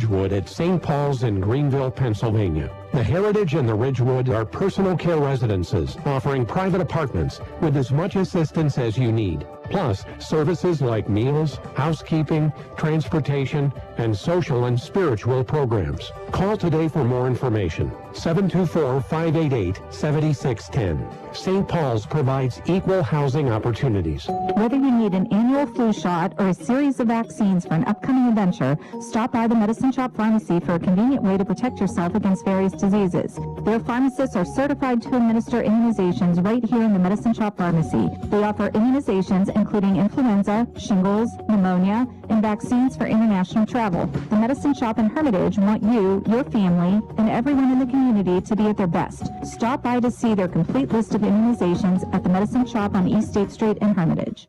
Ridgewood at St. Paul's in Greenville, Pennsylvania. The Heritage and the Ridgewood are personal care residences offering private apartments with as much assistance as you need. Plus, services like meals, housekeeping, transportation, and social and spiritual programs. Call today for more information. 724-588-7610. St. Paul's provides equal housing opportunities. Whether you need an annual flu shot or a series of vaccines for an upcoming adventure, stop by the Medicine Shop Pharmacy for a convenient way to protect yourself against various diseases. Their pharmacists are certified to administer immunizations right here in the Medicine Shop Pharmacy. They offer immunizations including influenza, shingles, pneumonia, and vaccines for international travel. The Medicine Shop in Hermitage want you, your family, and everyone in the community to be at their best. Stop by to see their complete list of immunizations at the Medicine Shop on East State Street in Hermitage.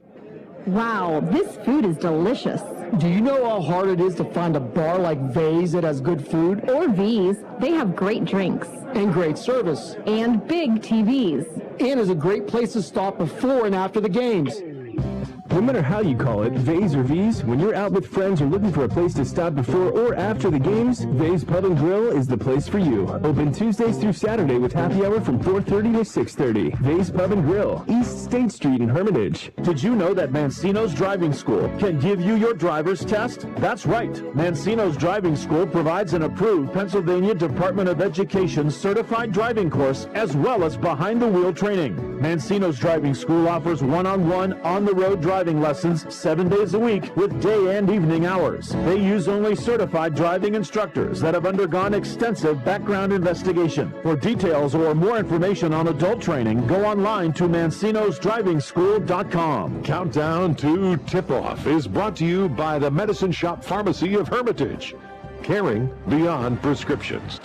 Wow, this food is delicious. Do you know how hard it is to find a bar like V's that has good food? Or V's. They have great drinks. And great service. And big TVs. And is a great place to stop before and after the games. No matter how you call it, V's or V's, when you're out with friends or looking for a place to stop before or after the games, V's Pub and Grill is the place for you. Open Tuesdays through Saturday with happy hour from 4:30 to 6:30. V's Pub and Grill, East State Street in Hermitage. Did you know that Mancino's Driving School can give you your driver's test? That's right. Mancino's Driving School provides an approved Pennsylvania Department of Education certified driving course as well as behind-the-wheel training. Mancino's Driving School offers one-on-one, on-the-road driving lessons 7 days a week with day and evening hours. They use only certified driving instructors that have undergone extensive background investigation. For details or more information on adult training, go online to mancinosdrivingschool.com. Countdown to Tip-Off is brought to you by the Medicine Shop Pharmacy of Hermitage. Caring beyond prescriptions.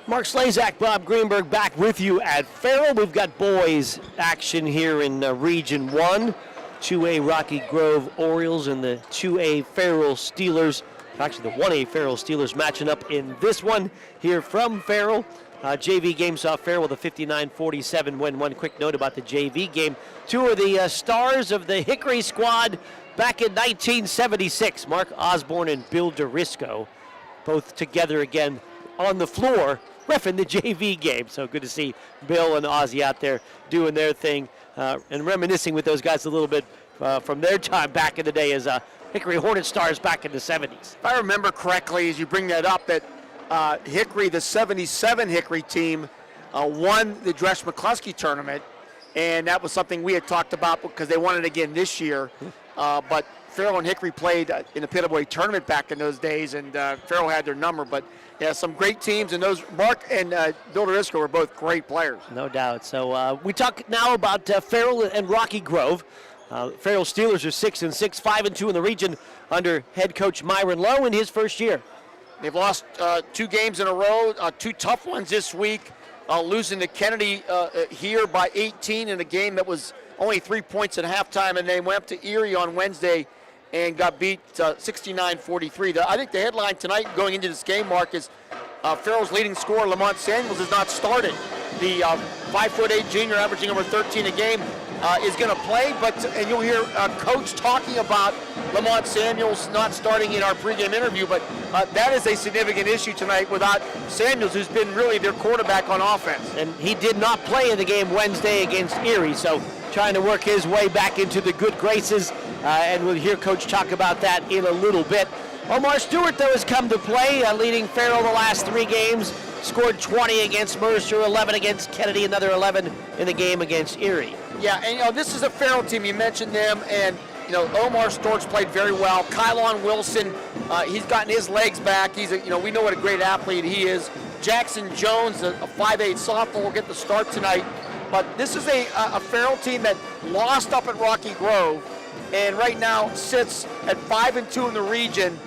Mark Slazak, Bob Greenberg back with you at Farrell. We've got boys action here in Region 1. 2A Rocky Grove Orioles and the 2A Farrell Steelers. Actually, the 1A Farrell Steelers matching up in this one here from Farrell. JV game saw Farrell with a 59-47 win. One quick note about the JV game. Two of the stars of the Hickory squad back in 1976, Mark Osborne and Bill DeRisco, both together again on the floor, reffing the JV game. So good to see Bill and Ozzy out there doing their thing. And reminiscing with those guys a little bit from their time back in the day as Hickory Hornet stars back in the 70s. If I remember correctly, as you bring that up, that Hickory, the 77 Hickory team, won the Dresch McCluskey tournament, and that was something we had talked about because they won it again this year. But Farrell and Hickory played in the Pitaway tournament back in those days, and Farrell had their number. But yeah, some great teams, and those Mark and Bill DeRisco were both great players. No doubt. So we talk now about Farrell and Rocky Grove. Farrell Steelers are 6-6, 5-2 in the region under head coach Myron Lowe in his first year. They've lost 2 games in a row, 2 tough ones this week, losing to Kennedy here by 18 in a game that was only 3 points at halftime, and they went up to Erie on Wednesday and got beat 69-43. I think the headline tonight going into this game, Mark, is Farrell's leading scorer, Lamont Samuels, has not started. The 5'8" junior averaging over 13 a game is going to play, and you'll hear Coach talking about Lamont Samuels not starting in our pregame interview, but that is a significant issue tonight without Samuels, who's been really their quarterback on offense. And he did not play in the game Wednesday against Erie, so trying to work his way back into the good graces, and we'll hear Coach talk about that in a little bit. Omar Stewart, though, has come to play, leading Farrell the last 3 games. Scored 20 against Mercer, 11 against Kennedy, another 11 in the game against Erie. Yeah, and this is a Farrell team. You mentioned them, and Omar Stewart's played very well. Kylon Wilson, he's gotten his legs back. He's we know what a great athlete he is. Jackson Jones, a 5'8" sophomore, will get the start tonight. But this is a Farrell team that lost up at Rocky Grove, and right now sits at 5-2 in the region.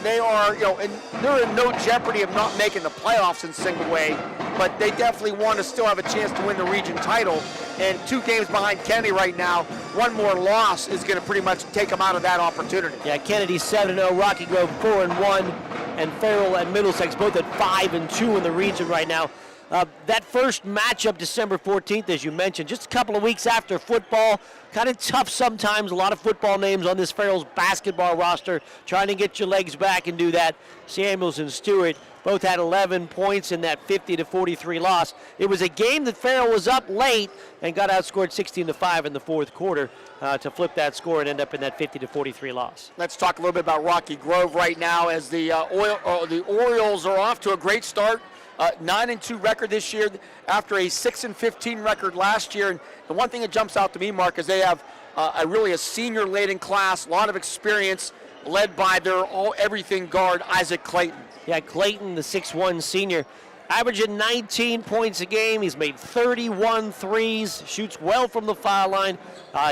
They are, and they're in no jeopardy of not making the playoffs in single way, but they definitely want to still have a chance to win the region title. And 2 games behind Kennedy right now. One more loss is going to pretty much take them out of that opportunity. Yeah, Kennedy 7-0, Rocky Grove 4-1, and Farrell and Middlesex both at 5-2 in the region right now. That first matchup, December 14th, as you mentioned, just a couple of weeks after football. Kind of tough sometimes. A lot of football names on this Farrell's basketball roster trying to get your legs back and do that. Samuels and Stewart both had 11 points in that 50-43 loss. It was a game that Farrell was up late and got outscored 16-5 in the fourth quarter to flip that score and end up in that 50-43 loss. Let's talk a little bit about Rocky Grove right now as the Orioles are off to a great start. 9-2 record this year after a 6-15 record last year. And the one thing that jumps out to me, Mark, is they have a senior-laden class, a lot of experience, led by their all-everything guard, Isaac Clayton. Yeah, Clayton, the 6'1 senior, averaging 19 points a game. He's made 31 threes, shoots well from the foul line.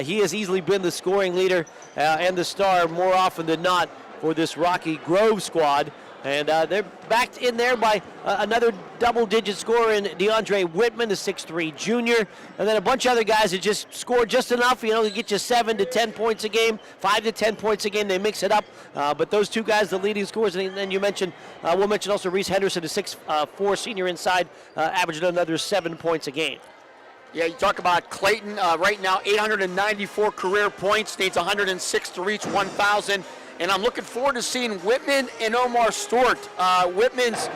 He has easily been the scoring leader and the star more often than not for this Rocky Grove squad. And they're backed in there by another double-digit scorer in DeAndre Whitman, the 6'3 junior. And then a bunch of other guys that just score just enough, to get you 7 to 10 points a game, 5 to 10 points a game. They mix it up. But those two guys, the leading scorers. And then you mentioned, we'll mention also Reese Henderson, the 6'4 senior inside, averaging another 7 points a game. Yeah, you talk about Clayton. Right now, 894 career points, needs 106 to reach 1,000. And I'm looking forward to seeing Whitman and Omar Stewart. Whitman's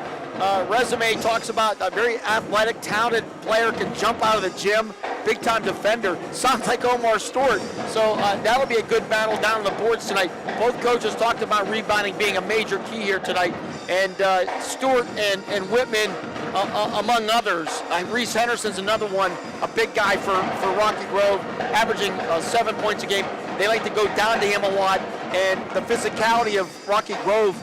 resume talks about a very athletic, talented player, can jump out of the gym, big-time defender. Sounds like Omar Stewart. So that'll be a good battle down on the boards tonight. Both coaches talked about rebounding being a major key here tonight. And Stewart and Whitman, among others. Reese Henderson's another one, a big guy for Rocky Grove, averaging 7 points a game. They like to go down to him a lot, and the physicality of Rocky Grove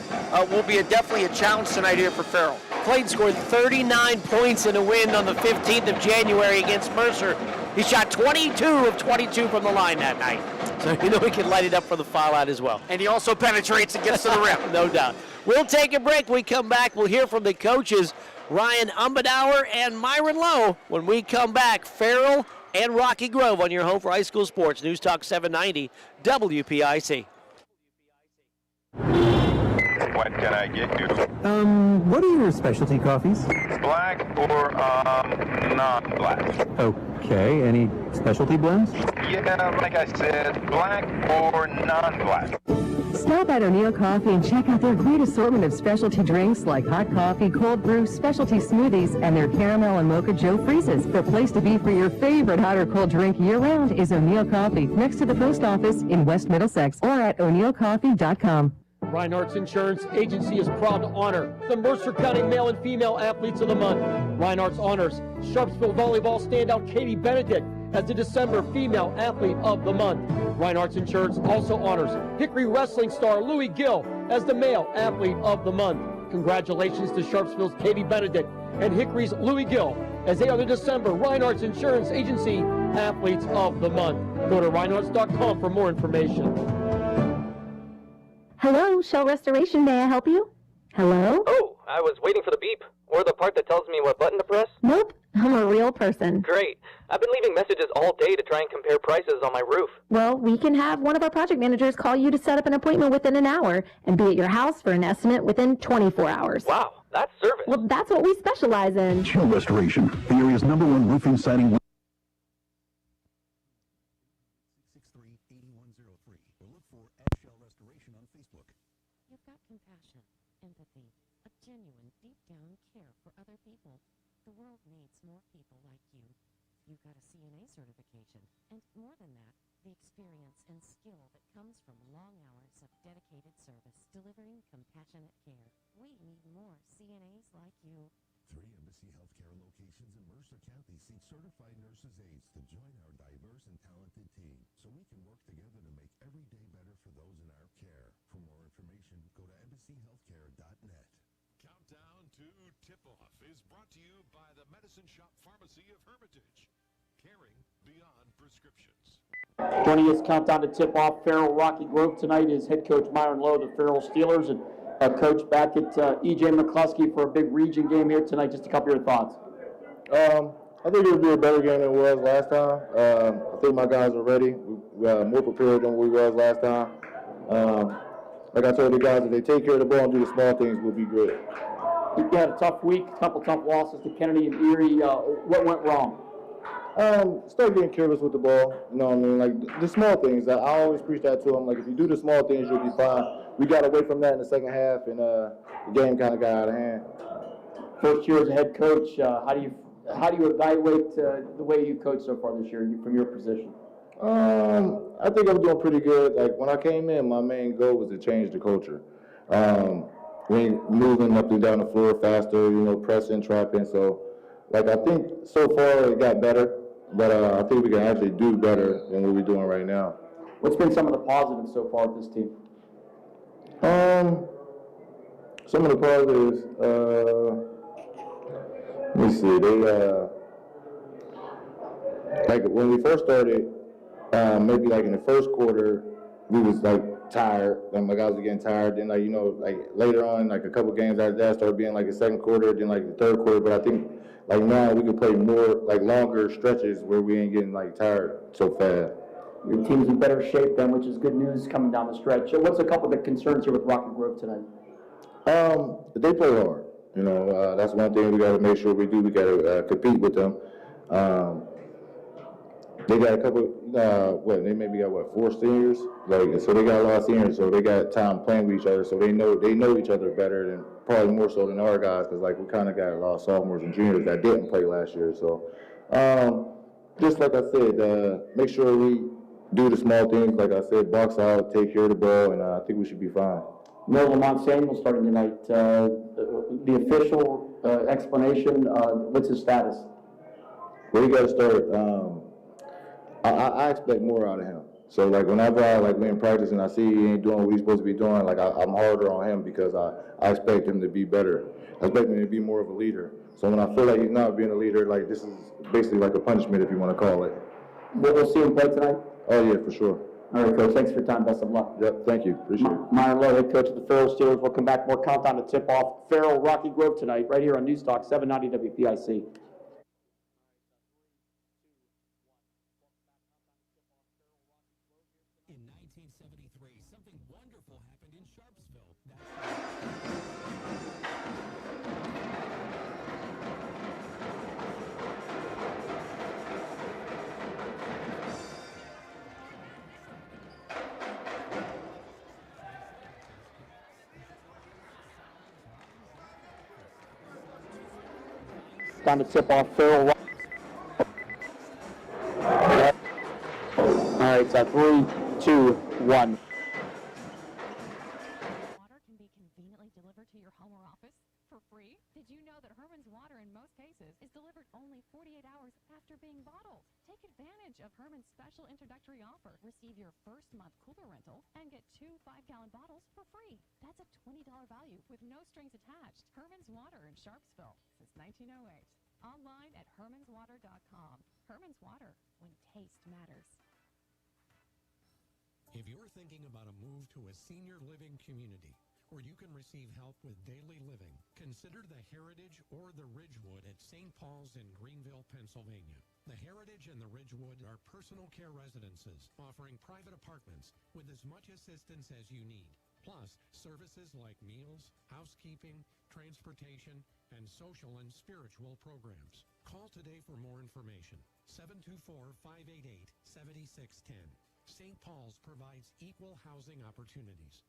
will be definitely a challenge tonight here for Farrell. Clayton scored 39 points in a win on the 15th of January against Mercer. He shot 22 of 22 from the line that night. So he can light it up for the foul out as well. And he also penetrates and gets to the rim. No doubt. We'll take a break. When we come back, we'll hear from the coaches, Ryan Umbedauer and Myron Lowe. When we come back, Farrell and Rocky Grove on your home for high school sports. News Talk 790 WPIC. What can I get you? What are your specialty coffees? Black or non-black? Okay, any specialty blends? Yeah, like I said, black or non-black. Stop at O'Neill Coffee and check out their great assortment of specialty drinks like hot coffee, cold brew, specialty smoothies, and their caramel and mocha Joe freezes. The place to be for your favorite hot or cold drink year-round is O'Neill Coffee, next to the post office in West Middlesex, or at o'neillcoffee.com. Reinhardt's Insurance Agency is proud to honor the Mercer County Male and Female Athletes of the Month. Reinhardt's honors Sharpsville volleyball standout Katie Benedict as the December Female Athlete of the Month. Reinhardt's Insurance also honors Hickory Wrestling star Louis Gill as the Male Athlete of the Month. Congratulations to Sharpsville's Katie Benedict and Hickory's Louis Gill as they are the December Reinhardt's Insurance Agency Athletes of the Month. Go to reinhardts.com for more information. Hello, Shell Restoration. May I help you? Hello? Oh, I was waiting for the beep. Or the part that tells me what button to press. Nope. I'm a real person. Great. I've been leaving messages all day to try and compare prices on my roof. Well, we can have one of our project managers call you to set up an appointment within an hour and be at your house for an estimate within 24 hours. Wow, that's service. Well, that's what we specialize in. Shell Restoration, the area's #1 roofing siding. Compassion, empathy, a genuine, deep-down care for other people. The world needs more people like you. You've got a CNA certification, and more than that, the experience and skill that comes from long hours of dedicated service, delivering compassionate care. We need more CNAs like you. 3 Embassy Healthcare locations in Mercer County seek certified nurses aides to join our diverse and talented team so we can work together to make every day better for those in our care. For more information, go to embassyhealthcare.net. Countdown to tip-off is brought to you by the Medicine Shop Pharmacy of Hermitage. Caring beyond prescriptions. Joining us, countdown to tip-off, Farrell Rocky Grove tonight is head coach Myron Lowe, the Farrell Steelers, and coach back at E.J. McCluskey for a big region game here tonight. Just a couple of your thoughts. I think it'll be a better game than it was last time. I think my guys are ready. We are more prepared than we was last time. Like I told the guys, if they take care of the ball and do the small things, we'll be good. You had a tough week, a couple tough losses to Kennedy and Erie. What went wrong? Start getting careless with the ball. You know what I mean? Like the small things. I always preach that to them. Like if you do the small things, you'll be fine. We got away from that in the second half, and the game kind of got out of hand. First year as a head coach, how do you evaluate the way you coached so far this year from your position? I think I'm doing pretty good. Like when I came in, my main goal was to change the culture. We moving up and down the floor faster, pressing, trapping. So, like I think so far it got better, but I think we can actually do better than what we're doing right now. What's been some of the positives so far with this team? Some of the positives. Let me see. They like when we first started, maybe like in the first quarter, we was like tired. Like my guys were getting tired. Then like later on, like a couple games after that, started being like the second quarter, then like the third quarter. But I think like now we can play more like longer stretches where we ain't getting like tired so fast. Your team's in better shape then, which is good news coming down the stretch. What's a couple of the concerns here with Rocky Grove tonight? They play hard. That's one thing we got to make sure we do. We got to compete with them. They got a couple. They maybe got 4 seniors. Like so, they got a lot of seniors. So they got time playing with each other. So they know each other better than probably more so than our guys. Because like we kind of got a lot of sophomores and juniors that didn't play last year. So just like I said, make sure we do the small things. Like I said, box out, take care of the ball, and I think we should be fine. No Lamont Samuel starting tonight. The official explanation, what's his status? Well, he got to start. I expect more out of him. So like whenever we in practice and I see he ain't doing what he's supposed to be doing, like I'm harder on him because I expect him to be better. I expect him to be more of a leader. So when I feel like he's not being a leader, like this is basically like a punishment if you want to call it. We'll see him play tonight? Oh yeah, for sure. All right, Coach. Thanks for your time. Best of luck. Yep, thank you. Appreciate it. Myron Lowe, head coach of the Farrell Steelers. We'll come back. More countdown to tip off Farrell Rocky Grove tonight, right here on News Talk 790 WPIC. In 1973, something wonderful happened in Sharpsville. Down to tip off Farrell. All right, it's 3, 2, 1. Water can be conveniently delivered to your home or office for free. Did you know that Herman's Water in most cases is delivered only 48 hours after being bottled? Take advantage of Herman's special introductory offer. Receive your first month cooler rental and get 2 5-gallon bottles for free. That's a $20 value with no strings attached. Herman's Water in Sharpsville since 1908. Online at hermanswater.com. Herman's Water, when taste matters. If you're thinking about a move to a senior living community where you can receive help with daily living, consider the Heritage or the Ridgewood at St. Paul's in Greenville, Pennsylvania. The Heritage and the Ridgewood are personal care residences offering private apartments with as much assistance as you need. Plus, services like meals, housekeeping, transportation, and social and spiritual programs. Call today for more information. 724-588-7610. St. Paul's provides equal housing opportunities.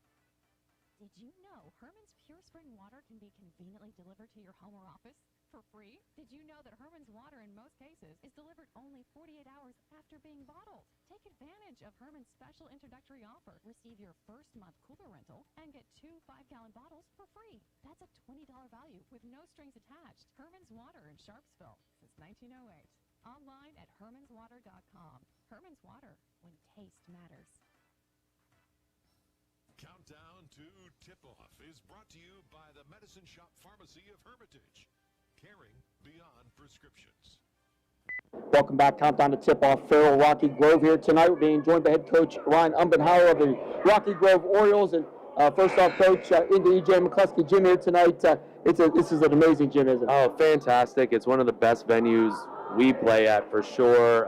Did you know Herman's Pure Spring Water can be conveniently delivered to your home or office for free? Did you know that Herman's Water in most cases is delivered only 48 hours after being bottled? Take advantage of Herman's special introductory offer. Receive your first month cooler rental and get 2 5-gallon bottles for free. That's a $20 value with no strings attached. Herman's Water in Sharpsville since 1908. Online at hermanswater.com. Herman's Water, when taste matters. Countdown to Tip-Off is brought to you by the Medicine Shop Pharmacy of Hermitage, caring beyond prescriptions. Welcome back. Countdown to tip-off Farrell Rocky Grove here tonight. We're being joined by head coach Ryan Umbenhauer of the Rocky Grove Orioles. And first off, coach, into EJ McCluskey gym here tonight. This is an amazing gym, isn't it? Oh, fantastic. It's one of the best venues we play at for sure.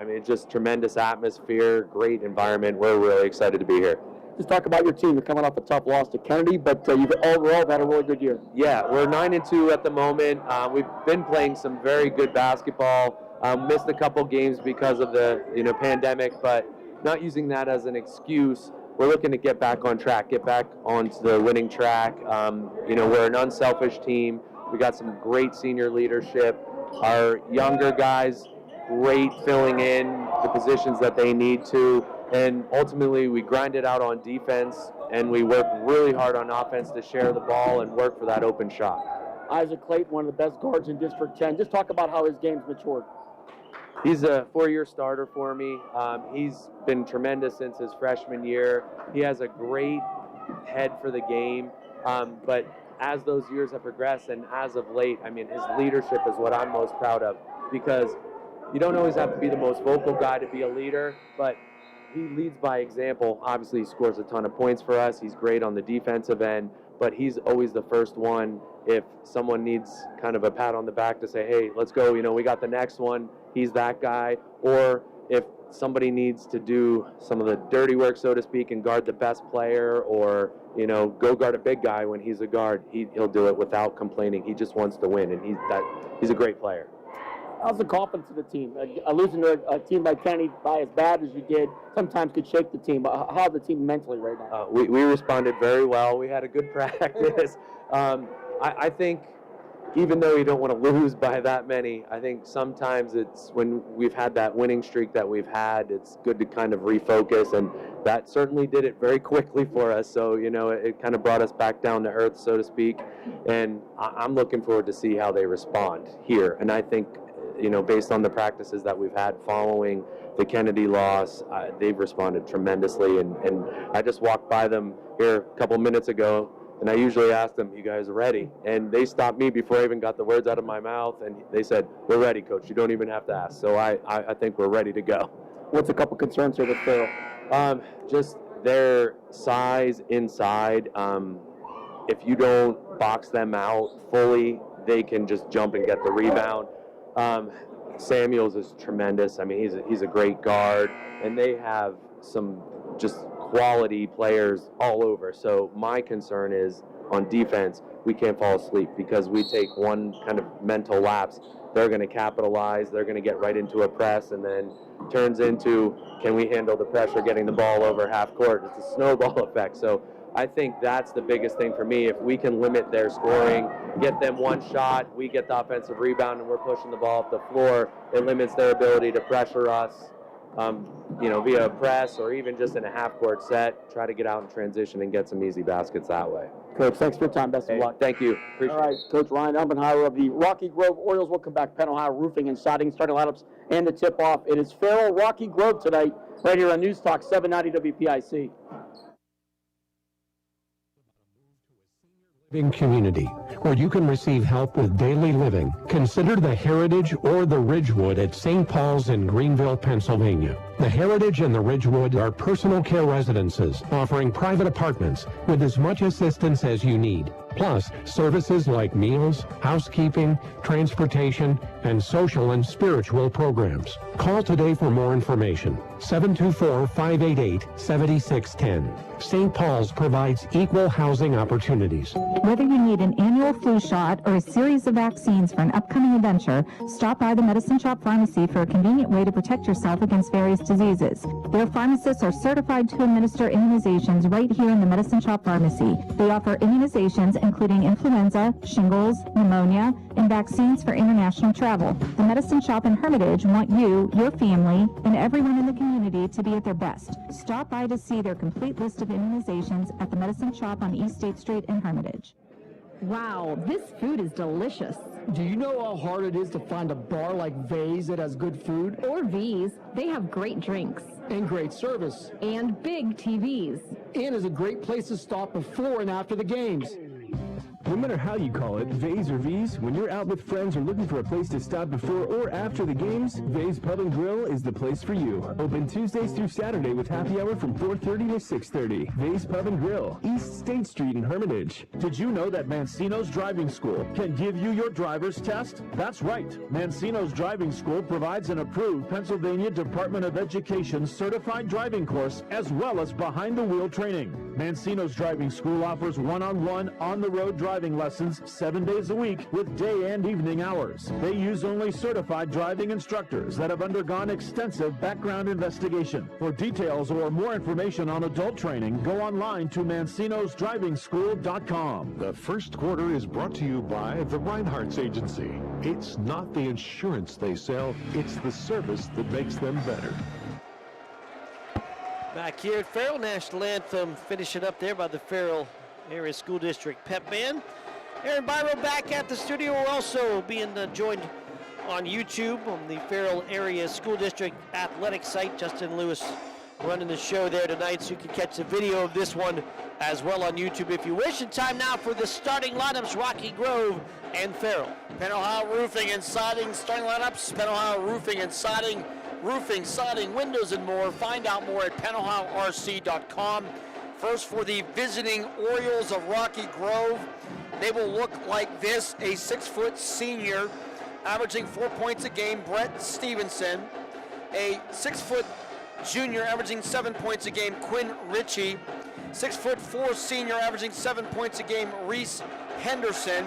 It's just tremendous atmosphere, great environment. We're really excited to be here. Just talk about your team. You're coming off a tough loss to Kennedy, but you've overall had a really good year. Yeah, we're 9-2 at the moment. We've been playing some very good basketball. Missed a couple games because of the pandemic, but not using that as an excuse. We're looking to get back on track, get back onto the winning track. We're an unselfish team. We got some great senior leadership. Our younger guys, great filling in the positions that they need to. And ultimately, we grind it out on defense, and we work really hard on offense to share the ball and work for that open shot. Isaac Clayton, one of the best guards in District 10. Just talk about how his game's matured. He's a 4-year starter for me. He's been tremendous since his freshman year. He has a great head for the game, but as those years have progressed and as of late, his leadership is what I'm most proud of, because you don't always have to be the most vocal guy to be a leader, but he leads by example. Obviously, he scores a ton of points for us. He's great on the defensive end, but he's always the first one if someone needs kind of a pat on the back to say, hey, let's go, we got the next one. He's that guy. Or if somebody needs to do some of the dirty work, so to speak, and guard the best player, or, go guard a big guy when he's a guard, he'll do it without complaining. He just wants to win, and he's a great player. How's the confidence of the team? Losing to a team like Kennedy by as bad as you did sometimes could shake the team. How's the team mentally right now? We responded very well. We had a good practice. I think even though you don't want to lose by that many, I think sometimes it's when we've had that winning streak that we've had, it's good to kind of refocus, and that certainly did it very quickly for us. So, it kind of brought us back down to earth, so to speak, and I'm looking forward to see how they respond here. And I think, based on the practices that we've had following the Kennedy loss, they've responded tremendously, and I just walked by them here a couple minutes ago, and I usually ask them, you guys are ready? And they stopped me before I even got the words out of my mouth, and they said, we're ready, Coach. You don't even have to ask. So I think we're ready to go. What's a couple concerns here with Farrell? Just their size inside. If you don't box them out fully, they can just jump and get the rebound. Samuels is tremendous. He's a great guard, and they have some just quality players all over. So my concern is on defense, we can't fall asleep, because we take one kind of mental lapse, they're going to capitalize, they're going to get right into a press, and then turns into, can we handle the pressure getting the ball over half court? It's a snowball effect. So I think that's the biggest thing for me. If we can limit their scoring, get them one shot, we get the offensive rebound, and we're pushing the ball up the floor, it limits their ability to pressure us, via a press or even just in a half-court set. Try to get out in transition and get some easy baskets that way. Coach, thanks for your time. Best of luck. Thank you. Appreciate All right, Coach Ryan Umbenheimer of the Rocky Grove Orioles. We'll come back. Penn Ohio Roofing and Siding, starting lineups and the tip-off. It is Farrell Rocky Grove tonight, right here on News Talk 790 WPIC. Living community where you can receive help with daily living. Consider the Heritage or the Ridgewood at St. Paul's in Greenville, Pennsylvania. The Heritage and the Ridgewood are personal care residences offering private apartments with as much assistance as you need. Plus, services like meals, housekeeping, transportation, and social and spiritual programs. Call today for more information. 724-588-7610. St. Paul's provides equal housing opportunities. Whether you need an annual flu shot or a series of vaccines for an upcoming adventure, stop by the Medicine Shop Pharmacy for a convenient way to protect yourself against various diseases. Their pharmacists are certified to administer immunizations right here in the Medicine Shop Pharmacy. They offer immunizations including influenza, shingles, pneumonia, and vaccines for international travel. The Medicine Shop in Hermitage want you, your family, and everyone in the community to be at their best. Stop by to see their complete list of immunizations at the Medicine Shop on East State Street in Hermitage. Wow, this food is delicious. Do you know how hard it is to find a bar like V's that has good food? Or V's, they have great drinks. And great service. And big TVs. And is a great place to stop before and after the games. No matter how you call it, V's or V's, when you're out with friends or looking for a place to stop before or after the games, V's Pub and Grill is the place for you. Open Tuesdays through Saturday with happy hour from 4:30 to 6:30. V's Pub and Grill, East State Street in Hermitage. Did you know that Mancino's Driving School can give you your driver's test? That's right. Mancino's Driving School provides an approved Pennsylvania Department of Education certified driving course as well as behind-the-wheel training. Mancino's Driving School offers one-on-one, on-the-road driving lessons 7 days a week with day and evening hours. They use only certified driving instructors that have undergone extensive background investigation. For details or more information on adult training, go online to mancinosdrivingschool.com. The first quarter is brought to you by the Reinhardt's Agency. It's not the insurance they sell, it's the service that makes them better. Back here at Farrell, National Anthem finishing up there by the Farrell Area School District Pep Band. Aaron Byro back at the studio. We're also being joined on YouTube on the Farrell Area School District athletic site. Justin Lewis running the show there tonight, so you can catch the video of this one as well on YouTube if you wish. And time now for the starting lineups, Rocky Grove and Farrell. Penn Ohio Roofing and Siding starting lineups. Penn Ohio Roofing and Siding. Roofing, siding, windows, and more. Find out more at pennohiorc.com. First for the visiting Orioles of Rocky Grove. They will look like this. A 6-foot senior averaging 4 points a game, Brett Stevenson. A 6-foot junior averaging 7 points a game, Quinn Ritchie. 6'4" senior averaging 7 points a game, Reese Henderson.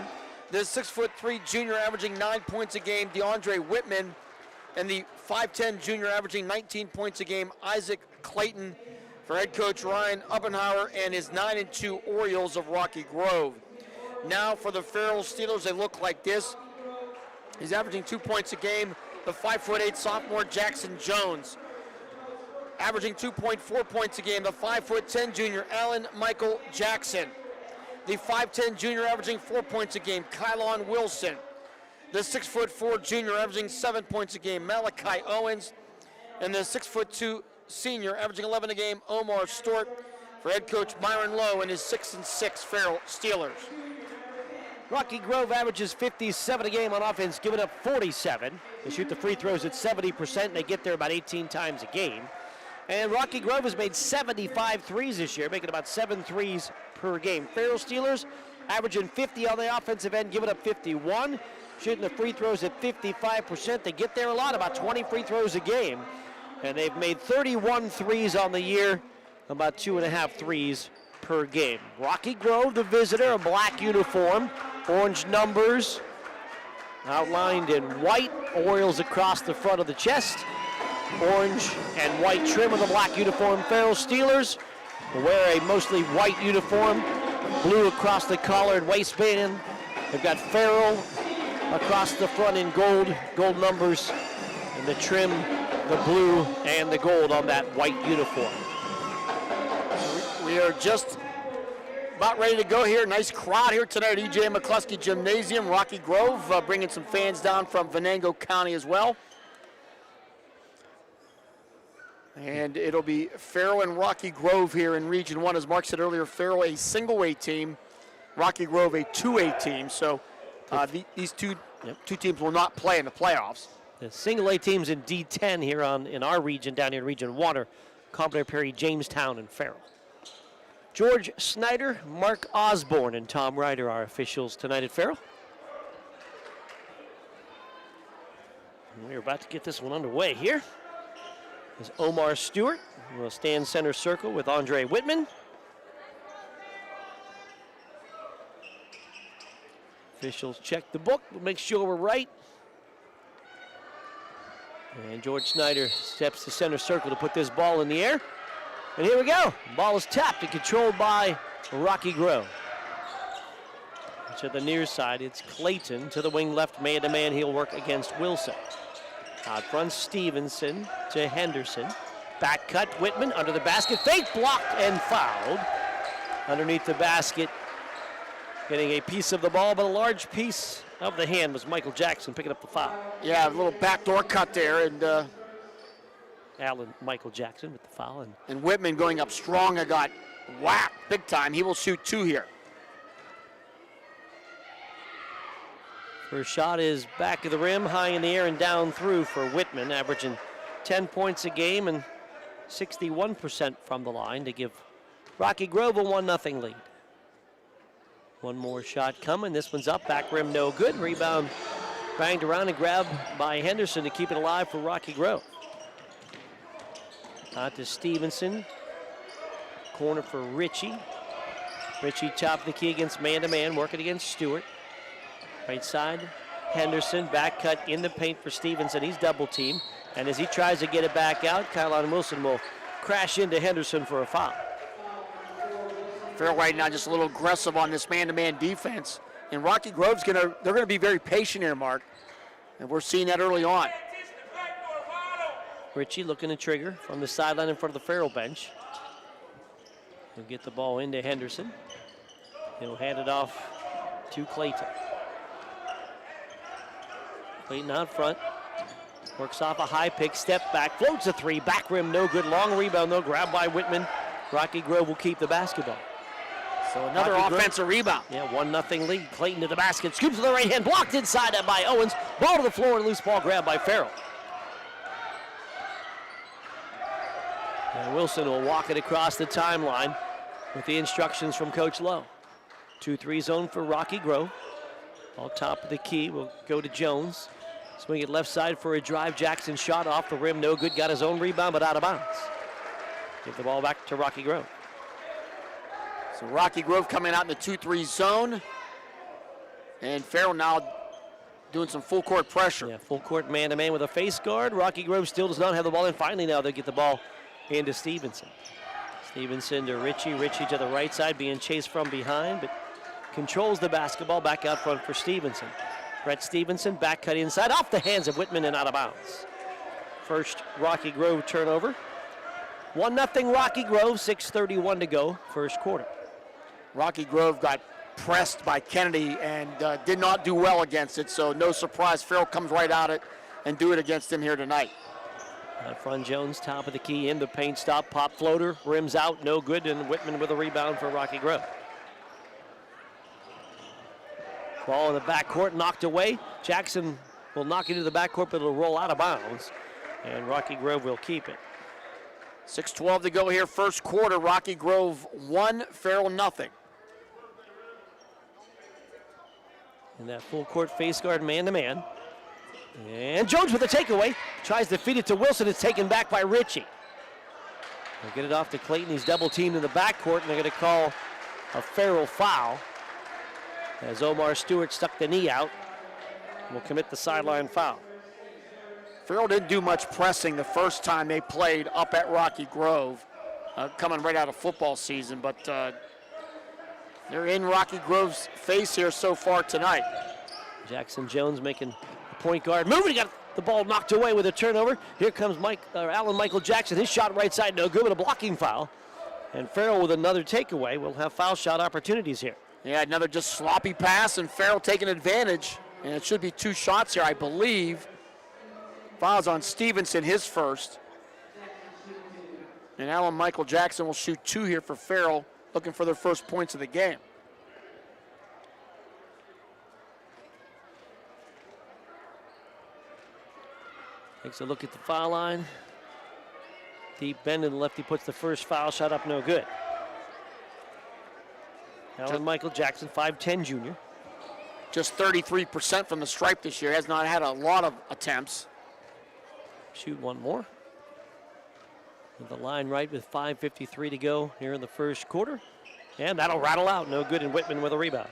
The 6'3" junior averaging 9 points a game, DeAndre Whitman. And the 5'10" junior averaging 19 points a game, Isaac Clayton, for head coach Ryan Uppenhauer and his 9-2 Orioles of Rocky Grove. Now for the Farrell Steelers, they look like this. He's averaging 2 points a game, the 5'8" sophomore Jackson Jones. Averaging 2.4 points a game, the 5'10" junior Alan Michael Jackson. The 5'10" junior averaging 4 points a game, Kylon Wilson. The 6'4" junior averaging 7 points a game, Malachi Owens. And the 6'2" senior averaging 11 a game, Omar Stewart, for head coach Myron Lowe and his 6-6 Farrell Steelers. Rocky Grove averages 57 a game on offense, giving up 47. They shoot the free throws at 70%, and they get there about 18 times a game. And Rocky Grove has made 75 threes this year, making about 7 threes per game. Farrell Steelers averaging 50 on the offensive end, giving up 51. Shooting the free throws at 55%. They get there a lot, about 20 free throws a game. And they've made 31 threes on the year, about 2.5 threes per game. Rocky Grove, the visitor, a black uniform, orange numbers outlined in white, Orioles across the front of the chest, orange and white trim of the black uniform. Farrell Steelers will wear a mostly white uniform, blue across the collar and waistband. They've got Farrell across the front in gold numbers, and the trim, the blue and the gold on that white uniform. We are just about ready to go here. Nice crowd here tonight at E.J. McCluskey Gymnasium, Rocky Grove, bringing some fans down from Venango County as well. And it'll be Farrell and Rocky Grove here in Region 1. As Mark said earlier, Farrell a single-A team, Rocky Grove a 2A team. So these two teams will not play in the playoffs. The single-A teams in D10 here in our region, down here in Region 1, are Commodore Perry, Jamestown, and Farrell. George Snyder, Mark Osborne, and Tom Ryder are officials tonight at Farrell. And we're about to get this one underway here. As Omar Stewart will stand center circle with Andre Whitman. Officials check the book, we'll make sure we're right. And George Snyder steps to center circle to put this ball in the air. And here we go. Ball is tapped and controlled by Rocky Grove. To the near side, it's Clayton to the wing left, man-to-man. He'll work against Wilson. Out front, Stevenson to Henderson. Back cut, Whitman under the basket. Fake, blocked and fouled. Underneath the basket, getting a piece of the ball, but a large piece of the hand was Michael Jackson picking up the foul. Yeah, a little backdoor cut there, and Michael Jackson with the foul. And Whitman going up strong. I got whacked big time. He will shoot 2 here. First shot is back of the rim, high in the air and down through for Whitman, averaging 10 points a game and 61% from the line to give Rocky Grove a 1-0 lead. One more shot coming. This one's up, back rim, no good. Rebound banged around and grabbed by Henderson to keep it alive for Rocky Grove. Out to Stevenson. Corner for Ritchie. Ritchie top of the key against man-to-man, working against Stewart. Right side, Henderson, back cut in the paint for Stevenson. He's double teamed. And as he tries to get it back out, Kylan Wilson will crash into Henderson for a foul. Farrell right now just a little aggressive on this man-to-man defense. And Rocky Grove's they're gonna be very patient here, Mark. And we're seeing that early on. Ritchie looking to trigger from the sideline in front of the Farrell bench. He'll get the ball into Henderson. He'll hand it off to Clayton. Clayton out front. Works off a high pick, step back, floats a three, back rim, no good. Long rebound though, grabbed by Whitman. Rocky Grove will keep the basketball. So another offensive rebound. Yeah, 1-0 lead. Clayton to the basket, scoops to the right hand, blocked inside by Owens. Ball to the floor and loose ball grabbed by Farrell. And Wilson will walk it across the timeline with the instructions from Coach Lowe. 2-3 zone for Rocky Grove. Ball top of the key will go to Jones. Swing it left side for a drive. Jackson shot off the rim, no good. Got his own rebound, but out of bounds. Give the ball back to Rocky Grove. So Rocky Grove coming out in the 2-3 zone. And Farrell now doing some full court pressure. Yeah, full court man-to-man with a face guard. Rocky Grove still does not have the ball, and finally now they get the ball into Stevenson. Stevenson to Ritchie. Ritchie to the right side, being chased from behind, but controls the basketball back out front for Stevenson. Brett Stevenson, back cut inside, off the hands of Whitman and out of bounds. First Rocky Grove turnover. 1-0 Rocky Grove, 6:31 to go, first quarter. Rocky Grove got pressed by Kennedy and did not do well against it, so no surprise Farrell comes right at it and do it against him here tonight. Out front Jones, top of the key, in the paint stop, pop floater, rims out, no good, and Whitman with a rebound for Rocky Grove. Ball in the backcourt, knocked away. Jackson will knock it into the backcourt, but it'll roll out of bounds, and Rocky Grove will keep it. 6:12 to go here, first quarter. Rocky Grove 1, Farrell 0. And that full court face guard man-to-man. And Jones with a takeaway. Tries to feed it to Wilson. It's taken back by Ritchie. They'll get it off to Clayton. He's double teamed in the backcourt, and they're going to call a Farrell foul as Omar Stewart stuck the knee out and will commit the sideline foul. Farrell didn't do much pressing the first time they played up at Rocky Grove, coming right out of football season, but they're in Rocky Grove's face here so far tonight. Jackson Jones making the point guard move. He got the ball knocked away with a turnover. Here comes Alan Michael Jackson. His shot right side, no good, with a blocking foul. And Farrell with another takeaway will have foul shot opportunities here. Yeah, another just sloppy pass, and Farrell taking advantage. And it should be 2 shots here, I believe. Fouls on Stevenson, his first. And Alan Michael Jackson will shoot 2 here for Farrell, looking for their first points of the game. Takes a look at the foul line. Deep bend to the left, he puts the first foul shot up, no good. Alan Michael Jackson, 5'10" junior. Just 33% from the stripe this year, has not had a lot of attempts. Shoot one more. With the line right with 5:53 to go here in the first quarter. And that'll rattle out, no good, and Whitman with a rebound.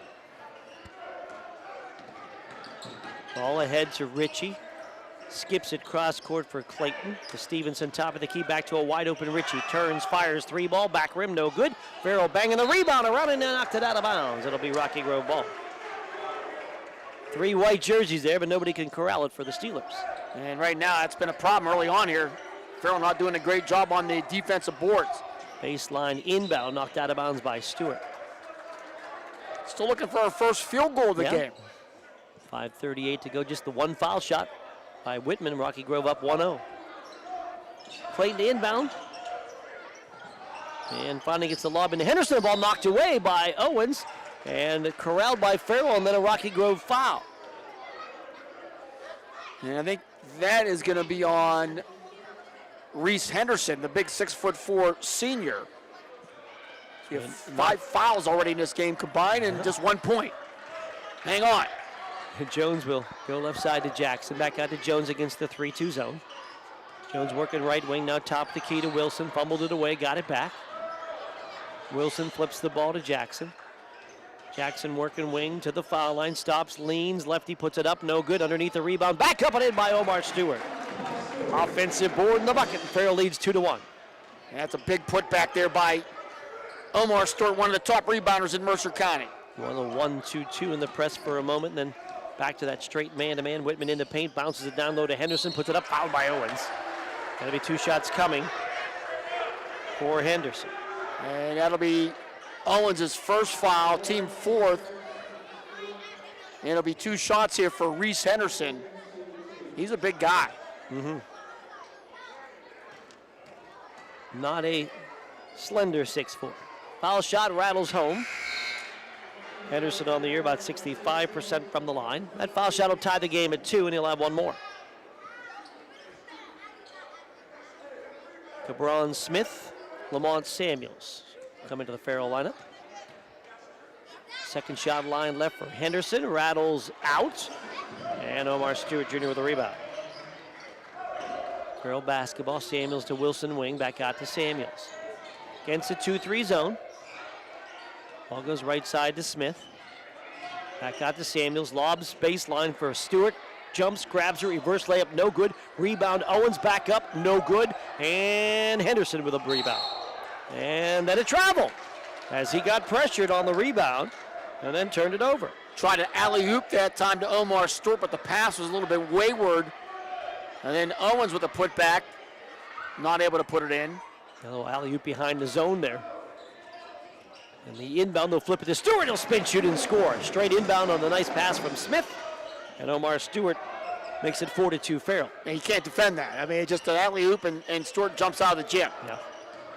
Ball ahead to Ritchie. Skips it cross court for Clayton. To Stevenson, top of the key, back to a wide open Ritchie. Turns, fires, 3 ball, back rim, no good. Farrell banging the rebound around and knocked it out of bounds. It'll be Rocky Grove ball. 3 white jerseys there, but nobody can corral it for the Steelers. And right now, that's been a problem early on here. Farrell not doing a great job on the defensive boards. Baseline inbound, knocked out of bounds by Stewart. Still looking for our first field goal of the game. 5:38 to go, just the 1 foul shot by Whitman. Rocky Grove up 1-0. Clayton inbound. And finally gets the lob into Henderson. The ball knocked away by Owens. And corralled by Farrell, and then a Rocky Grove foul. And I think that is going to be on Reese Henderson, the big 6'4" senior. You have 5 fouls already in this game combined and just 1 point. Hang on. Jones will go left side to Jackson. Back out to Jones against the 3-2 zone. Jones working right wing, now top the key to Wilson. Fumbled it away, got it back. Wilson flips the ball to Jackson. Jackson working wing to the foul line, stops, leans, lefty puts it up, no good, underneath the rebound. Back up and in by Omar Stewart. Offensive board in the bucket, and Farrell leads 2-1. That's a big putback there by Omar Stewart, one of the top rebounders in Mercer County. Well, a 1-2-2 in the press for a moment, and then back to that straight man-to-man. Whitman in the paint, bounces it down low to Henderson, puts it up, fouled by Owens. That'll be 2 shots coming for Henderson. And that'll be Owens' first foul, team 4th. And it'll be 2 shots here for Reese Henderson. He's a big guy. Not a slender 6'4". Foul shot rattles home. Henderson on the year, about 65% from the line. That foul shot will tie the game at 2, and he'll have 1 more. Cabron Smith, Lamont Samuels coming to the Farrell lineup. Second shot line left for Henderson, rattles out. And Omar Stewart Jr. with a rebound. Farrell basketball, Samuels to Wilson wing, back out to Samuels. Against the 2-3 zone. Ball goes right side to Smith. Back out to Samuels, lobs baseline for Stewart. Jumps, grabs her, reverse layup, no good. Rebound, Owens back up, no good. And Henderson with a rebound. And then a travel as he got pressured on the rebound and then turned it over. Tried to alley-oop that time to Omar Stewart, but the pass was a little bit wayward. And then Owens with a putback, not able to put it in. A little alley-oop behind the zone there. And the inbound, they'll flip it to Stewart. He'll spin, shoot, and score. Straight inbound on the nice pass from Smith. And Omar Stewart makes it 4-2 Farrell. And he can't defend that. I mean, it's just an alley-oop, and Stewart jumps out of the gym. Yeah.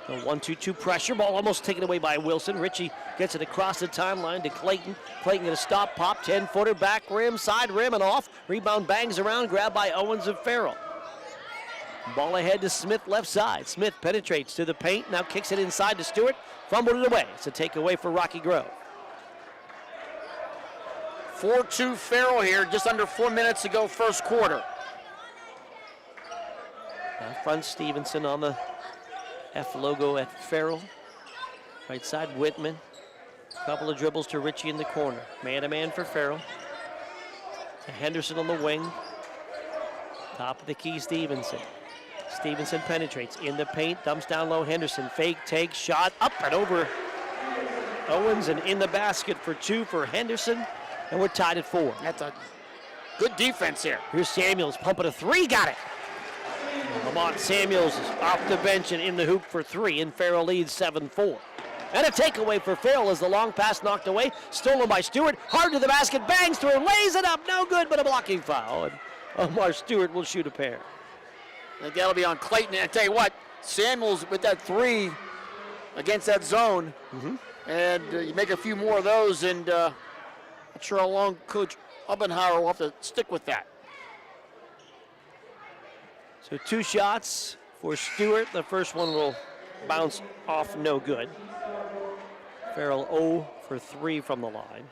A 1-2-2 pressure ball, almost taken away by Wilson. Richie gets it across the timeline to Clayton. Clayton gonna stop, pop, 10-footer, back rim, side rim, and off. Rebound bangs around, grabbed by Owens of Farrell. Ball ahead to Smith, left side. Smith penetrates to the paint, now kicks it inside to Stewart. Fumbled it away. It's a takeaway for Rocky Grove. 4-2 Farrell here, just under 4 minutes to go, first quarter. Now front Stevenson on the F logo at Farrell. Right side Whitman. Couple of dribbles to Richie in the corner. Man-to-man for Farrell. To Henderson on the wing. Top of the key, Stevenson. Stevenson penetrates in the paint, dumps down low. Henderson fake, take, shot, up and over Owens, and in the basket for 2 for Henderson, and we're tied at 4. That's a good defense here. Here's Samuels pumping a 3, got it. Lamont Samuels is off the bench and in the hoop for 3, and Farrell leads 7-4. And a takeaway for Farrell as the long pass knocked away, stolen by Stewart, hard to the basket, bangs through, lays it up, no good, but a blocking foul, and Omar Stewart will shoot a pair. I think that'll be on Clayton. And I tell you what, Samuels with that 3 against that zone, and you make a few more of those, and not sure how long Coach Ubbenhauer will have to stick with that. So 2 shots for Stewart. The first one will bounce off, no good. Farrell 0 for 3 from the line.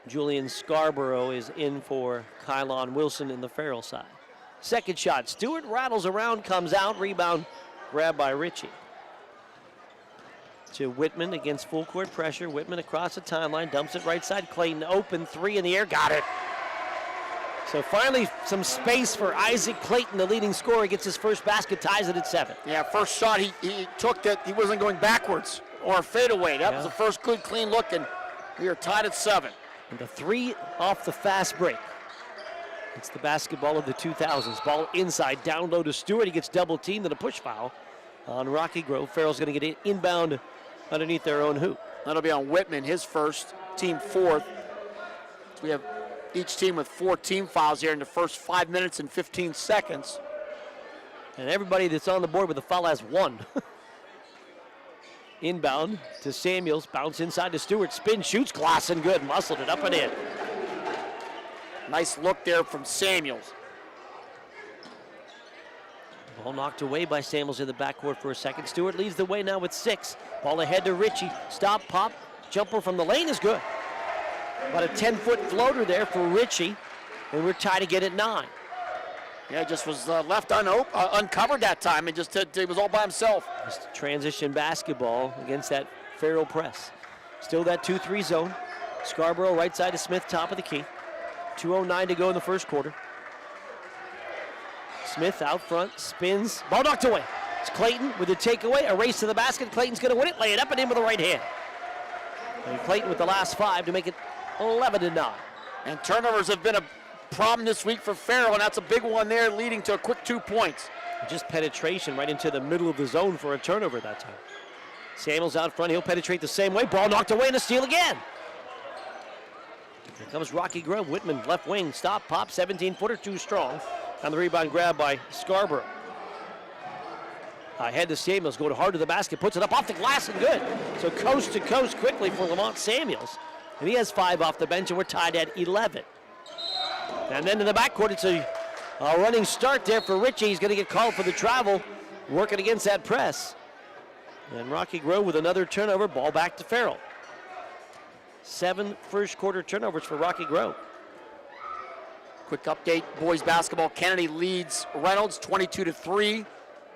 Julian Scarborough is in for Kylon Wilson in the Farrell side. Second shot, Stewart rattles around, comes out, rebound grabbed by Richie. To Whitman against full court pressure. Whitman across the timeline, dumps it right side. Clayton open, 3 in the air, got it. So finally some space for Isaac Clayton, the leading scorer, gets his first basket, ties it at 7. Yeah, first shot he took that, he wasn't going backwards or fadeaway. That was the first good clean look, and we are tied at 7. And the 3 off the fast break. It's the basketball of the 2000s. Ball inside, down low to Stewart. He gets double teamed and a push foul on Rocky Grove. Farrell's going to get inbound underneath their own hoop. That'll be on Whitman, his first, team 4th. So we have each team with 4 team fouls here in the first 5 minutes and 15 seconds. And everybody that's on the board with a foul has 1. Inbound to Samuels, bounce inside to Stewart, spin, shoots, glass and good, muscled it up and in. Nice look there from Samuels. Ball knocked away by Samuels in the backcourt for a second. Stewart leads the way now with 6. Ball ahead to Ritchie. Stop, pop, jumper from the lane is good. About a 10-foot floater there for Ritchie, and we're tied again at 9. Yeah, just was left uncovered that time, and just it was all by himself. Just transition basketball against that Farrell press. Still that 2-3 zone. Scarborough right side to Smith, top of the key. 2:09 to go in the first quarter. Smith out front, spins, ball knocked away. It's Clayton with the takeaway, a race to the basket. Clayton's gonna win it, lay it up and in with the right hand. And Clayton with the last 5 to make it 11-9. And turnovers have been a problem this week for Farrell, and that's a big one there, leading to a quick 2 points. Just penetration right into the middle of the zone for a turnover that time. Samuels out front, he'll penetrate the same way. Ball knocked away and a steal again. Here comes Rocky Grove. Whitman, left wing, stop, pop, 17-footer, too strong. On the rebound grab by Scarborough. Ahead to Samuels, going hard to the basket, puts it up off the glass and good. So coast to coast quickly for Lamont Samuels. And he has 5 off the bench, and we're tied at 11. And then in the backcourt, it's a running start there for Ritchie. He's going to get called for the travel, working against that press. And Rocky Grove with another turnover, ball back to Farrell. 7 first quarter turnovers for Rocky Grove. Quick update, boys basketball. Kennedy leads Reynolds 22-3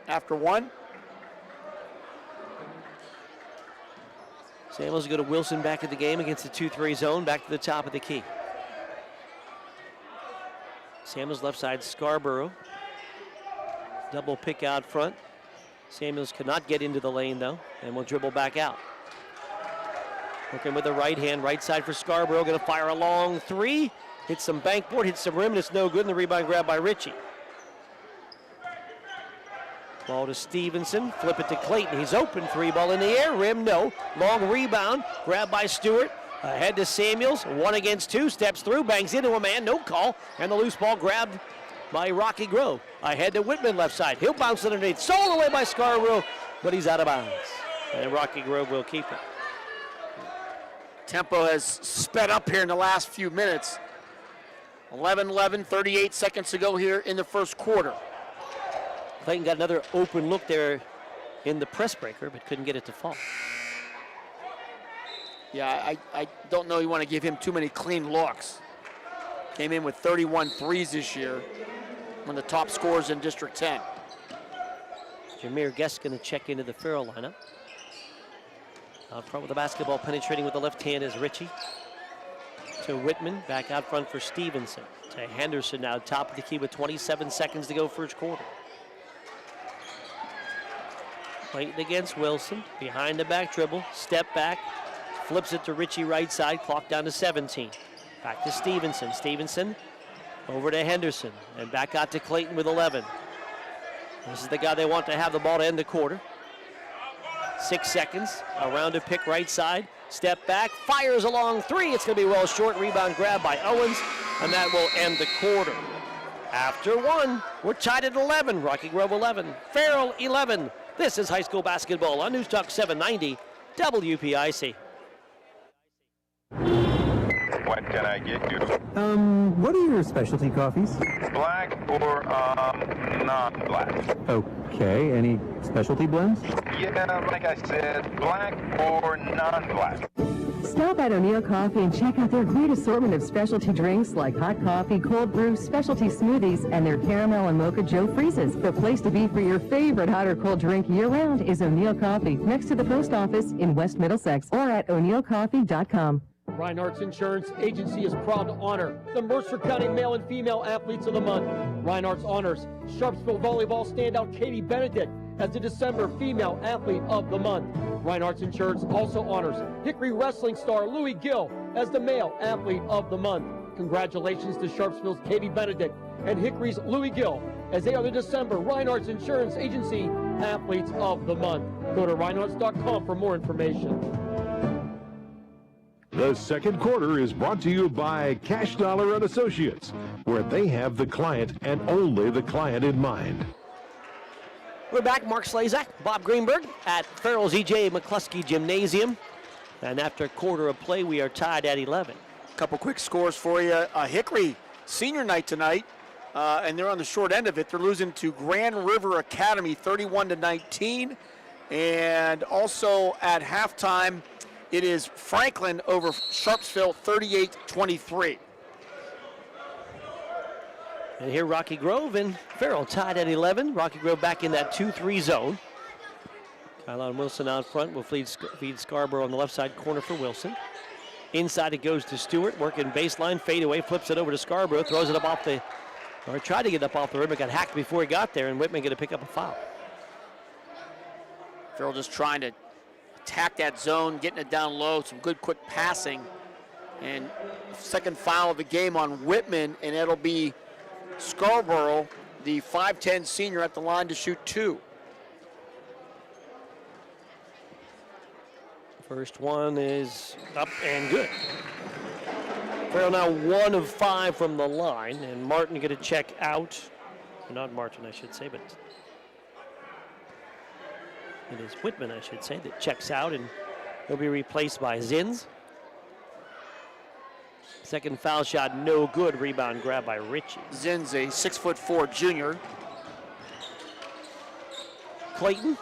after 1. Samuels go to Wilson back at the game against the 2-3 zone, back to the top of the key. Samuels left side, Scarborough. Double pick out front. Samuels could not get into the lane though, and will dribble back out. Working with the right hand, right side for Scarborough, gonna fire a long 3. Hits some bankboard, hits some rim, and it's no good, and the rebound grab by Ritchie. Ball to Stevenson, flip it to Clayton. He's open, 3 ball in the air, rim, no. Long rebound, grab by Stewart. Ahead to Samuels, 1 against 2, steps through, bangs into a man, no call, and the loose ball grabbed by Rocky Grove. Ahead to Whitman, left side. He'll bounce it underneath, stolen away by Scarborough, but he's out of bounds. And Rocky Grove will keep it. Tempo has sped up here in the last few minutes. 11-11, 38 seconds to go here in the first quarter. Clayton got another open look there in the press breaker, but couldn't get it to fall. Yeah, I don't know you want to give him too many clean looks. Came in with 31 threes this year, one of the top scorers in District 10. Jameer Guest going to check into the Farrell lineup. Out front with the basketball, penetrating with the left hand is Ritchie. To Whitman, back out front for Stevenson. To Henderson now, top of the key with 27 seconds to go first quarter. Clayton against Wilson, behind the back dribble, step back, flips it to Ritchie right side, clock down to 17. Back to Stevenson. Stevenson over to Henderson, and back out to Clayton with 11. This is the guy they want to have the ball to end the quarter. 6 seconds, around to pick right side, step back, fires a long 3. It's going to be well short, rebound grab by Owens, and that will end the quarter. After 1, we're tied at 11. Rocky Grove 11, Farrell 11. This is high school basketball on News Talk 790 WPIC. What can I get you? What are your specialty coffees? Black or non-black? Okay, any specialty blends? Yeah, like I said, black or non-black. Stop at O'Neill Coffee and check out their great assortment of specialty drinks like hot coffee, cold brew, specialty smoothies, and their caramel and mocha Joe freezes. The place to be for your favorite hot or cold drink year-round is O'Neill Coffee, next to the post office in West Middlesex, or at o'neillcoffee.com. Reinhardt's Insurance Agency is proud to honor the Mercer County Male and Female Athletes of the Month. Reinhardt's honors Sharpsville volleyball standout Katie Benedict as the December Female Athlete of the Month. Reinhardt's Insurance also honors Hickory Wrestling star Louis Gill as the Male Athlete of the Month. Congratulations to Sharpsville's Katie Benedict and Hickory's Louis Gill as they are the December Reinhardt's Insurance Agency Athletes of the Month. Go to reinhardts.com for more information. The second quarter is brought to you by Cash Dollar and Associates, where they have the client and only the client in mind. We're back, Mark Slazak, Bob Greenberg at Farrell's E.J. McCluskey Gymnasium. And after a quarter of play, we are tied at 11. Couple quick scores for you. Hickory senior night tonight, and they're on the short end of it. They're losing to Grand River Academy 31-19. And also at halftime, it is Franklin over Sharpsville 38-23. And here Rocky Grove and Farrell tied at 11. Rocky Grove back in that 2-3 zone. Kylon Wilson out front will feed Scarborough on the left side corner for Wilson. Inside it goes to Stewart, working baseline, fade away, flips it over to Scarborough, throws it up off the, or tried to get up off the rim, but got hacked before he got there, and Whitman going to pick up a foul. Farrell just trying to attack that zone, getting it down low, some good quick passing. And second foul of the game on Whitman, and it'll be Scarborough, the 5'10 senior, at the line to shoot 2. First one is up and good. Farrell now 1 of 5 from the line, and Martin going to check out. Not Martin, I should say, but it is Whitman, I should say, that checks out, and he'll be replaced by Zins. Second foul shot, no good. Rebound grab by Ritchie. Zins, a 6'4" junior. Clayton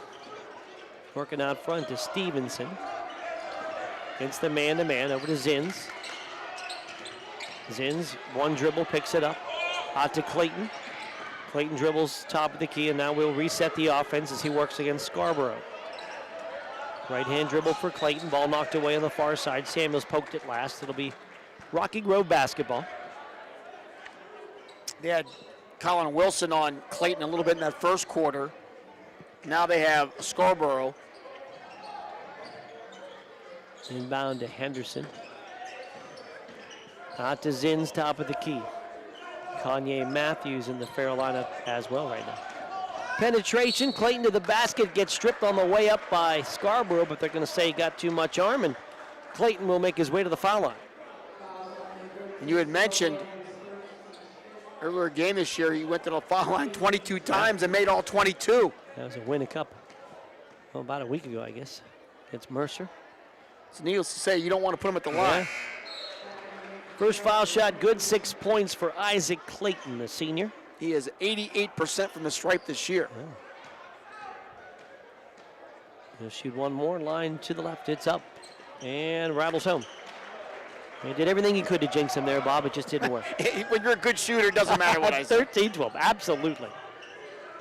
working out front to Stevenson. Against the man-to-man, over to Zins. Zins, one dribble, picks it up. Out to Clayton. Clayton dribbles top of the key, and now we'll reset the offense as he works against Scarborough. Right-hand dribble for Clayton. Ball knocked away on the far side. Samuels poked it last. It'll be Rocky Grove basketball. They had Colin Wilson on Clayton a little bit in that first quarter. Now they have Scarborough. Inbound to Henderson. Out to Zins, top of the key. Kanye Matthews in the Farrell lineup as well right now. Penetration, Clayton to the basket, gets stripped on the way up by Scarborough, but they're going to say he got too much arm, and Clayton will make his way to the foul line. And you had mentioned earlier game this year, he went to the foul line 22 times and made all 22. That was a win a cup, well, about a week ago, I guess, against Mercer. So needless to say, you don't want to put him at the line. First foul shot, good. 6 points for Isaac Clayton, the senior. He is 88% from the stripe this year. Yeah. He'll shoot one more, line to the left, it's up, and rattles home. He did everything he could to jinx him there, Bob. It just didn't work. When you're a good shooter, it doesn't matter what I say. 13-12, absolutely.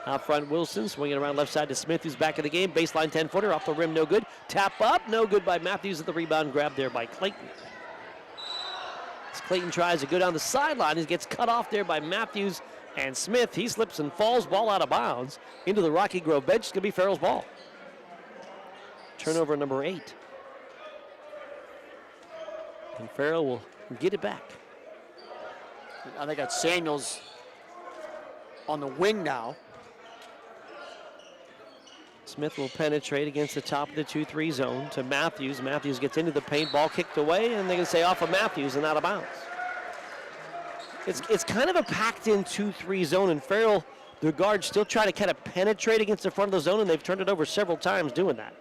Out front, Wilson swinging around left side to Smith, who's back in the game. Baseline 10-footer, off the rim, no good. Tap up, no good by Matthews at the rebound, grab there by Clayton. As Clayton tries to go down the sideline, he gets cut off there by Matthews and Smith. He slips and falls, ball out of bounds into the Rocky Grove bench. It's going to be Farrell's ball. Turnover number 8. And Farrell will get it back. I think that's Samuels on the wing now. Smith will penetrate against the top of the 2-3 zone to Matthews. Matthews gets into the paint, ball kicked away, and they're going to say off of Matthews and out of bounds. It's kind of a packed-in 2-3 zone, and Farrell, their guards, still try to kind of penetrate against the front of the zone, and they've turned it over several times doing that.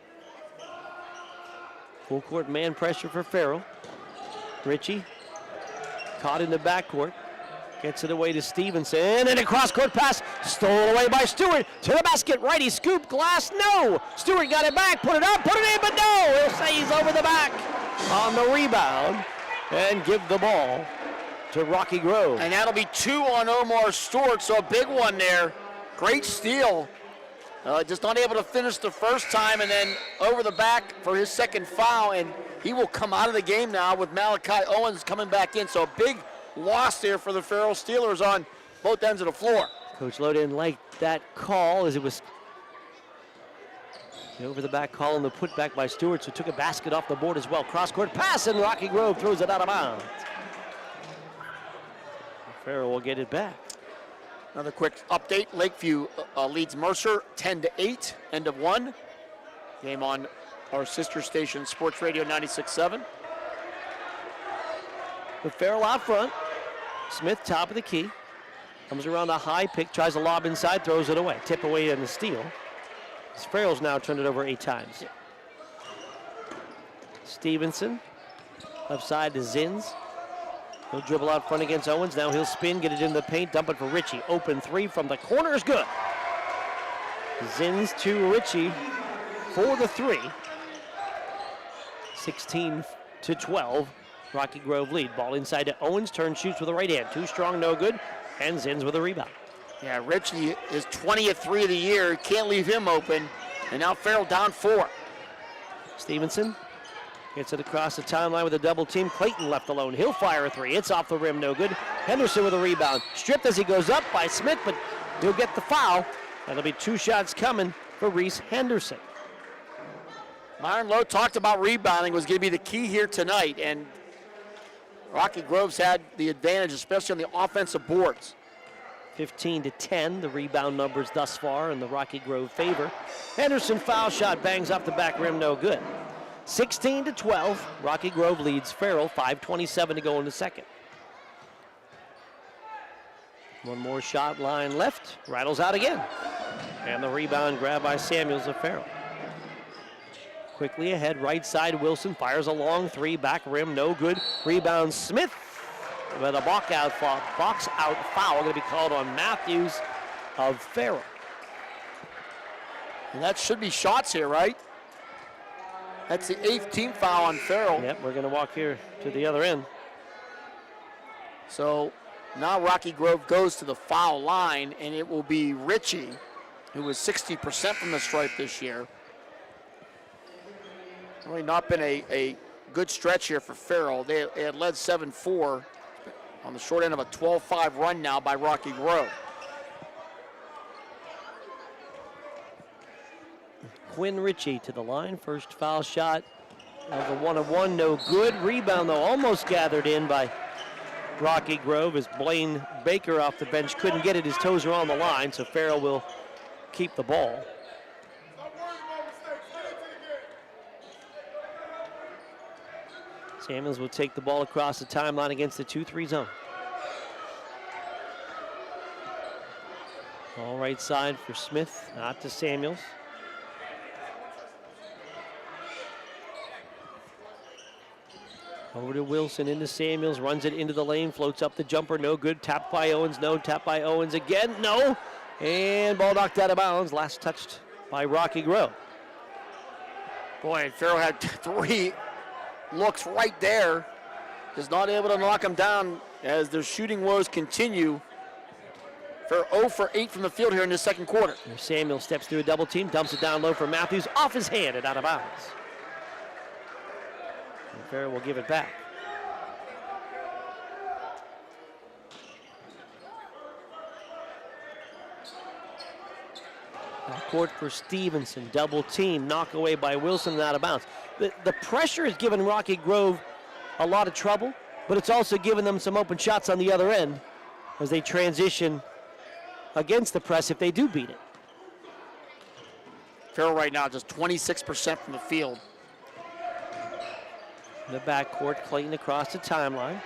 Full court man pressure for Farrell. Ritchie caught in the backcourt. Gets it away to Stevenson, and a cross-court pass stolen away by Stewart to the basket. Righty scoop, glass, no. Stewart got it back, put it up, put it in, but no. He'll say he's over the back on the rebound and give the ball to Rocky Grove. And that'll be 2 on Omar Stewart, so a big one there. Great steal. Just not able to finish the first time, and then over the back for his second foul, and he will come out of the game now with Malachi Owens coming back in. So a big loss there for the Farrell Steelers on both ends of the floor. Coach Lowe didn't like that call as it was the over the back call and the putback by Stewart, so took a basket off the board as well. Cross-court pass, and Rocky Grove throws it out of bounds. Farrell will get it back. Another quick update. Lakeview leads Mercer 10-8, end of 1. Game on our sister station, Sports Radio 96.7. With Farrell out front, Smith top of the key. Comes around a high pick, tries to lob inside, throws it away. Tip away in the steal. Farrell's now turned it over 8 times. Stevenson, left side to Zins. He'll dribble out front against Owens. Now he'll spin, get it into the paint, dump it for Ritchie. Open three from the corner is good. Zins to Ritchie for the three. 16-12. Rocky Grove lead. Ball inside to Owens. Turn shoots with the right hand. Too strong, no good. And Zins with a rebound. Yeah, Ritchie is 20 of 3 of the year. Can't leave him open. And now Farrell down 4. Stevenson gets it across the timeline with a double team. Clayton left alone. He'll fire a three. It's off the rim, no good. Henderson with a rebound. Stripped as he goes up by Smith, but he'll get the foul. That'll be 2 shots coming for Reese Henderson. Myron Lowe talked about rebounding was going to be the key here tonight, and Rocky Grove's had the advantage, especially on the offensive boards. 15-10, the rebound numbers thus far in the Rocky Grove favor. Henderson foul shot bangs off the back rim, no good. 16-12, Rocky Grove leads Farrell, 5:27 to go in the second. One more shot line left, rattles out again. And the rebound grabbed by Samuels of Farrell. Quickly ahead, right side, Wilson fires a long three, back rim, no good. Rebound Smith with a box out foul going to be called on Matthews of Farrell. And that should be shots here, right? That's the 8th team foul on Farrell. Yep, we're going to walk here to the other end. So now Rocky Grove goes to the foul line, and it will be Ritchie, who was 60% from the stripe this year. Really not been a good stretch here for Farrell. They had led 7-4 on the short end of a 12-5 run now by Rocky Grove. Quinn Ritchie to the line. First foul shot of the 1-of-1, no good. Rebound, though, almost gathered in by Rocky Grove as Blaine Baker off the bench couldn't get it. His toes are on the line, so Farrell will keep the ball. Samuels will take the ball across the timeline against the 2-3 zone. All right side for Smith, not to Samuels. Over to Wilson, into Samuels, runs it into the lane, floats up the jumper, no good. Tapped by Owens, no. Tapped by Owens again, no. And ball knocked out of bounds, last touched by Rocky Grove. Boy, and Farrell had 3 looks right there. Is not able to knock him down as their shooting woes continue. Farrell 0 for 8 from the field here in the second quarter. Samuel steps through a double team, dumps it down low for Matthews, off his hand and out of bounds. And Farrell will give it back. Court for Stevenson, double team, knock away by Wilson and out of bounds. The pressure has given Rocky Grove a lot of trouble, but it's also given them some open shots on the other end as they transition against the press if they do beat it. Farrell right now just 26% from the field. In the backcourt, Clayton across the timeline.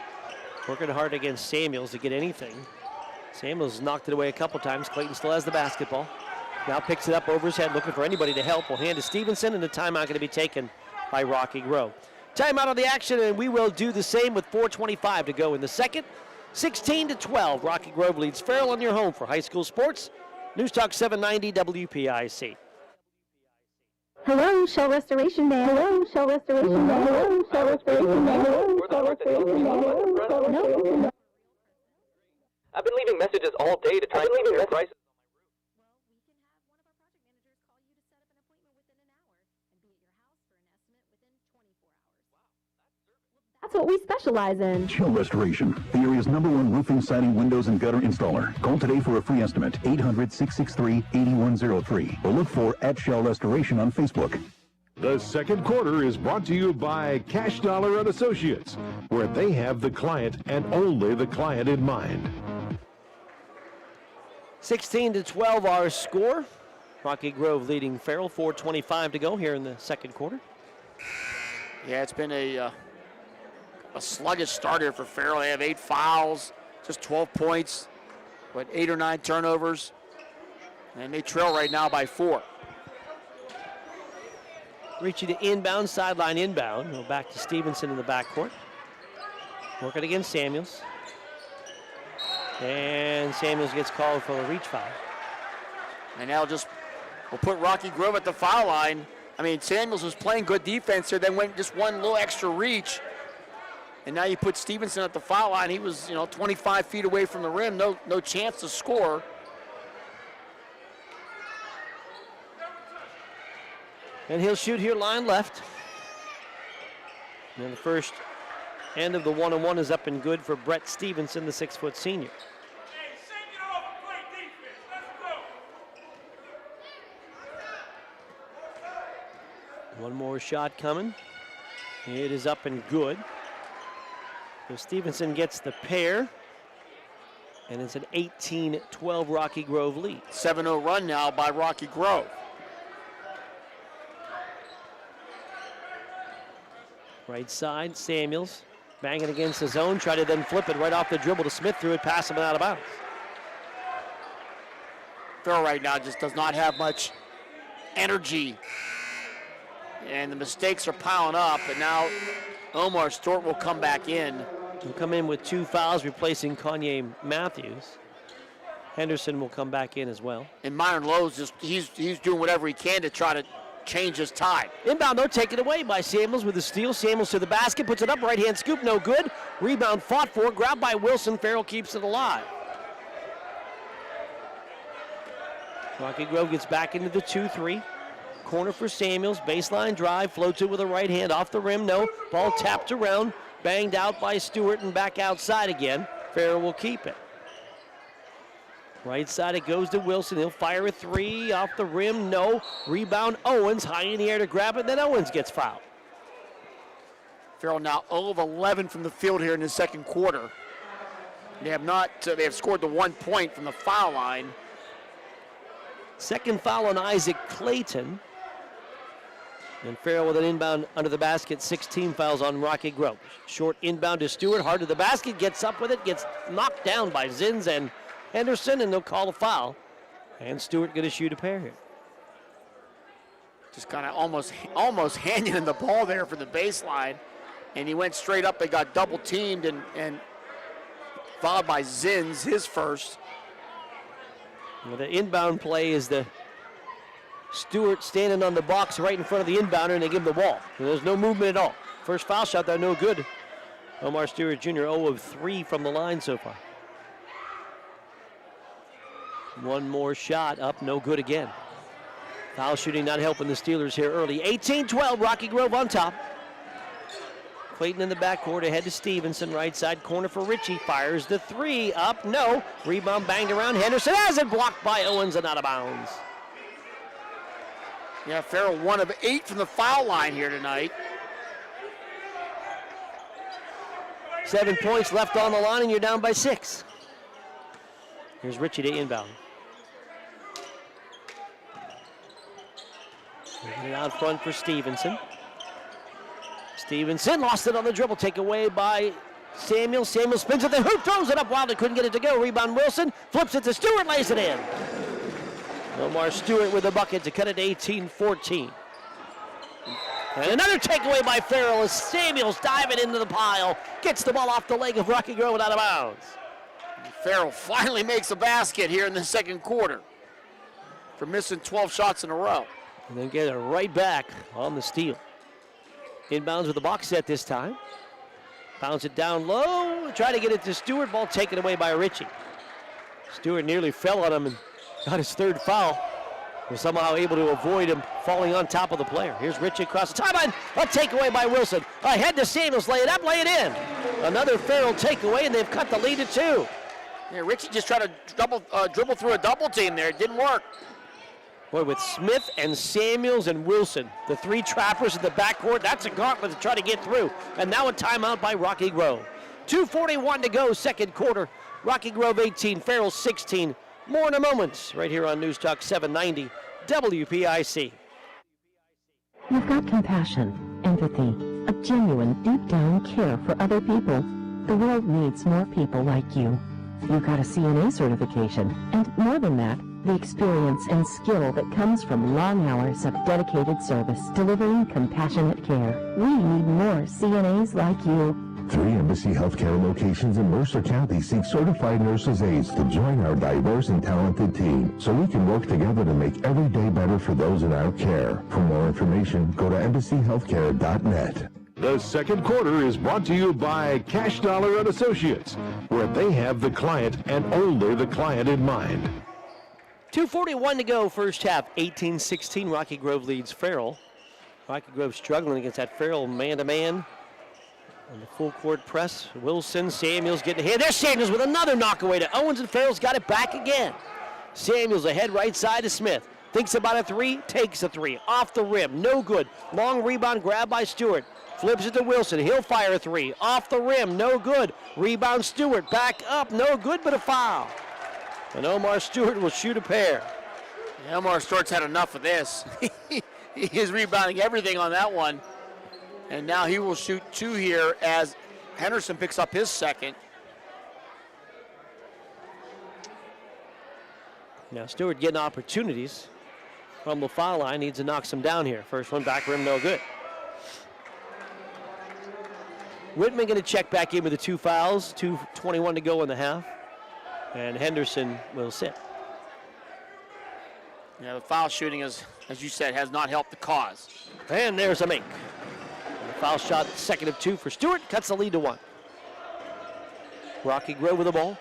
Working hard against Samuels to get anything. Samuels knocked it away a couple times. Clayton still has the basketball. Now picks it up over his head, looking for anybody to help. Will hand to Stevenson, and the timeout going to be taken by Rocky Grove. Timeout on the action, and we will do the same with 4:25 to go in the second. 16-12, Rocky Grove leads Farrell on your home for high school sports. News Talk 790 WPIC. Hello, Shell Restoration Man. Hello, Shell Restoration Man. Hello, Shell Restoration Man. Hello, Shell Restoration Man. No. I've been leaving messages all day to try and compare prices. That's what we specialize in. Shell Restoration, the area's #1 roofing, siding, windows, and gutter installer. Call today for a free estimate, 800-663-8103, or look for @Shell Restoration on Facebook. The second quarter is brought to you by Cash Dollar and Associates, where they have the client and only the client in mind. 16-12 our score. Rocky Grove leading Farrell, 4:25 to go here in the second quarter. Yeah, it's been a sluggish start here for Farrell. They have 8 fouls, just 12 points, but 8 or 9 turnovers, and they trail right now by 4. Reaching to inbound, sideline inbound. Back to Stevenson in the backcourt. Working against Samuels. And Samuels gets called for a reach foul. And now we'll put Rocky Grove at the foul line. I mean, Samuels was playing good defense here, then went just one little extra reach. And now you put Stevenson at the foul line. He was, 25 feet away from the rim. No chance to score. And he'll shoot here, line left. And the first end of the one-on-one is up and good for Brett Stevenson, the 6-foot senior. One more shot coming. It is up and good. So Stevenson gets the pair. And it's an 18-12 Rocky Grove lead. 7-0 run now by Rocky Grove. Right side, Samuels banging against his own. Try to then flip it right off the dribble to Smith, threw it past him and out of bounds. Farrell right now just does not have much energy. And the mistakes are piling up, and now Omar Stewart will come back in. He'll come in with 2 fouls, replacing Kanye Matthews. Henderson will come back in as well. And Myron Lowe's he's doing whatever he can to try to change his tide. Inbound, though, taken away by Samuels with the steal. Samuels to the basket, puts it up, right-hand scoop, no good. Rebound fought for, grabbed by Wilson. Farrell keeps it alive. Rocky Grove gets back into the 2-3. Corner for Samuels, baseline drive, floats it with a right hand off the rim, no. Ball tapped around, banged out by Stewart and back outside again. Farrell will keep it. Right side, it goes to Wilson. He'll fire a 3 off the rim. No. Rebound, Owens high in the air to grab it. Then Owens gets fouled. Farrell now 0 of 11 from the field here in the second quarter. They have scored the 1 point from the foul line. Second foul on Isaac Clayton. And Farrell with an inbound under the basket. 16 fouls on Rocky Grove. Short inbound to Stewart. Hard to the basket. Gets up with it. Gets knocked down by Zins and Henderson, and they'll call a foul. And Stewart going to shoot a pair here. Just kind of almost handing him the ball there for the baseline. And he went straight up. They got double teamed and fouled by Zins, his first. Well, the inbound play is the Stewart standing on the box right in front of the inbounder, and they give him the ball. So there's no movement at all. First foul shot, though, no good. Omar Stewart Jr. 0 of 3 from the line so far. One more shot up, no good again. Foul shooting not helping the Steelers here early. 18-12, Rocky Grove on top. Clayton in the backcourt, ahead to Stevenson. Right side corner for Ritchie. Fires the 3 up, no. Rebound banged around. Henderson has it blocked by Owens and out of bounds. Yeah, Farrell 1 of 8 from the foul line here tonight. 7 points left on the line, and you're down by 6. Here's Ritchie to inbound. Moving it out front for Stevenson. Stevenson lost it on the dribble, take away by Samuel. Samuel spins at the hoop, throws it up wild, couldn't get it to go. Rebound Wilson, flips it to Stewart, lays it in. Omar Stewart with the bucket to cut it 18-14. And another takeaway by Farrell as Samuels diving into the pile, gets the ball off the leg of Rocky Grove and out of bounds. Farrell finally makes a basket here in the second quarter for missing 12 shots in a row. And then get it right back on the steal. Inbounds with the box set this time. Bounce it down low, try to get it to Stewart, ball taken away by Ritchie. Stewart nearly fell on him and got his 3rd foul. Was somehow able to avoid him falling on top of the player. Here's Ritchie across the timeline, a takeaway by Wilson. Ahead to Samuels, lay it up, lay it in. Another Farrell takeaway, and they've cut the lead to 2. Yeah, Ritchie just tried to dribble through a double team there. It didn't work. Boy, with Smith and Samuels and Wilson, the 3 trappers in the backcourt, that's a gauntlet to try to get through. And now a timeout by Rocky Grove. 2:41 to go, second quarter. Rocky Grove 18, Farrell 16. More in a moment, right here on News Talk 790 WPIC. You've got compassion, empathy, a genuine, deep-down care for other people. The world needs more people like you. You've got a CNA certification, and more than that, the experience and skill that comes from long hours of dedicated service delivering compassionate care. We need more CNAs like you. 3 Embassy Healthcare locations in Mercer County seek certified nurses aides to join our diverse and talented team so we can work together to make every day better for those in our care. For more information, go to embassyhealthcare.net. The second quarter is brought to you by Cash Dollar and Associates, where they have the client and only the client in mind. 2:41 to go, first half, 18-16. Rocky Grove leads Farrell. Rocky Grove struggling against that Farrell man-to-man. On the full court press, Wilson, Samuels getting ahead. There's Samuels with another knockaway to Owens, and Farrell's got it back again. Samuels ahead right side to Smith. Thinks about a three, takes a three. Off the rim, no good. Long rebound grab by Stewart. Flips it to Wilson. He'll fire a three. Off the rim, no good. Rebound Stewart. Back up, no good, but a foul. And Omar Stewart will shoot a pair. Yeah, Omar Stewart's had enough of this. He is rebounding everything on that one. And now he will shoot two here as Henderson picks up his second. Now Stewart getting opportunities from the foul line. Needs to knock some down here. First one back rim, no good. Whitman going to check back in with the two fouls. 2:21 to go in the half. And Henderson will sit. Yeah, the foul shooting, as you said, has not helped the cause. And there's a make. And the foul shot, second of two for Stewart, cuts the lead to one. Rocky Grove with the ball.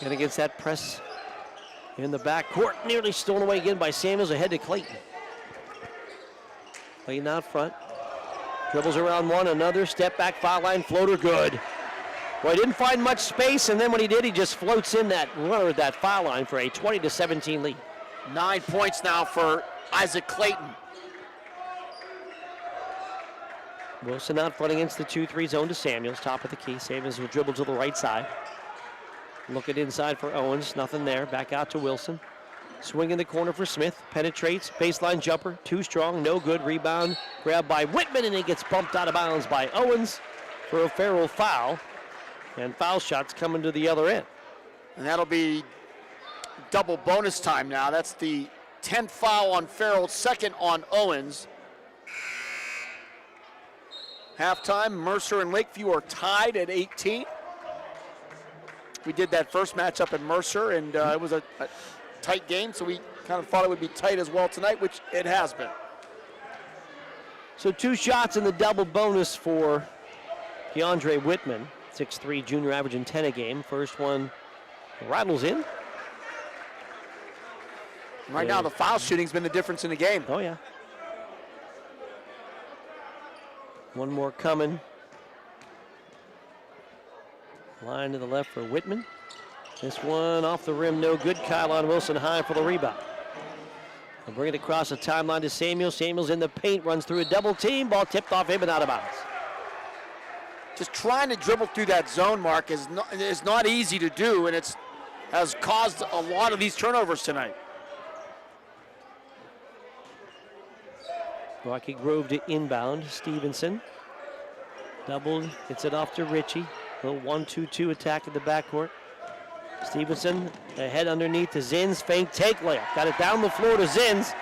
And against that press in the back court, nearly stolen away again by Samuels, ahead to Clayton. Clayton out front. Dribbles around one, another, step back, foul line, floater, good. Well, he didn't find much space, and then when he did, he just floats in that runner at that foul line for a 20-17 lead. 9 points now for Isaac Clayton. Wilson out front against the 2-3 zone to Samuels, top of the key. Samuels will dribble to the right side. Look at inside for Owens, nothing there. Back out to Wilson. Swing in the corner for Smith, penetrates, baseline jumper, too strong, no good. Rebound, grabbed by Whitman, and he gets bumped out of bounds by Owens for a Farrell foul. And foul shots coming to the other end. And that'll be double bonus time now. That's the 10th foul on Farrell, second on Owens. Halftime, Mercer and Lakeview are tied at 18. We did that first matchup in Mercer, and it was a tight game, so we kind of thought it would be tight as well tonight, which it has been. So 2 shots in the double bonus for DeAndre Whitman. 6'3", junior, averaging 10 a game. First one rattles in. Right now, the foul shooting's been the difference in the game. Oh, yeah. One more coming. Line to the left for Whitman. This one off the rim, no good. Kylon Wilson high for the rebound. They'll bring it across the timeline to Samuels. Samuels in the paint, runs through a double team. Ball tipped off him and out of bounds. Just trying to dribble through that zone, Mark, is not easy to do, and it has caused a lot of these turnovers tonight. Rocky Grove to inbound. Stevenson doubled, gets it off to Ritchie. Little 1-2-2 attack in the backcourt. Stevenson ahead underneath to Zins. Fake take layup. Got it down the floor to Zins.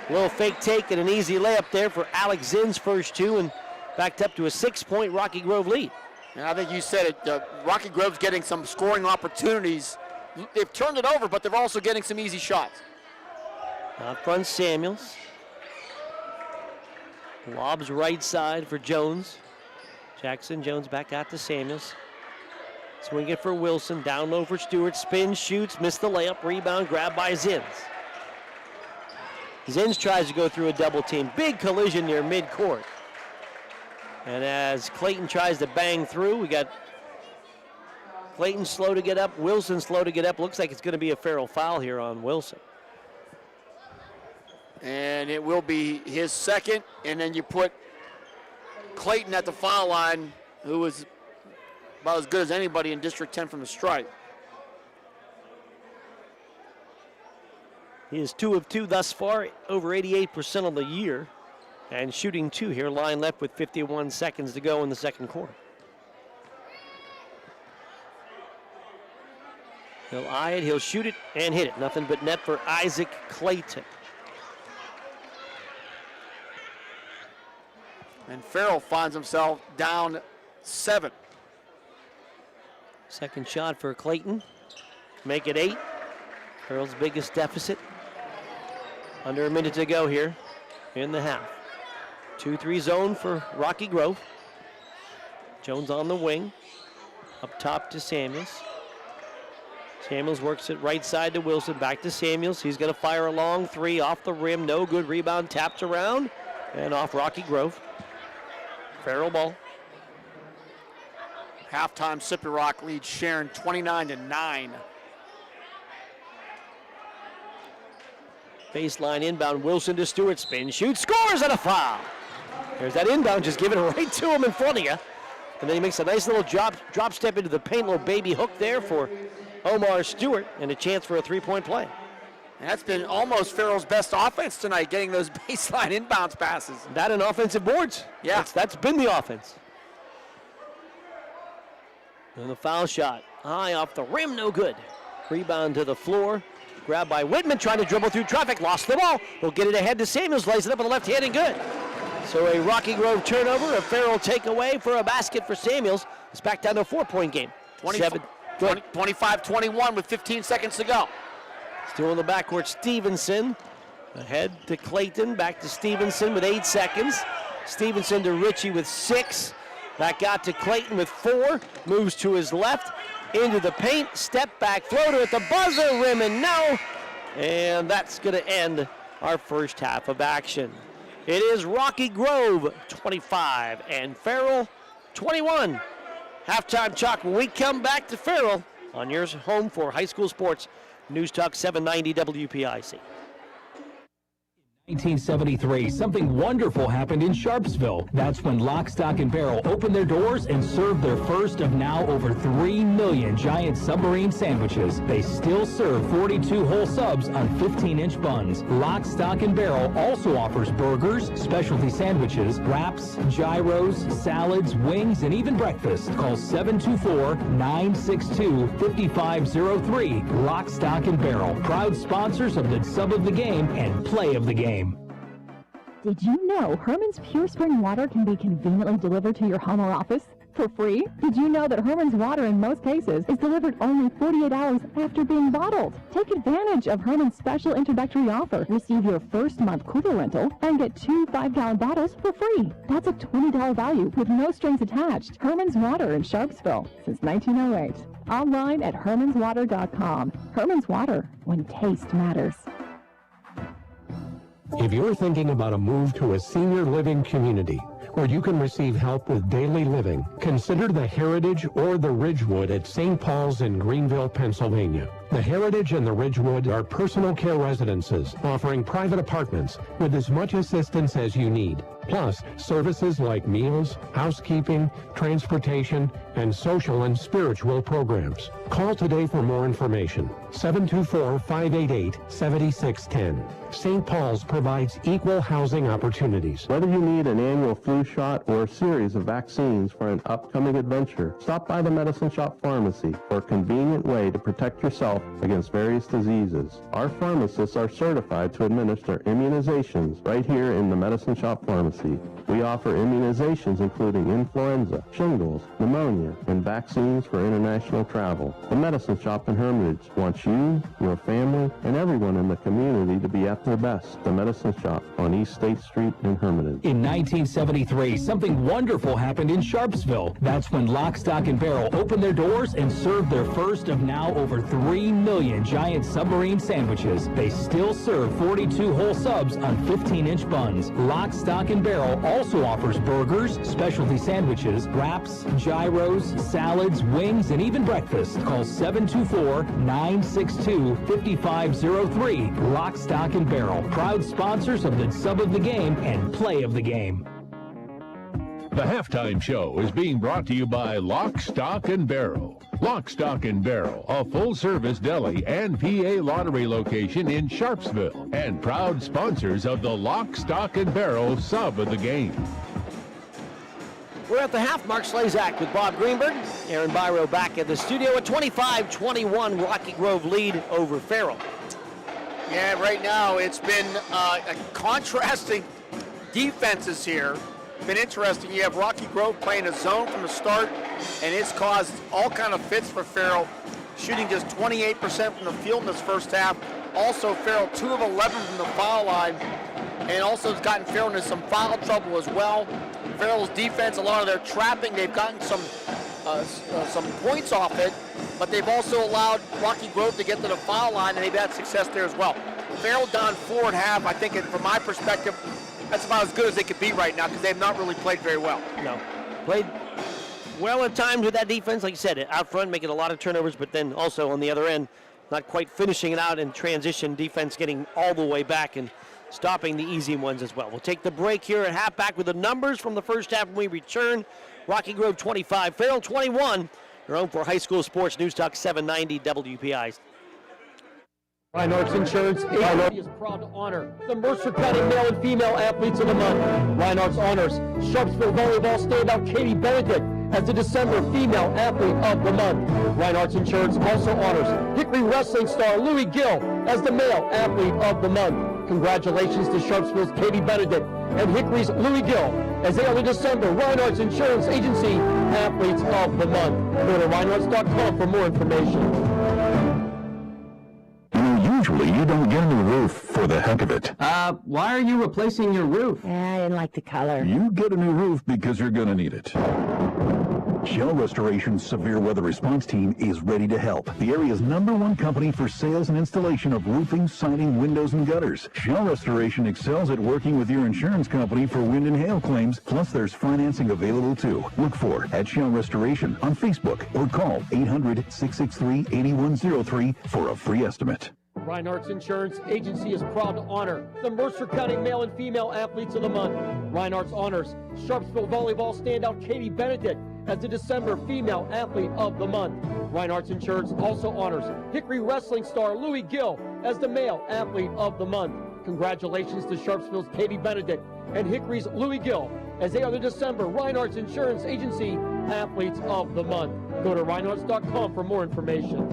A little fake take and an easy layup there for Alex Zins, first two, and backed up to a 6-point Rocky Grove lead. And I think you said it. Rocky Grove's getting some scoring opportunities. They've turned it over, but they're also getting some easy shots. Out front, Samuels. Lobs right side for Jones. Jackson Jones back out to Samuels. Swing it for Wilson, down low for Stewart, spins, shoots, missed the layup, rebound, grabbed by Zins. Zins tries to go through a double team, big collision near midcourt. And as Clayton tries to bang through, we got Clayton slow to get up, Wilson slow to get up. Looks like it's going to be a Farrell foul here on Wilson. And it will be his second, and then you put Clayton at the foul line, who was about as good as anybody in District 10 from the stripe. He is 2 of 2 thus far, over 88% on the year, and shooting 2 here. Line left with 51 seconds to go in the second quarter. He'll eye it, he'll shoot it, and hit it. Nothing but net for Isaac Clayton. And Farrell finds himself down 7. Second shot for Clayton. Make it 8. Farrell's biggest deficit. Under a minute to go here in the half. 2-3 zone for Rocky Grove. Jones on the wing. Up top to Samuels. Samuels works it right side to Wilson. Back to Samuels. He's going to fire a long 3 off the rim. No good. Rebound tapped around and off Rocky Grove. Farrell ball. Halftime, Sippy Rock leads Sharon 29-9. Baseline inbound. Wilson to Stewart. Spin, shoot, scores, and a foul. There's that inbound, just giving it right to him in front of you. And then he makes a nice little drop step into the paint, little baby hook there for Omar Stewart, and a chance for a 3-point play. And that's been almost Farrell's best offense tonight, getting those baseline inbounds passes. That and offensive boards. Yeah. That's been the offense. And the foul shot, high off the rim, no good. Rebound to the floor, grabbed by Whitman, trying to dribble through traffic, lost the ball. We'll get it ahead to Samuels, lays it up on the left hand and good. So a Rocky Grove turnover, a Farrell takeaway for a basket for Samuels. It's back down to a 4-point game. 25-21 with 15 seconds to go. Still in the backcourt, Stevenson. Ahead to Clayton, back to Stevenson with 8 seconds. Stevenson to Ritchie with 6. Back out to Clayton with 4. Moves to his left, into the paint, step back floater at the buzzer, rim and no. And that's going to end our first half of action. It is Rocky Grove 25 and Farrell 21. Halftime chalk when we come back to Farrell on your home for high school sports. News Talk 790 WPIC. 1973, something wonderful happened in Sharpsville. That's when Lock, Stock, and Barrel opened their doors and served their first of now over 3 million giant submarine sandwiches. They still serve 42 whole subs on 15-inch buns. Lock, Stock, and Barrel also offers burgers, specialty sandwiches, wraps, gyros, salads, wings, and even breakfast. Call 724-962-5503. Lock, Stock, and Barrel, proud sponsors of the sub of the game and play of the game. Did you know Herman's Pure Spring Water can be conveniently delivered to your home or office for free? Did you know that Herman's Water in most cases is delivered only 48 hours after being bottled? Take advantage of Herman's special introductory offer. Receive your first month cooler rental and get 2 5-gallon bottles for free. That's a $20 value with no strings attached. Herman's Water in Sharpsville since 1908. Online at hermanswater.com. Herman's Water, when taste matters. If you're thinking about a move to a senior living community where you can receive help with daily living, consider the Heritage or the Ridgewood at St. Paul's in Greenville, Pennsylvania. The Heritage and the Ridgewood are personal care residences offering private apartments with as much assistance as you need. Plus, services like meals, housekeeping, transportation, and social and spiritual programs. Call today for more information. 724-588-7610. St. Paul's provides equal housing opportunities. Whether you need an annual flu shot or a series of vaccines for an upcoming adventure, stop by the Medicine Shop Pharmacy for a convenient way to protect yourself against various diseases. Our pharmacists are certified to administer immunizations right here in the Medicine Shop Pharmacy. We offer immunizations including influenza, shingles, pneumonia, and vaccines for international travel. The Medicine Shop in Hermitage wants you, your family, and everyone in the community to be at their best. The Medicine Shop on East State Street in Hermitage. In 1973, something wonderful happened in Sharpsville. That's when Lock, Stock, and Barrel opened their doors and served their first of now over 3 million giant submarine sandwiches. They still serve 42 whole subs on 15-inch buns. Lock, Stock, and Barrel also offers burgers, specialty sandwiches, wraps, gyros, salads, wings, and even breakfast. Call 724-962-5503. Lock, Stock, and Barrel, proud sponsors of the sub of the game and play of the game. The halftime show is being brought to you by Lock, Stock, and Barrel. Lock, Stock, and Barrel, a full-service deli and PA lottery location in Sharpsville, and proud sponsors of the Lock, Stock, and Barrel sub of the game. We're at the half. Mark Slazak with Bob Greenberg. Aaron Byro back at the studio at 25-21. Rocky Grove lead over Farrell. Yeah, right now it's been contrasting defenses here. been interesting. You have Rocky Grove playing a zone from the start, and it's caused all kind of fits for Farrell, shooting just 28% from the field in this first half. Also, Farrell 2 of 11 from the foul line, and also has gotten Farrell into some foul trouble as well. Farrell's defense, a lot of their trapping, they've gotten some points off it, but they've also allowed Rocky Grove to get to the foul line, and they've had success there as well. Farrell down 4 at half. I think, from my perspective, that's about as good as they could be right now because they've not really played very well. No, played well at times with that defense, like you said, out front making a lot of turnovers, but then also on the other end, not quite finishing it out in transition. Defense getting all the way back and stopping the easy ones as well. We'll take the break here at half, back with the numbers from the first half when we return. Rocky Grove 25, Farrell 21. You're home for high school sports. News Talk 790 WPI. Reinhardt's Insurance Agency is proud to honor the Mercer County Male and Female Athletes of the Month. Reinhardt's honors Sharpsville Volleyball standout Katie Benedict as the December Female Athlete of the Month. Reinhardt's Insurance also honors Hickory Wrestling star Louis Gill as the Male Athlete of the Month. Congratulations to Sharpsville's Katie Benedict and Hickory's Louis Gill as they are the December Reinhardt's Insurance Agency Athletes of the Month. Go to Reinhardt's.com for more information. Usually you don't get a new roof for the heck of it. Why are you replacing your roof? I didn't like the color. You get a new roof because you're going to need it. Shell Restoration's Severe Weather Response Team is ready to help. The area's #1 company for sales and installation of roofing, siding, windows, and gutters. Shell Restoration excels at working with your insurance company for wind and hail claims, plus there's financing available too. Look for at Shell Restoration on Facebook or call 800-663-8103 for a free estimate. Reinhardt's Insurance Agency is proud to honor the Mercer County Male and Female Athletes of the Month. Reinhardt's honors Sharpsville Volleyball standout Katie Benedict as the December Female Athlete of the Month. Reinhardt's Insurance also honors Hickory Wrestling star Louis Gill as the Male Athlete of the Month. Congratulations to Sharpsville's Katie Benedict and Hickory's Louis Gill as they are the December Reinhardt's Insurance Agency Athletes of the Month. Go to Reinhardt's.com for more information.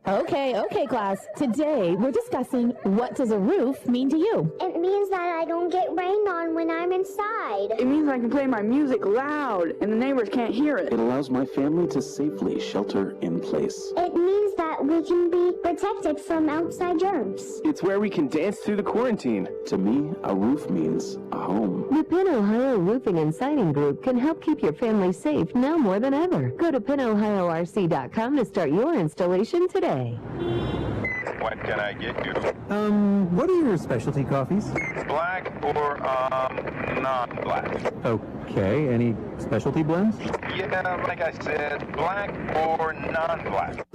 Okay, class. Today, we're discussing what does a roof mean to you? It means that I don't get rained on when I'm inside. It means I can play my music loud and the neighbors can't hear it. It allows my family to safely shelter in place. It means that we can be protected from outside germs. It's where we can dance through the quarantine. To me, a roof means a home. The Penn Ohio Roofing and Siding Group can help keep your family safe now more than ever. Go to PennOhioRC.com to start your installation today. What can I get you? What are your specialty coffees? Black or non-black? Okay, any specialty blends? Yeah, like I said, black or non-black.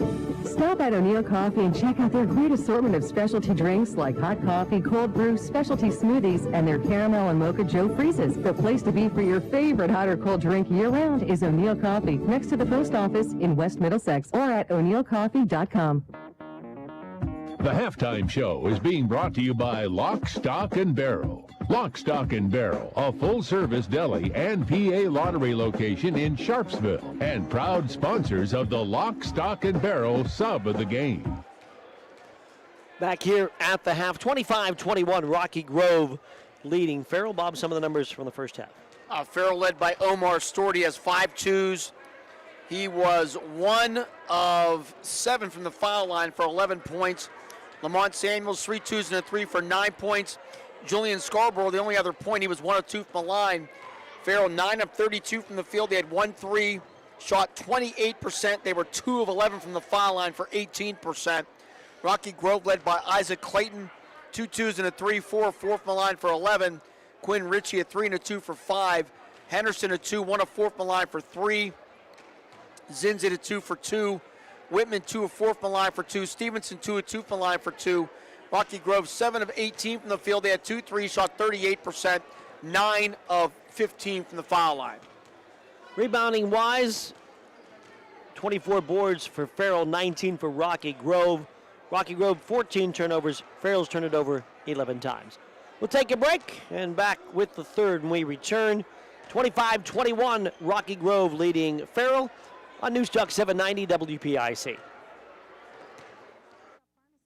Stop at O'Neill Coffee and check out their great assortment of specialty drinks like hot coffee, cold brew, specialty smoothies, and their caramel and mocha Joe freezes. The place to be for your favorite hot or cold drink year-round is O'Neill Coffee, next to the post office in West Middlesex, or at o'neillcoffee.com. The Halftime Show is being brought to you by Lock, Stock, and Barrel. Lock, Stock, and Barrel, a full-service deli and PA lottery location in Sharpsville, and proud sponsors of the Lock, Stock, and Barrel sub of the game. Back here at the half, 25-21, Rocky Grove leading Farrell. Bob, some of the numbers from the first half. Farrell led by Omar Stewart. He has 5 twos. He was 1 of 7 from the foul line for 11 points. Lamont Samuels, 3 twos and a 3 for 9 points. Julian Scarborough, the only other point, he was 1 of 2 from the line. Farrell, 9 of 32 from the field. They had 1 3, shot 28%. They were 2 of 11 from the foul line for 18%. Rocky Grove led by Isaac Clayton, 2 twos and a 3, 4 of 4 from the line for 11. Quinn Ritchie, a 3 and a 2 for 5. Henderson, a 2, 1 of 4 from the line for 3. Zinzit, a 2 for 2. Whitman, 2 of 4 from the line for 2. Stevenson, 2 of 2 from the line for 2. Rocky Grove, 7 of 18 from the field. They had 2 3s, shot 38%, 9 of 15 from the foul line. Rebounding wise, 24 boards for Farrell, 19 for Rocky Grove. Rocky Grove, 14 turnovers. Farrell's turned it over 11 times. We'll take a break and back with the third when we return. 25-21, Rocky Grove leading Farrell on News Talk 790 WPIC.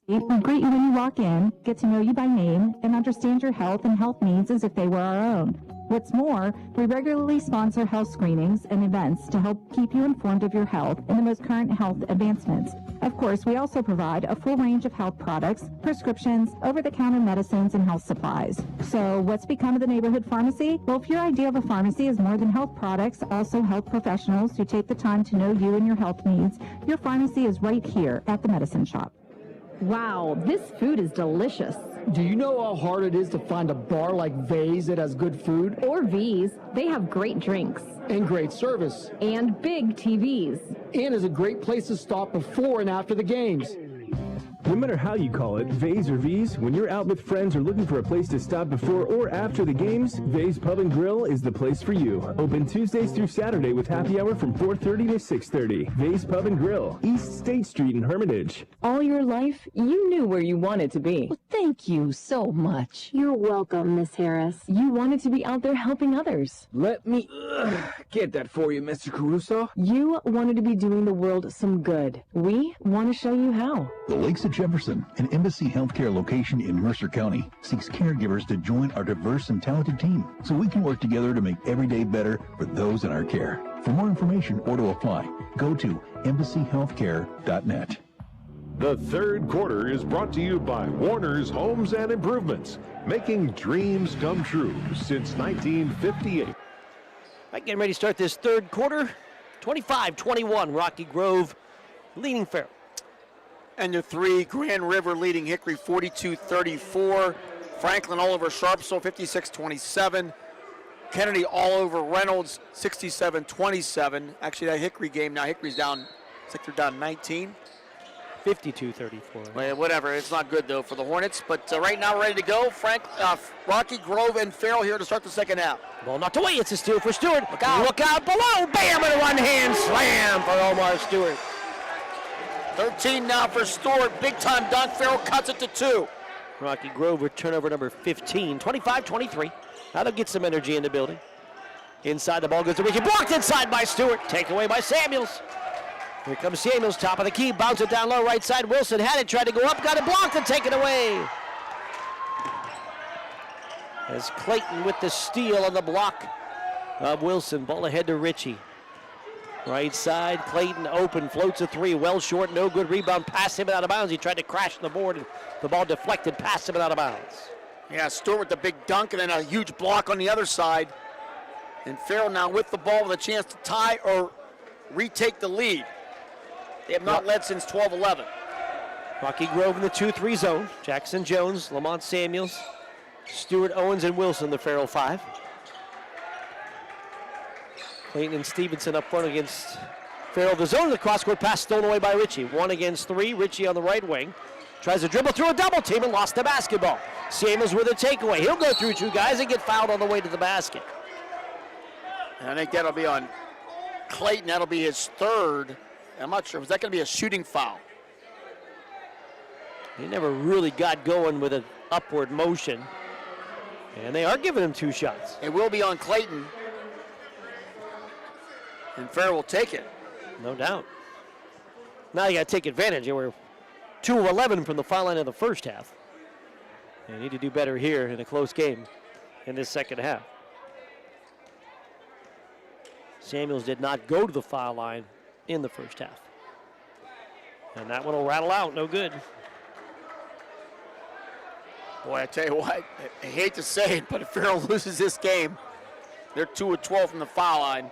We greet you when you walk in, get to know you by name, and understand your health and health needs as if they were our own. What's more, we regularly sponsor health screenings and events to help keep you informed of your health and the most current health advancements. Of course, we also provide a full range of health products, prescriptions, over-the-counter medicines, and health supplies. So what's become of the neighborhood pharmacy? Well, if your idea of a pharmacy is more than health products, also health professionals who take the time to know you and your health needs, your pharmacy is right here at the Medicine Shop. Wow, this food is delicious. Do you know how hard it is to find a bar like V's that has good food? Or V's, they have great drinks. And great service. And big TVs. And is a great place to stop before and after the games. No matter how you call it, V's or V's, when you're out with friends or looking for a place to stop before or after the games, V's Pub and Grill is the place for you. Open Tuesdays through Saturday with happy hour from 4:30 to 6:30. V's Pub and Grill, East State Street in Hermitage. All your life, you knew where you wanted to be. Well, thank you so much. You're welcome, Miss Harris. You wanted to be out there helping others. Let me get that for you, Mr. Caruso. You wanted to be doing the world some good. We want to show you how. The Lakes of Jefferson, an Embassy Healthcare location in Mercer County, seeks caregivers to join our diverse and talented team so we can work together to make every day better for those in our care. For more information or to apply, go to embassyhealthcare.net. The third quarter is brought to you by Warner's Homes and Improvements, making dreams come true since 1958. All right, getting ready to start this third quarter. 25-21, Rocky Grove leading Farrell. And your three, Grand River leading Hickory 42-34. Franklin all over Sharpsville 56-27. Kennedy all over Reynolds 67-27. Actually, that Hickory game now, Hickory's down, it's like they're down 19. 52-34. Well, whatever, it's not good though for the Hornets. But right now, ready to go. Rocky Grove and Farrell here to start the second half. Ball knocked away. It's a steal for Stewart. Look out below. Bam! And a one-hand slam for Omar Stewart. 13 now for Stewart. Big-time dunk. Farrell cuts it to 2. Rocky Grove with turnover number 15. 25-23. That'll get some energy in the building. Inside the ball goes to Ricky. Blocked inside by Stewart. Taken away by Samuels. Here comes Samuels, top of the key. Bounce it down low, right side. Wilson had it, tried to go up, got it blocked and taken away. As Clayton with the steal on the block of Wilson. Ball ahead to Ritchie. Right side, Clayton open, floats a three, well short, no good. Rebound, pass him out of bounds. He tried to crash the board, and the ball deflected, past him out of bounds. Yeah, Stewart with the big dunk and then a huge block on the other side. And Farrell now with the ball with a chance to tie or retake the lead. They have not led since 12-11. Rocky Grove in the 2-3 zone. Jackson Jones, Lamont Samuels, Stewart, Owens, and Wilson, the Farrell 5. Clayton and Stevenson up front against Farrell. The zone of the cross-court pass stolen away by Ritchie. 1 against 3. Ritchie on the right wing. Tries to dribble through a double team and lost the basketball. Samuels with a takeaway. He'll go through 2 guys and get fouled on the way to the basket. And I think that'll be on Clayton. That'll be his third. I'm not sure. Was that going to be a shooting foul? He never really got going with an upward motion. And they are giving him 2 shots. It will be on Clayton. And Farrell will take it. No doubt. Now you got to take advantage. They were 2 of 11 from the foul line in the first half. They need to do better here in a close game in this second half. Samuels did not go to the foul line in the first half. And that one will rattle out, no good. Boy, I tell you what, I hate to say it, but if Farrell loses this game, they're 2 of 12 from the foul line.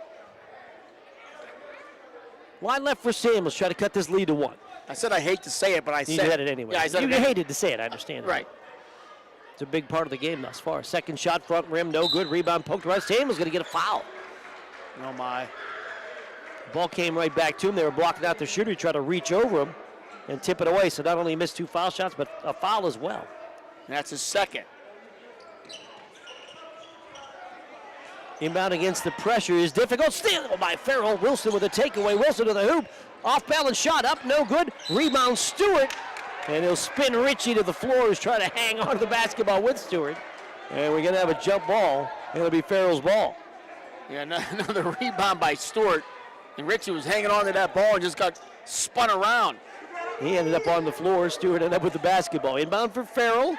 Line left for Samuels, try to cut this lead to 1. I said I hate to say it, but I said you said it anyway. Yeah, I said you hated to say it, I understand. Right. It's a big part of the game thus far. Second shot, front rim, no good. Rebound poked around. Samuels going to get a foul. Oh, my. Ball came right back to him. They were blocking out the shooter. He tried to reach over him and tip it away. So not only missed 2 foul shots, but a foul as well. And that's his second. Inbound against the pressure is difficult. Steal by Farrell. Wilson with a takeaway. Wilson to the hoop. Off balance shot up, no good. Rebound Stewart. And he'll spin Ritchie to the floor, who's trying to hang on to the basketball with Stewart. And we're going to have a jump ball. It'll be Farrell's ball. Yeah, another rebound by Stewart. And Ritchie was hanging on to that ball and just got spun around. He ended up on the floor. Stewart ended up with the basketball. Inbound for Farrell.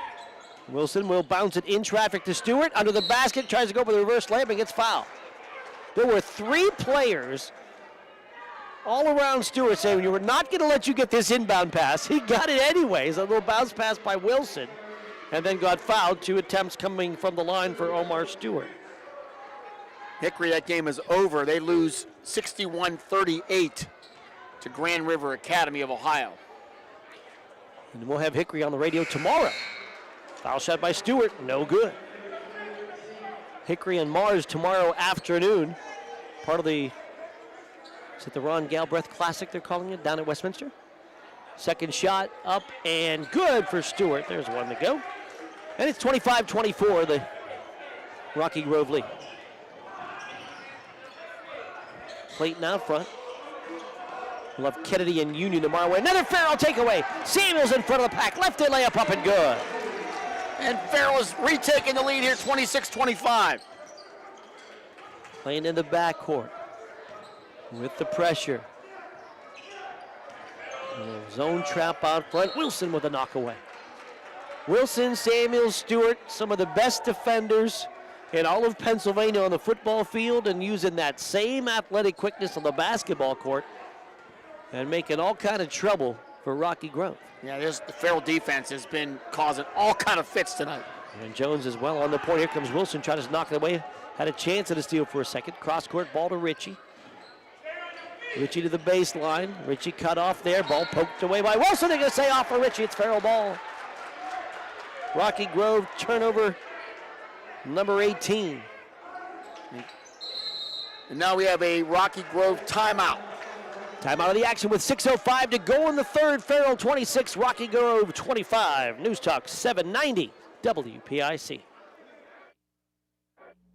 Wilson will bounce it in traffic to Stewart. Under the basket, tries to go for the reverse layup and gets fouled. There were 3 players all around Stewart saying, we were not going to let you get this inbound pass. He got it anyways. A little bounce pass by Wilson. And then got fouled. 2 attempts coming from the line for Omar Stewart. Hickory, that game is over. They lose 61-38 to Grand River Academy of Ohio. And we'll have Hickory on the radio tomorrow. Foul shot by Stewart, no good. Hickory and Mars tomorrow afternoon. Part of the, is it the Ron Galbraith Classic they're calling it, down at Westminster? Second shot up and good for Stewart. There's one to go. And it's 25-24, the Rocky Grove lead. Clayton out front. We'll have Kennedy and Union tomorrow. Another Farrell takeaway. Samuels in front of the pack. Left-hand layup up and good. And Farrell is retaking the lead here, 26-25. Playing in the backcourt with the pressure. Zone trap out front. Wilson with a knockaway. Wilson, Samuels, Stewart, some of the best defenders in all of Pennsylvania on the football field, and using that same athletic quickness on the basketball court and making all kind of trouble for Rocky Grove. Yeah, the Farrell defense has been causing all kind of fits tonight. And Jones as well on the point. Here comes Wilson, trying to knock it away. Had a chance at a steal for a second. Cross-court ball to Ritchie. Ritchie to the baseline. Ritchie cut off there. Ball poked away by Wilson. They're going to say off for Ritchie. It's Farrell ball. Rocky Grove turnover number 18. And now we have a Rocky Grove timeout. Timeout of the action with 6:05 to go in the third. Farrell 26, Rocky Grove 25. News Talk 790 WPIC.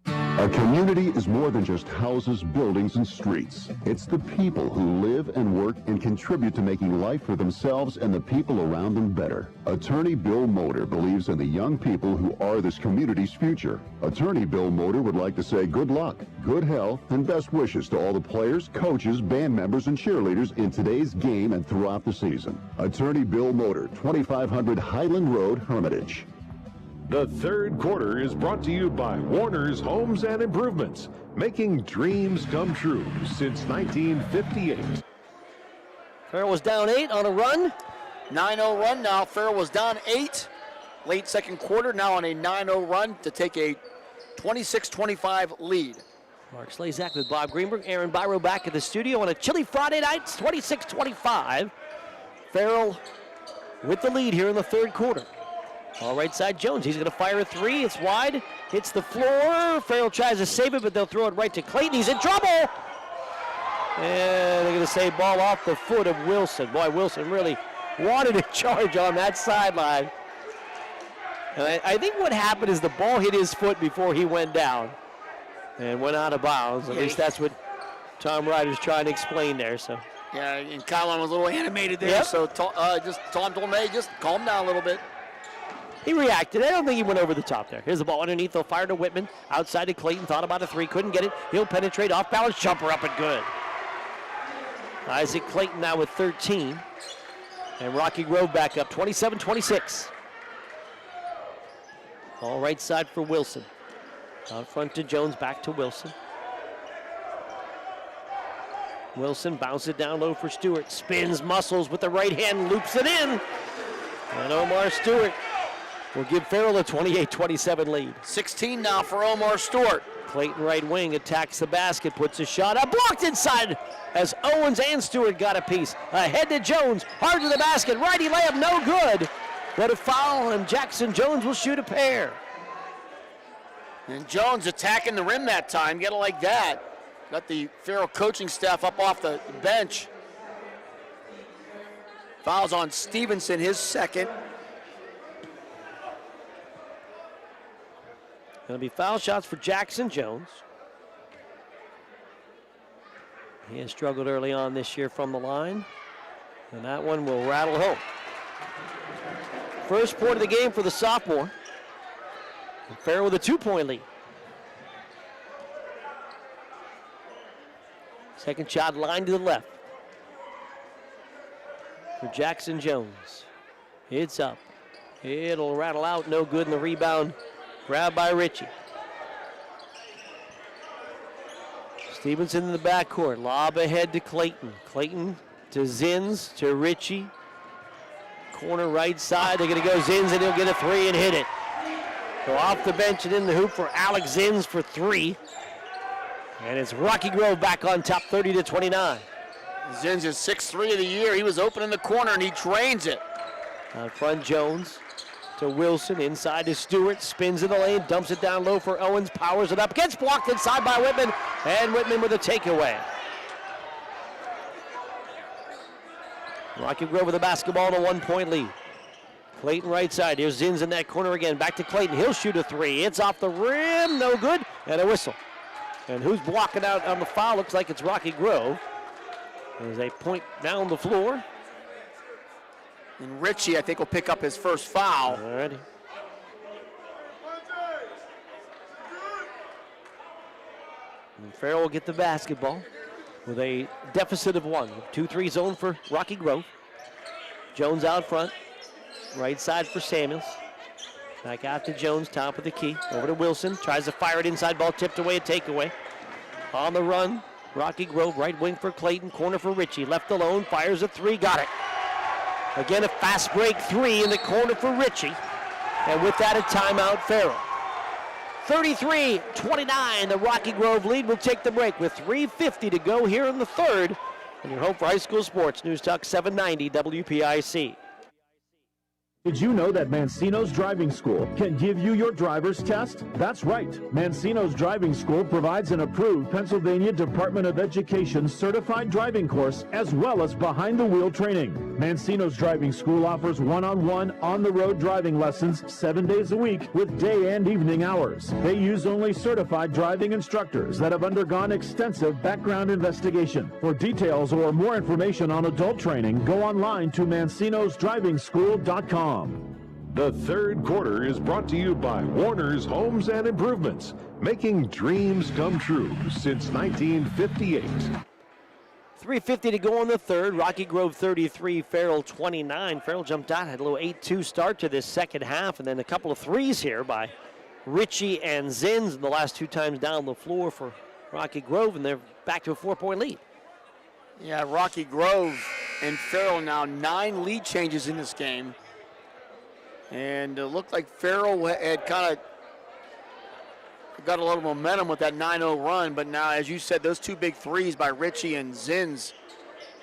A community is more than just houses, buildings, and streets. It's the people who live and work and contribute to making life for themselves and the people around them better. Attorney Bill Motor believes in the young people who are this community's future. Attorney Bill Motor would like to say good luck, good health, and best wishes to all the players, coaches, band members, and cheerleaders in today's game and throughout the season. Attorney Bill Motor, 2500 Highland Road, Hermitage. The third quarter is brought to you by Warner's Homes and Improvements, making dreams come true since 1958. Farrell was down 8 on a run. 9-0 run now. Farrell was down 8. Late second quarter, now on a 9-0 run to take a 26-25 lead. Mark Slazak with Bob Greenberg. Aaron Byro back at the studio on a chilly Friday night. It's 26-25. Farrell with the lead here in the third quarter. All right side Jones, he's going to fire a 3. It's wide, hits the floor. Farrell tries to save it, but they'll throw it right to Clayton. He's in trouble. And they're going to say ball off the foot of Wilson. Boy, Wilson really wanted to charge on that sideline. And I think what happened is the ball hit his foot before he went down and went out of bounds. At least that's what Tom Ryder's trying to explain there. So. Yeah, and Colin was a little animated there, yep. So Tom told him, hey, just calm down a little bit. He reacted. I don't think he went over the top there. Here's the ball underneath. They'll fire to Whitman. Outside to Clayton. Thought about a 3. Couldn't get it. He'll penetrate. Off balance. Jumper up and good. Isaac Clayton now with 13. And Rocky Grove back up 27-26. All right side for Wilson. Out front to Jones. Back to Wilson. Wilson bounces it down low for Stewart. Spins, muscles with the right hand. Loops it in. And Omar Stewart will give Farrell a 28-27 lead. 16 now for Omar Stewart. Clayton right wing attacks the basket, puts a shot up, blocked inside as Owens and Stewart got a piece. Ahead to Jones, hard to the basket, righty layup, no good. But a foul, and Jackson Jones will shoot a pair. And Jones attacking the rim that time, get it like that. Got the Farrell coaching staff up off the bench. Fouls on Stevenson, his second. Going to be foul shots for Jackson Jones. He has struggled early on this year from the line, and that one will rattle home. First point of the game for the sophomore. And Farrell with a 2-point lead. Second shot line to the left. for Jackson Jones. It's up. It'll rattle out, no good, and the rebound grabbed by Ritchie. Stevenson in the backcourt, lob ahead to Clayton. Clayton to Zins, to Ritchie. Corner right side, they're gonna go Zins and he'll get a three and hit it. So off the bench and in the hoop for Alex Zins for three. And it's Rocky Grove back on top, 30-29. Zins is 6'3" of the year. He was open in the corner and he drains it. Out front, Jones to Wilson, inside to Stewart, spins in the lane, dumps it down low for Owens, powers it up, gets blocked inside by Whitman, and Whitman with a takeaway. Rocky Grove with the basketball and a 1-point lead. Clayton right side, here's Zins in that corner again, back to Clayton, he'll shoot a three, it's off the rim, no good, and a whistle. And who's blocking out on the foul? Looks like it's Rocky Grove. As they point down the floor. And Ritchie, I think, will pick up his first foul. All righty. And Farrell will get the basketball with a deficit of one. 2-3 zone for Rocky Grove. Jones out front. Right side for Samuels. Back out to Jones, top of the key. Over to Wilson. Tries to fire it inside, ball tipped away, a takeaway. On the run, Rocky Grove, right wing for Clayton, corner for Ritchie. Left alone, fires a three, got it. Again, a fast break three in the corner for Ritchie. And with that, a timeout, Farrell. 33-29, the Rocky Grove lead. Will take the break with 3:50 to go here in the third. And your home for high school sports, News Talk 790 WPIC. Did you know that Mancino's Driving School can give you your driver's test? That's right. Mancino's Driving School provides an approved Pennsylvania Department of Education certified driving course as well as behind-the-wheel training. Mancino's Driving School offers one-on-one, on-the-road driving lessons 7 days a week with day and evening hours. They use only certified driving instructors that have undergone extensive background investigation. For details or more information on adult training, go online to mancinosdrivingschool.com. The third quarter is brought to you by Warner's Homes and Improvements, making dreams come true since 1958. 3:50 to go in the third. Rocky Grove 33, Farrell 29. Farrell jumped out, had a little 8-2 start to this second half, and then a couple of threes here by Ritchie and Zins in the last two times down the floor for Rocky Grove, and they're back to a 4-point lead. Yeah, Rocky Grove and Farrell now 9 lead changes in this game. And it looked like Farrell had kind of got a little momentum with that 9-0 run, but now, as you said, those two big threes by Ritchie and Zins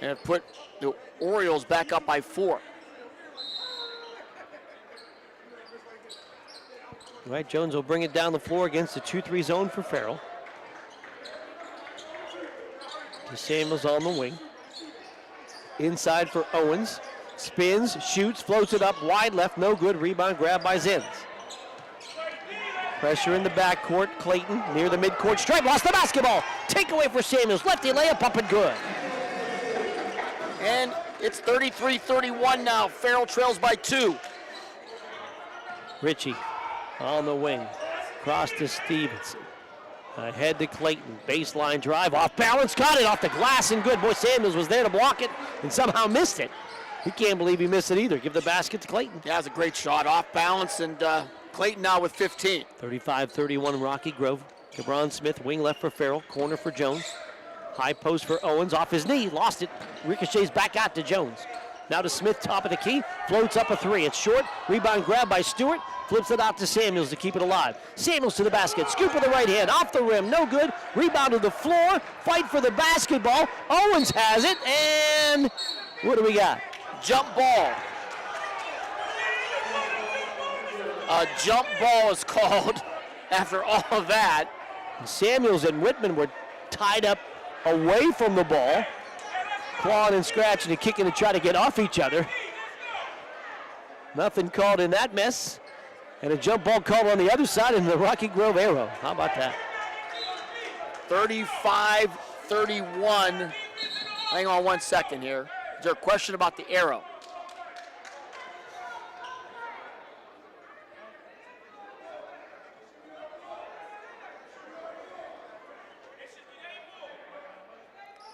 have put the Orioles back up by 4. All right, Jones will bring it down the floor against the 2-3 zone for Farrell. Samuels on the wing. Inside for Owens. Spins, shoots, floats it up, wide left, no good. Rebound grabbed by Zins. Pressure in the backcourt. Clayton near the midcourt stripe, lost the basketball. Takeaway for Samuels. Lefty layup up and good. And it's 33-31 now. Farrell trails by 2. Ritchie on the wing. Cross to Stevenson. Ahead to Clayton. Baseline drive, off balance, caught it off the glass and good. Boy, Samuels was there to block it and somehow missed it. He can't believe he missed it either. Give the basket to Clayton. Yeah, it was a great shot, off balance, and Clayton now with 15. 35-31 Rocky Grove. DeBron Smith, wing left for Farrell, corner for Jones. High post for Owens, off his knee, lost it. Ricochets back out to Jones. Now to Smith, top of the key, floats up a three. It's short, rebound grab by Stewart, flips it out to Samuels to keep it alive. Samuels to the basket, scoop with the right hand, off the rim, no good. Rebound to the floor, fight for the basketball. Owens has it, and what do we got? Jump ball. A jump ball is called after all of that. Samuels and Whitman were tied up away from the ball, clawing and scratching and kicking to try to get off each other. Nothing called in that mess. And a jump ball called on the other side in the Rocky Grove arrow. How about that? 35-31. Hang on 1 second here. Is there a question about the arrow?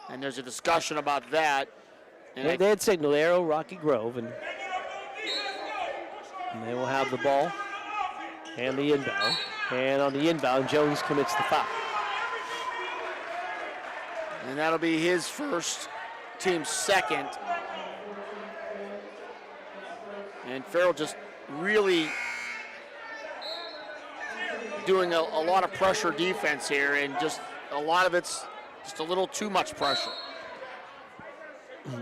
And there's a discussion about that. And they had signaled arrow, Rocky Grove, and they will have the ball and the inbound. And on the inbound, Jones commits the foul. And that'll be his first, team's second. And Farrell just really doing a lot of pressure defense here, and just a lot of it's just a little too much pressure.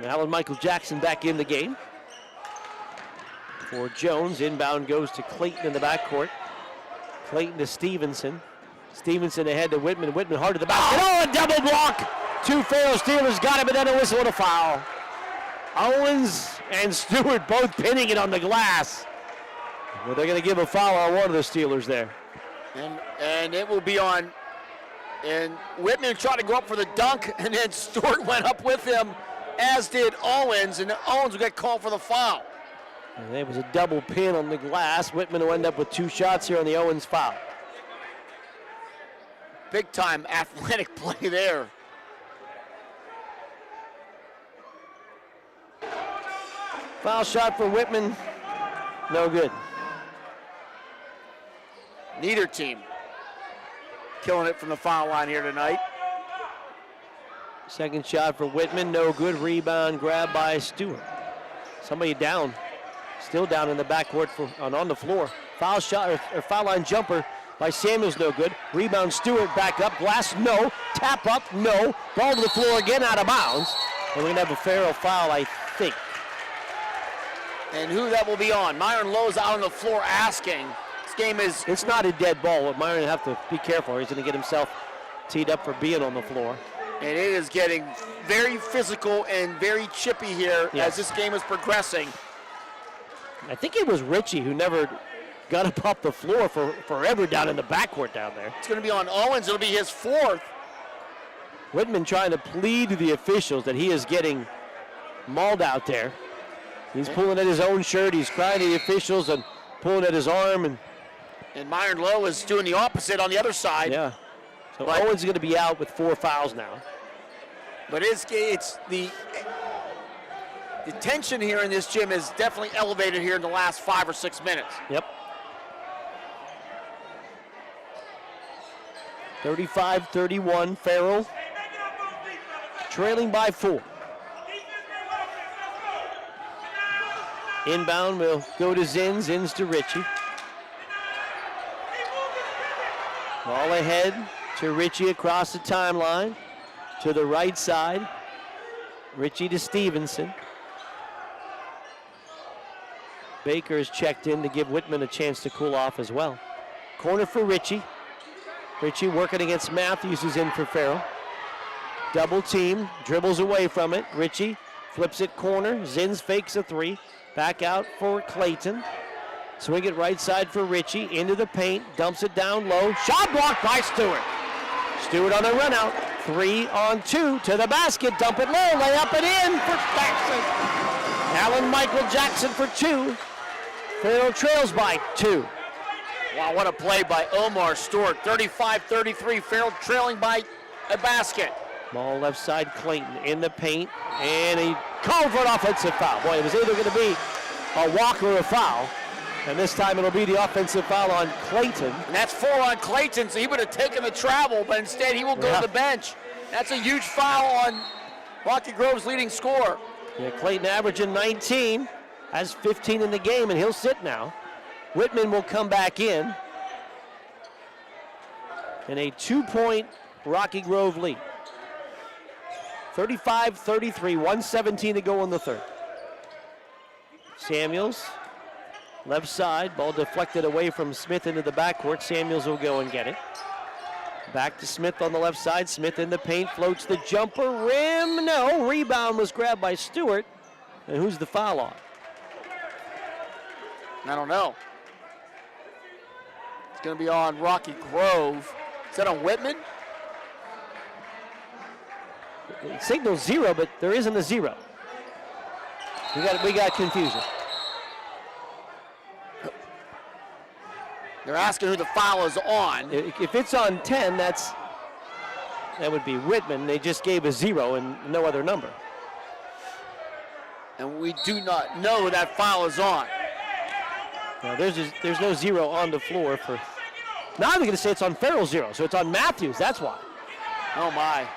Alan Michael Jackson back in the game. For Jones, inbound goes to Clayton in the backcourt. Clayton to Stevenson. Stevenson ahead to Whitman. Whitman hard to the basket. Oh, a double block! Two Farrell Steelers got him, and then a whistle and a foul. Owens and Stewart both pinning it on the glass. Well, they're going to give a foul on one of the Steelers there. And it will be on, and Whitman tried to go up for the dunk, and then Stewart went up with him, as did Owens, and Owens will get called for the foul. And there was a double pin on the glass. Whitman will end up with 2 shots here on the Owens foul. Big time athletic play there. Foul shot for Whitman, no good. Neither team killing it from the foul line here tonight. Second shot for Whitman, no good. Rebound grab by Stewart. Somebody down, still down in the backcourt on the floor. Foul shot or foul line jumper by Samuels, no good. Rebound Stewart back up, glass no, tap up no, ball to the floor again, out of bounds. And we're gonna have a Farrell foul, I think. And who that will be on? Myron Lowe's out on the floor asking. This game is... It's not a dead ball. Myron will have to be careful. He's going to get himself teed up for being on the floor. And it is getting very physical and very chippy here as this game is progressing. I think it was Richie who never got up off the floor for forever down in the backcourt down there. It's going to be on Owens. It'll be his 4th. Whitman trying to plead to the officials that he is getting mauled out there. He's pulling at his own shirt. He's crying to the officials and pulling at his arm. And Myron Lowe is doing the opposite on the other side. Yeah. So Owens is going to be out with 4 fouls now. But it's the tension here in this gym is definitely elevated here in the last 5 or 6 minutes. Yep. 35-31, Farrell trailing by 4. Inbound will go to Zins. Zins to Richie. Ball ahead to Richie across the timeline. To the right side. Richie to Stevenson. Baker is checked in to give Whitman a chance to cool off as well. Corner for Richie. Richie working against Matthews, who's in for Farrell. Double team, dribbles away from it. Richie flips it corner. Zins fakes a 3. Back out for Clayton. Swing it right side for Richie. Into the paint. Dumps it down low. Shot blocked by Stewart. Stewart on the run out. 3 on 2 to the basket. Dump it low. Lay up and in for Jackson. Alan Michael Jackson for 2. Farrell trails by 2. Wow, what a play by Omar Stewart. 35-33. Farrell trailing by a basket. Ball left side, Clayton in the paint, and he called for an offensive foul. Boy, it was either going to be a walk or a foul, and this time it'll be the offensive foul on Clayton. And that's 4 on Clayton, so he would have taken the travel, but instead he will go to the bench. That's a huge foul on Rocky Grove's leading scorer. Yeah, Clayton averaging 19, has 15 in the game, and he'll sit now. Whitman will come back in, and a 2-point Rocky Grove lead. 35-33, 1:17 to go in the third. Samuels, left side, ball deflected away from Smith into the backcourt. Samuels will go and get it. Back to Smith on the left side. Smith in the paint, floats the jumper, rim, no. Rebound was grabbed by Stewart. And who's the foul on? I don't know. It's going to be on Rocky Grove. Is that on Whitman? It signals 0, but there isn't a 0. We got confusion. They're asking who the foul is on. If it's on 10, that would be Whitman. They just gave a 0 and no other number. And we do not know that foul is on. Now there's no 0 on the floor for. Now they're going to say it's on Farrell 0, so it's on Matthews. That's why. Oh my!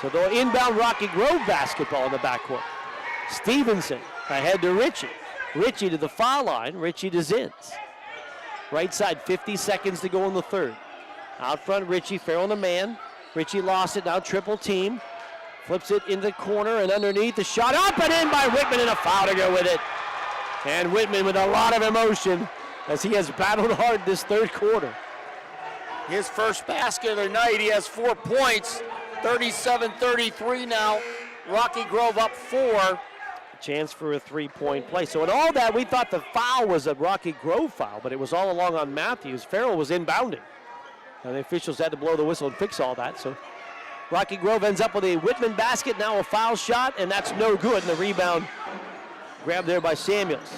So they'll inbound Rocky Grove basketball in the backcourt. Stevenson ahead to Ritchie. Ritchie to the foul line. Ritchie to Zins. Right side, 50 seconds to go in the third. Out front, Ritchie. Farrell the man. Ritchie lost it. Now triple team. Flips it into the corner and underneath. The shot up and in by Whitman and a foul to go with it. And Whitman with a lot of emotion as he has battled hard this third quarter. His first basket of the night. He has 4 points. 37-33 now. Rocky Grove up 4. Chance for a three-point play. So in all that, we thought the foul was a Rocky Grove foul, but it was all along on Matthews. Farrell was inbounding. And the officials had to blow the whistle and fix all that. So Rocky Grove ends up with a Whitman basket, now a foul shot, and that's no good. And the rebound grabbed there by Samuels.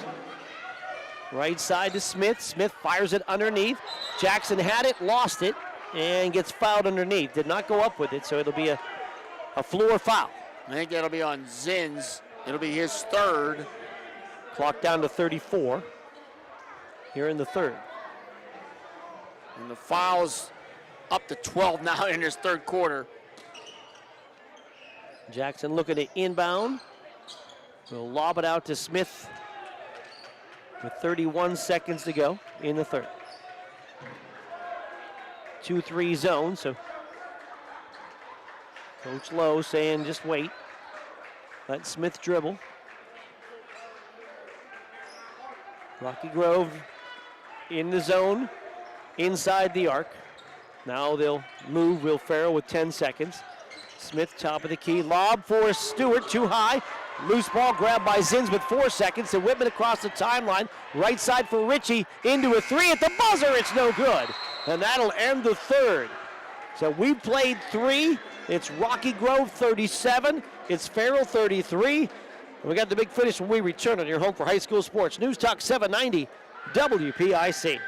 Right side to Smith. Smith fires it underneath. Jackson had it, lost it, and gets fouled underneath. Did not go up with it, so it'll be a floor foul. I think that'll be on Zins. It'll be his third. Clock down to 34 here in the third. And the foul's up to 12 now in his third quarter. Jackson looking to inbound. Will lob it out to Smith with 31 seconds to go in the third. 2-3 zone, so Coach Lowe saying just wait. Let Smith dribble. Rocky Grove in the zone, inside the arc. Now they'll move Will Farrell with 10 seconds. Smith top of the key, lob for Stewart, too high. Loose ball grabbed by Zins with 4 seconds. And Whitman across the timeline. Right side for Ritchie, into a three at the buzzer, it's no good. And that'll end the third. So we played 3. It's Rocky Grove 37. It's Farrell 33. And we got the big finish when we return on your home for high school sports. News Talk 790 WPIC.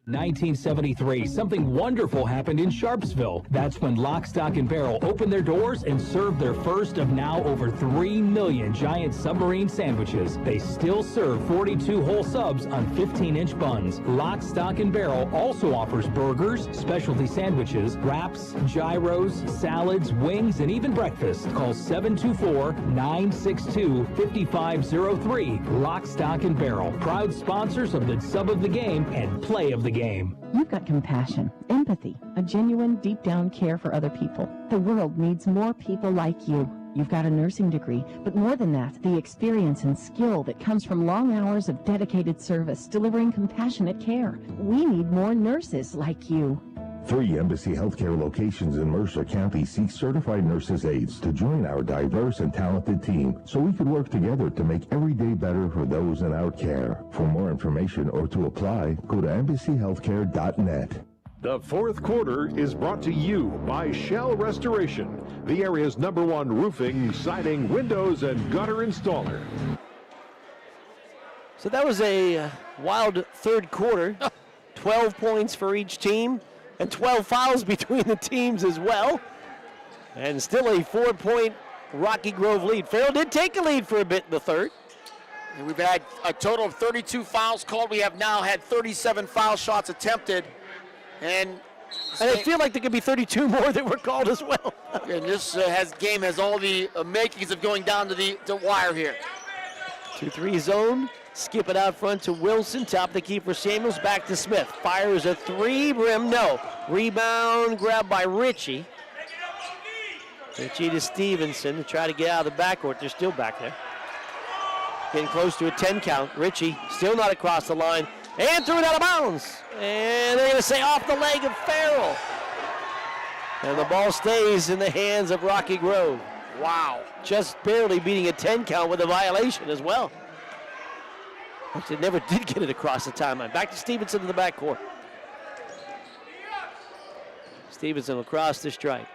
1973, something wonderful happened in Sharpsville. That's when Lock, Stock, and Barrel opened their doors and served their first of now over 3 million giant submarine sandwiches. They still serve 42 whole subs on 15-inch buns. Lock, Stock, and Barrel also offers burgers, specialty sandwiches, wraps, gyros, salads, wings, and even breakfast. Call 724-962-5503. Lock, Stock, and Barrel, proud sponsors of the sub of the game and play of the game. You've got compassion, empathy, a genuine deep down care for other people. The world needs more people like you. You've got a nursing degree, but more than that, the experience and skill that comes from long hours of dedicated service, delivering compassionate care. We need more nurses like you. 3 Embassy Healthcare locations in Mercer County seek certified nurses aides to join our diverse and talented team so we could work together to make every day better for those in our care. For more information or to apply, go to embassyhealthcare.net. The fourth quarter is brought to you by Shell Restoration, the area's #1 roofing, siding, windows, and gutter installer. So that was a wild third quarter. 12 points for each team. And 12 fouls between the teams as well. And still a 4-point Rocky Grove lead. Farrell did take a lead for a bit in the third. And we've had a total of 32 fouls called. We have now had 37 foul shots attempted. And I feel like there could be 32 more that were called as well. And this game has all the makings of going down to the wire here. 2-3 zone. Skip it out front to Wilson. Top of the key for Samuels. Back to Smith. Fires a three. Rim, no. Rebound grabbed by Ritchie. Ritchie to Stevenson to try to get out of the backcourt. They're still back there. Getting close to a 10 count. Ritchie still not across the line. And threw it out of bounds. And they're going to say off the leg of Farrell. And the ball stays in the hands of Rocky Grove. Wow. Just barely beating a 10 count with a violation as well. Actually, never did get it across the timeline. Back to Stevenson in the backcourt. Stevenson will cross the stripe.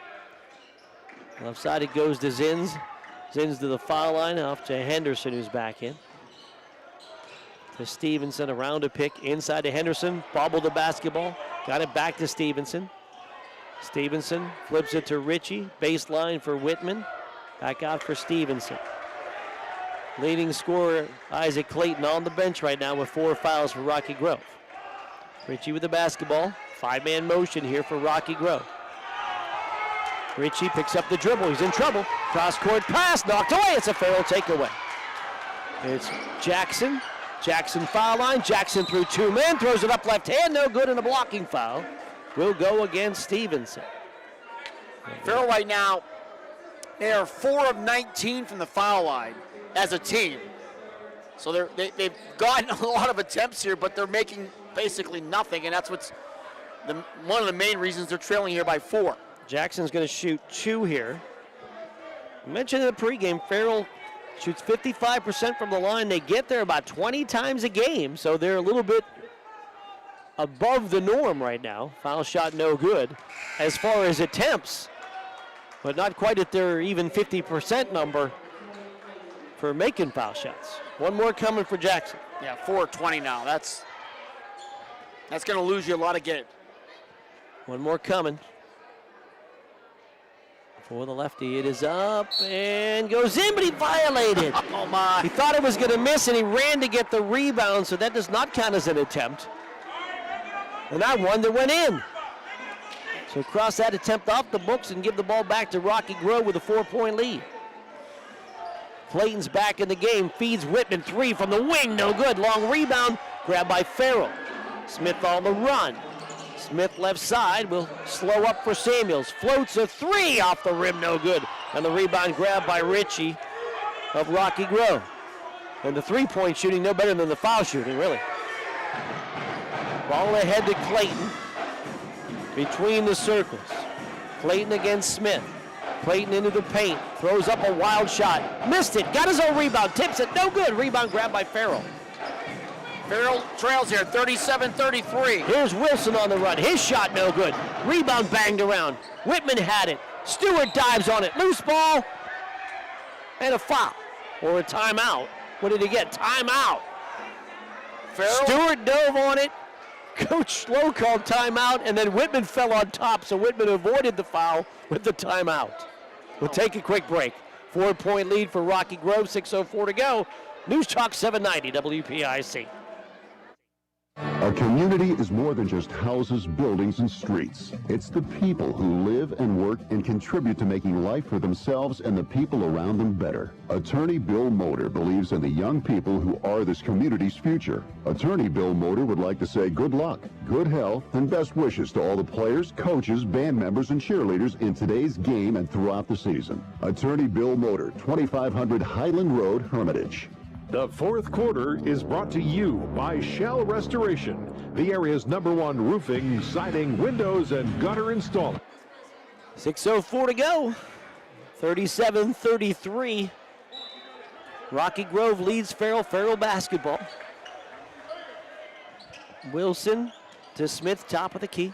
Left side it goes to Zins. Zins to the foul line, off to Henderson, who's back in. To Stevenson, around a pick, inside to Henderson. Bobbled the basketball. Got it back to Stevenson. Stevenson flips it to Ritchie. Baseline for Whitman. Back out for Stevenson. Leading scorer Isaac Clayton on the bench right now with 4 fouls for Rocky Grove. Ritchie with the basketball. 5-man motion here for Rocky Grove. Ritchie picks up the dribble. He's in trouble. Cross-court pass knocked away. It's a Farrell takeaway. It's Jackson. Jackson foul line. Jackson through 2 men. Throws it up left hand. No good, and a blocking foul will go against Stevenson. Farrell right now, they are 4 of 19 from the foul line as a team. So they've gotten a lot of attempts here, but they're making basically nothing, and that's one of the main reasons they're trailing here by 4. Jackson's going to shoot 2 here. I mentioned in the pregame, Farrell shoots 55% from the line. They get there about 20 times a game, so they're a little bit above the norm right now. Foul shot no good. As far as attempts, but not quite at their even 50% number for making foul shots. One more coming for Jackson. Yeah, 4-20 now. That's going to lose you a lot of games. One more coming. For the lefty, it is up and goes in, but he violated. Oh my. He thought it was going to miss, and he ran to get the rebound, so that does not count as an attempt. And that one that went in. So cross that attempt off the books and give the ball back to Rocky Grove with a 4-point lead. Clayton's back in the game, feeds Whitman, 3 from the wing, no good. Long rebound, grabbed by Farrell. Smith on the run. Smith left side will slow up for Samuels. Floats a 3 off the rim, no good. And the rebound grabbed by Ritchie of Rocky Grove. And the 3-point shooting no better than the foul shooting, really. Ball ahead to Clayton. Between the circles. Clayton against Smith. Clayton into the paint. Throws up a wild shot. Missed it. Got his own rebound. Tips it. No good. Rebound grabbed by Farrell. Farrell trails here, 37-33. Here's Wilson on the run. His shot no good. Rebound banged around. Whitman had it. Stewart dives on it. Loose ball. And a foul. Or a timeout. What did he get? Timeout. Farrell? Stewart dove on it. Coach Lowe called timeout, and then Whitman fell on top, so Whitman avoided the foul with the timeout. We'll take a quick break. 4-point lead for Rocky Grove, 6:04 to go. News Talk 790 WPIC. A community is more than just houses, buildings, and streets. It's the people who live and work and contribute to making life for themselves and the people around them better. Attorney Bill Motor believes in the young people who are this community's future. Attorney Bill Motor would like to say good luck, good health, and best wishes to all the players, coaches, band members, and cheerleaders in today's game and throughout the season. Attorney Bill Motor, 2500 Highland Road, Hermitage. The 4th quarter is brought to you by Shell Restoration, the area's #1 roofing, siding, windows, and gutter installer. 6:04 to go. 37-33. Rocky Grove leads Farrell. Farrell basketball. Wilson to Smith, top of the key.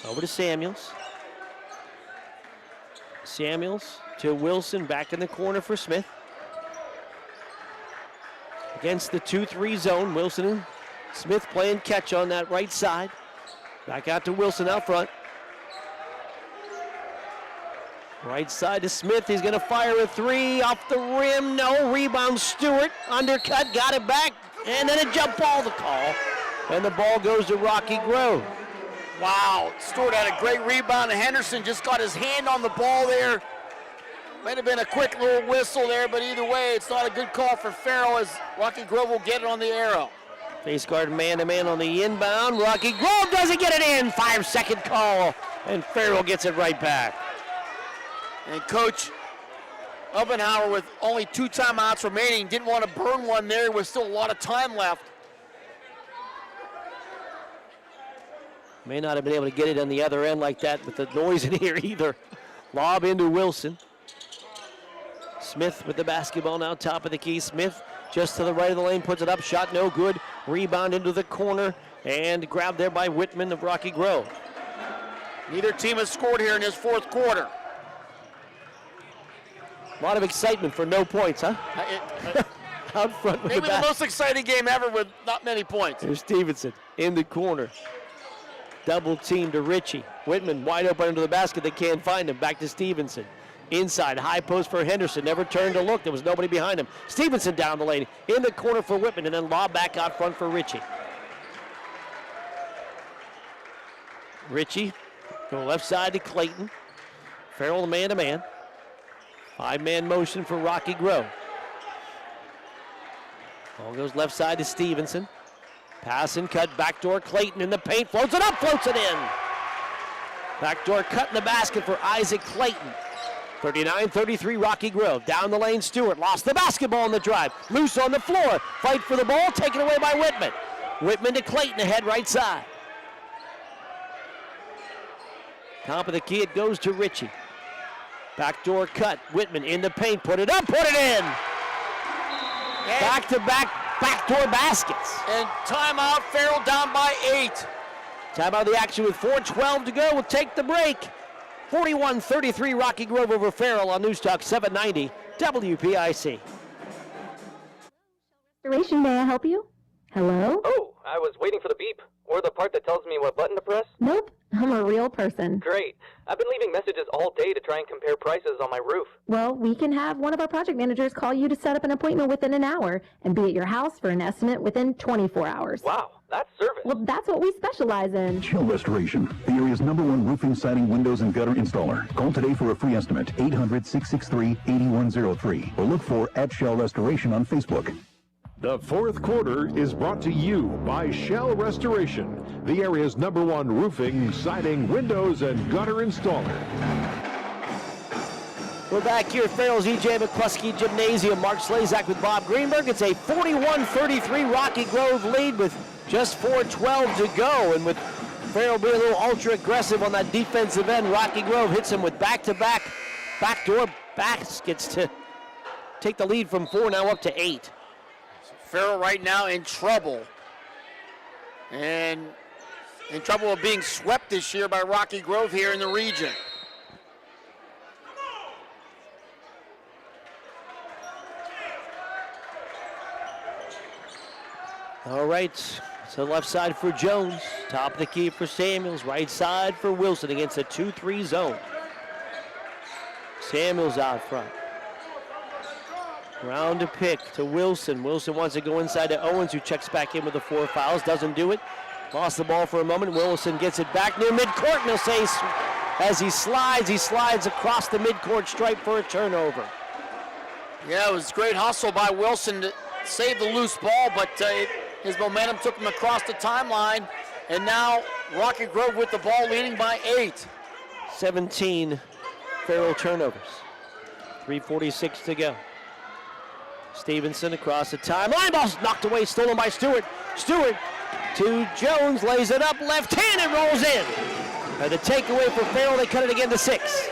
Over to Samuels. Samuels to Wilson, back in the corner for Smith. Against the 2-3 zone, Wilson and Smith playing catch on that right side. Back out to Wilson out front. Right side to Smith. He's going to fire a 3 off the rim. No. Rebound Stewart. Undercut. Got it back. And then a jump ball to call. And the ball goes to Rocky Grove. Wow. Stewart had a great rebound. And Henderson just got his hand on the ball there. Might have been a quick little whistle there, but either way, it's not a good call for Farrell as Rocky Grove will get it on the arrow. Face guard man-to-man on the inbound. Rocky Grove doesn't get it in. 5-second call, and Farrell gets it right back. And Coach Ubenhauer, with only 2 timeouts remaining, didn't want to burn one there with still a lot of time left. May not have been able to get it on the other end like that with the noise in here either. Lob into Wilson. Smith with the basketball now, top of the key. Smith just to the right of the lane, puts it up, shot no good. Rebound into the corner, and grabbed there by Whitman of Rocky Grove. Neither team has scored here in this 4th quarter. A lot of excitement for no points, huh? Out front with maybe the most exciting game ever with not many points. There's Stevenson in the corner. Double team to Ritchie. Whitman wide open under the basket. They can't find him. Back to Stevenson. Inside, high post for Henderson. Never turned to look. There was nobody behind him. Stevenson down the lane. In the corner for Whitman, and then lob back out front for Ritchie. Ritchie, go left side to Clayton. Farrell man-to-man. 5-man motion for Rocky Grove. Ball goes left side to Stevenson. Pass and cut, backdoor Clayton in the paint. Floats it up, floats it in. Backdoor cut in the basket for Isaac Clayton. 39-33 Rocky Grove. Down the lane, Stewart lost the basketball on the drive. Loose on the floor. Fight for the ball, taken away by Whitman. Whitman to Clayton ahead right side. Top of the key, it goes to Ritchie. Backdoor cut. Whitman in the paint. Put it up, put it in. Back-to-back backdoor baskets. And timeout, Farrell down by 8. Timeout of the action with 4:12 to go. We'll take the break. 41-33 Rocky Grove over Farrell on News Talk 790 WPIC. Restoration, may I help you? Hello? Oh, I was waiting for the beep. Or the part that tells me what button to press. Nope, I'm a real person. Great. I've been leaving messages all day to try and compare prices on my roof. Well, we can have one of our project managers call you to set up an appointment within an hour and be at your house for an estimate within 24 hours. Wow, that's service. Well, that's what we specialize in. Shell Restoration, the area's #1 roofing, siding, windows, and gutter installer. Call today for a free estimate, 800-663-8103, or look for @Shell Restoration on Facebook. The fourth quarter is brought to you by Shell Restoration, the area's #1 roofing, siding, windows, and gutter installer. We're back here at Farrell's E.J. McCluskey Gymnasium. Mark Slazak with Bob Greenberg. It's a 41-33 Rocky Grove lead with just 4:12 to go. And with Farrell being a little ultra-aggressive on that defensive end, Rocky Grove hits him with back-to-back backdoor baskets to take the lead from 4 now up to 8. Farrell right now in trouble. And in trouble of being swept this year by Rocky Grove here in the region. All right, so left side for Jones. Top of the key for Samuels. Right side for Wilson against a 2-3 zone. Samuels out front. Round to pick to Wilson. Wilson wants to go inside to Owens, who checks back in with the 4 fouls. Doesn't do it. Lost the ball for a moment. Wilson gets it back near midcourt, and he'll say as he slides across the midcourt stripe for a turnover. Yeah, it was great hustle by Wilson to save the loose ball, but his momentum took him across the timeline, and now Rocky Grove with the ball leading by 8. 17 Farrell turnovers. 3:46 to go. Stevenson across the timeline. Ball's knocked away, stolen by Stewart. Stewart to Jones, lays it up, left hand, and rolls in. And the takeaway for Farrell, they cut it again to 6.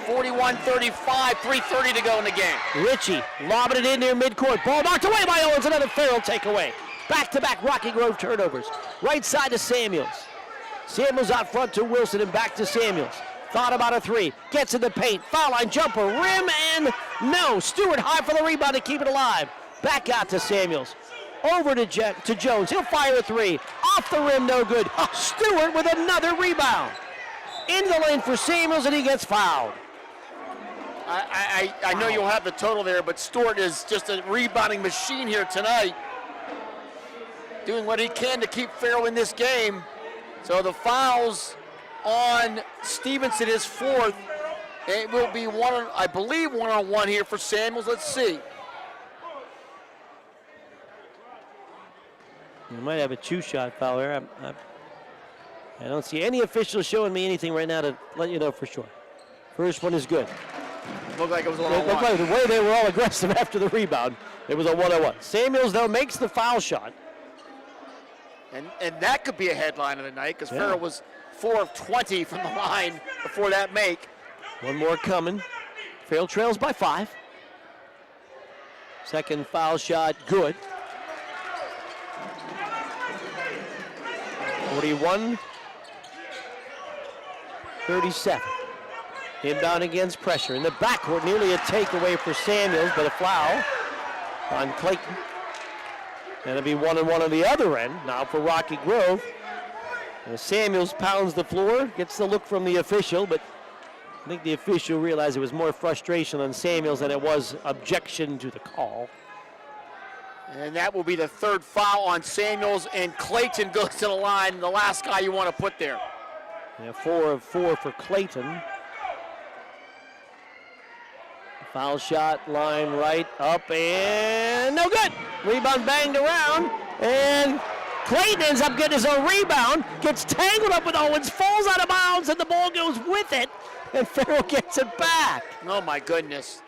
41-35, 3:30 to go in the game. Ritchie lobbing it in near midcourt. Ball knocked away by Owens, another Farrell takeaway. Back-to-back Rocky Grove turnovers. Right side to Samuels. Samuels out front to Wilson and back to Samuels. Thought about a 3, gets in the paint, foul line jumper, rim, and no. Stewart high for the rebound to keep it alive. Back out to Samuels. Over to Jones, he'll fire a 3. Off the rim, no good. Stewart with another rebound. Into the lane for Samuels, and he gets fouled. I know you'll have the total there, but Stewart is just a rebounding machine here tonight. Doing what he can to keep Farrell in this game. So the fouls on Stevenson is 4th. It will be I believe one-on-one here for Samuels. Let's see. You might have a 2-shot foul here. I don't see any officials showing me anything right now to let you know for sure. First one is good. Looked like it was a one-on-one. It looked like the way they were all aggressive after the rebound. It was a 1-on-1. Samuels, though, makes the foul shot. And that could be a headline of the night because Farrell was 4 of 20 from the line before that make. One more coming. Farrell trails by 5. Second foul shot, good. 41-37. Inbound against pressure. In the backcourt, nearly a takeaway for Samuels, but a foul on Clayton. And it'll be 1-on-1 on the other end now for Rocky Grove. And Samuels pounds the floor, gets the look from the official, but I think the official realized it was more frustration on Samuels than it was objection to the call. And that will be the third foul on Samuels, and Clayton goes to the line, the last guy you want to put there. Yeah, 4 of 4 for Clayton. Foul shot, line right, up, and no good. Rebound banged around, and Clayton ends up getting his own rebound, gets tangled up with Owens, falls out of bounds, and the ball goes with it, and Farrell gets it back. Oh my goodness.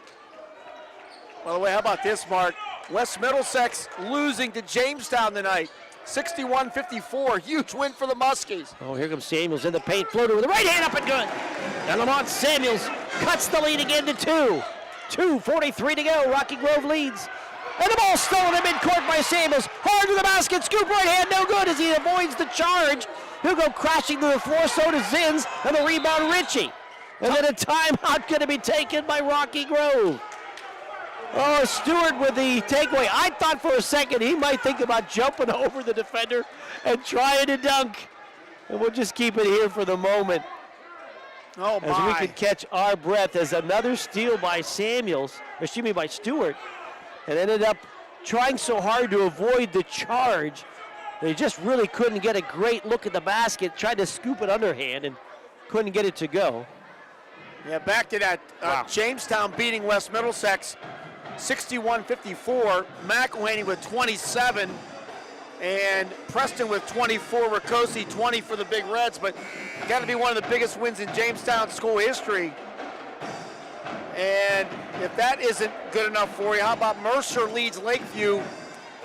By the way, how about this, Mark? West Middlesex losing to Jamestown tonight, 61-54, huge win for the Muskies. Oh, here comes Samuels in the paint, floater with the right hand up and good. And Lamont Samuels cuts the lead again to 2. 2:43 to go, Rocky Grove leads. And the ball stolen in midcourt by Samuels. Hard to the basket, scoop right hand, no good as he avoids the charge. He'll go crashing to the floor, so does Zins, and the rebound Ritchie. And then a timeout going to be taken by Rocky Grove. Oh, Stewart with the takeaway. I thought for a second he might think about jumping over the defender and trying to dunk. And we'll just keep it here for the moment. Oh, my. As we can catch our breath as another steal by by Stewart. And ended up trying so hard to avoid the charge. They just really couldn't get a great look at the basket. Tried to scoop it underhand and couldn't get it to go. Yeah, back to that Jamestown beating West Middlesex 61-54. McElhaney with 27 and Preston with 24. Ricosi 20 for the Big Reds, but got to be one of the biggest wins in Jamestown school history. And if that isn't good enough for you, how about Mercer leads Lakeview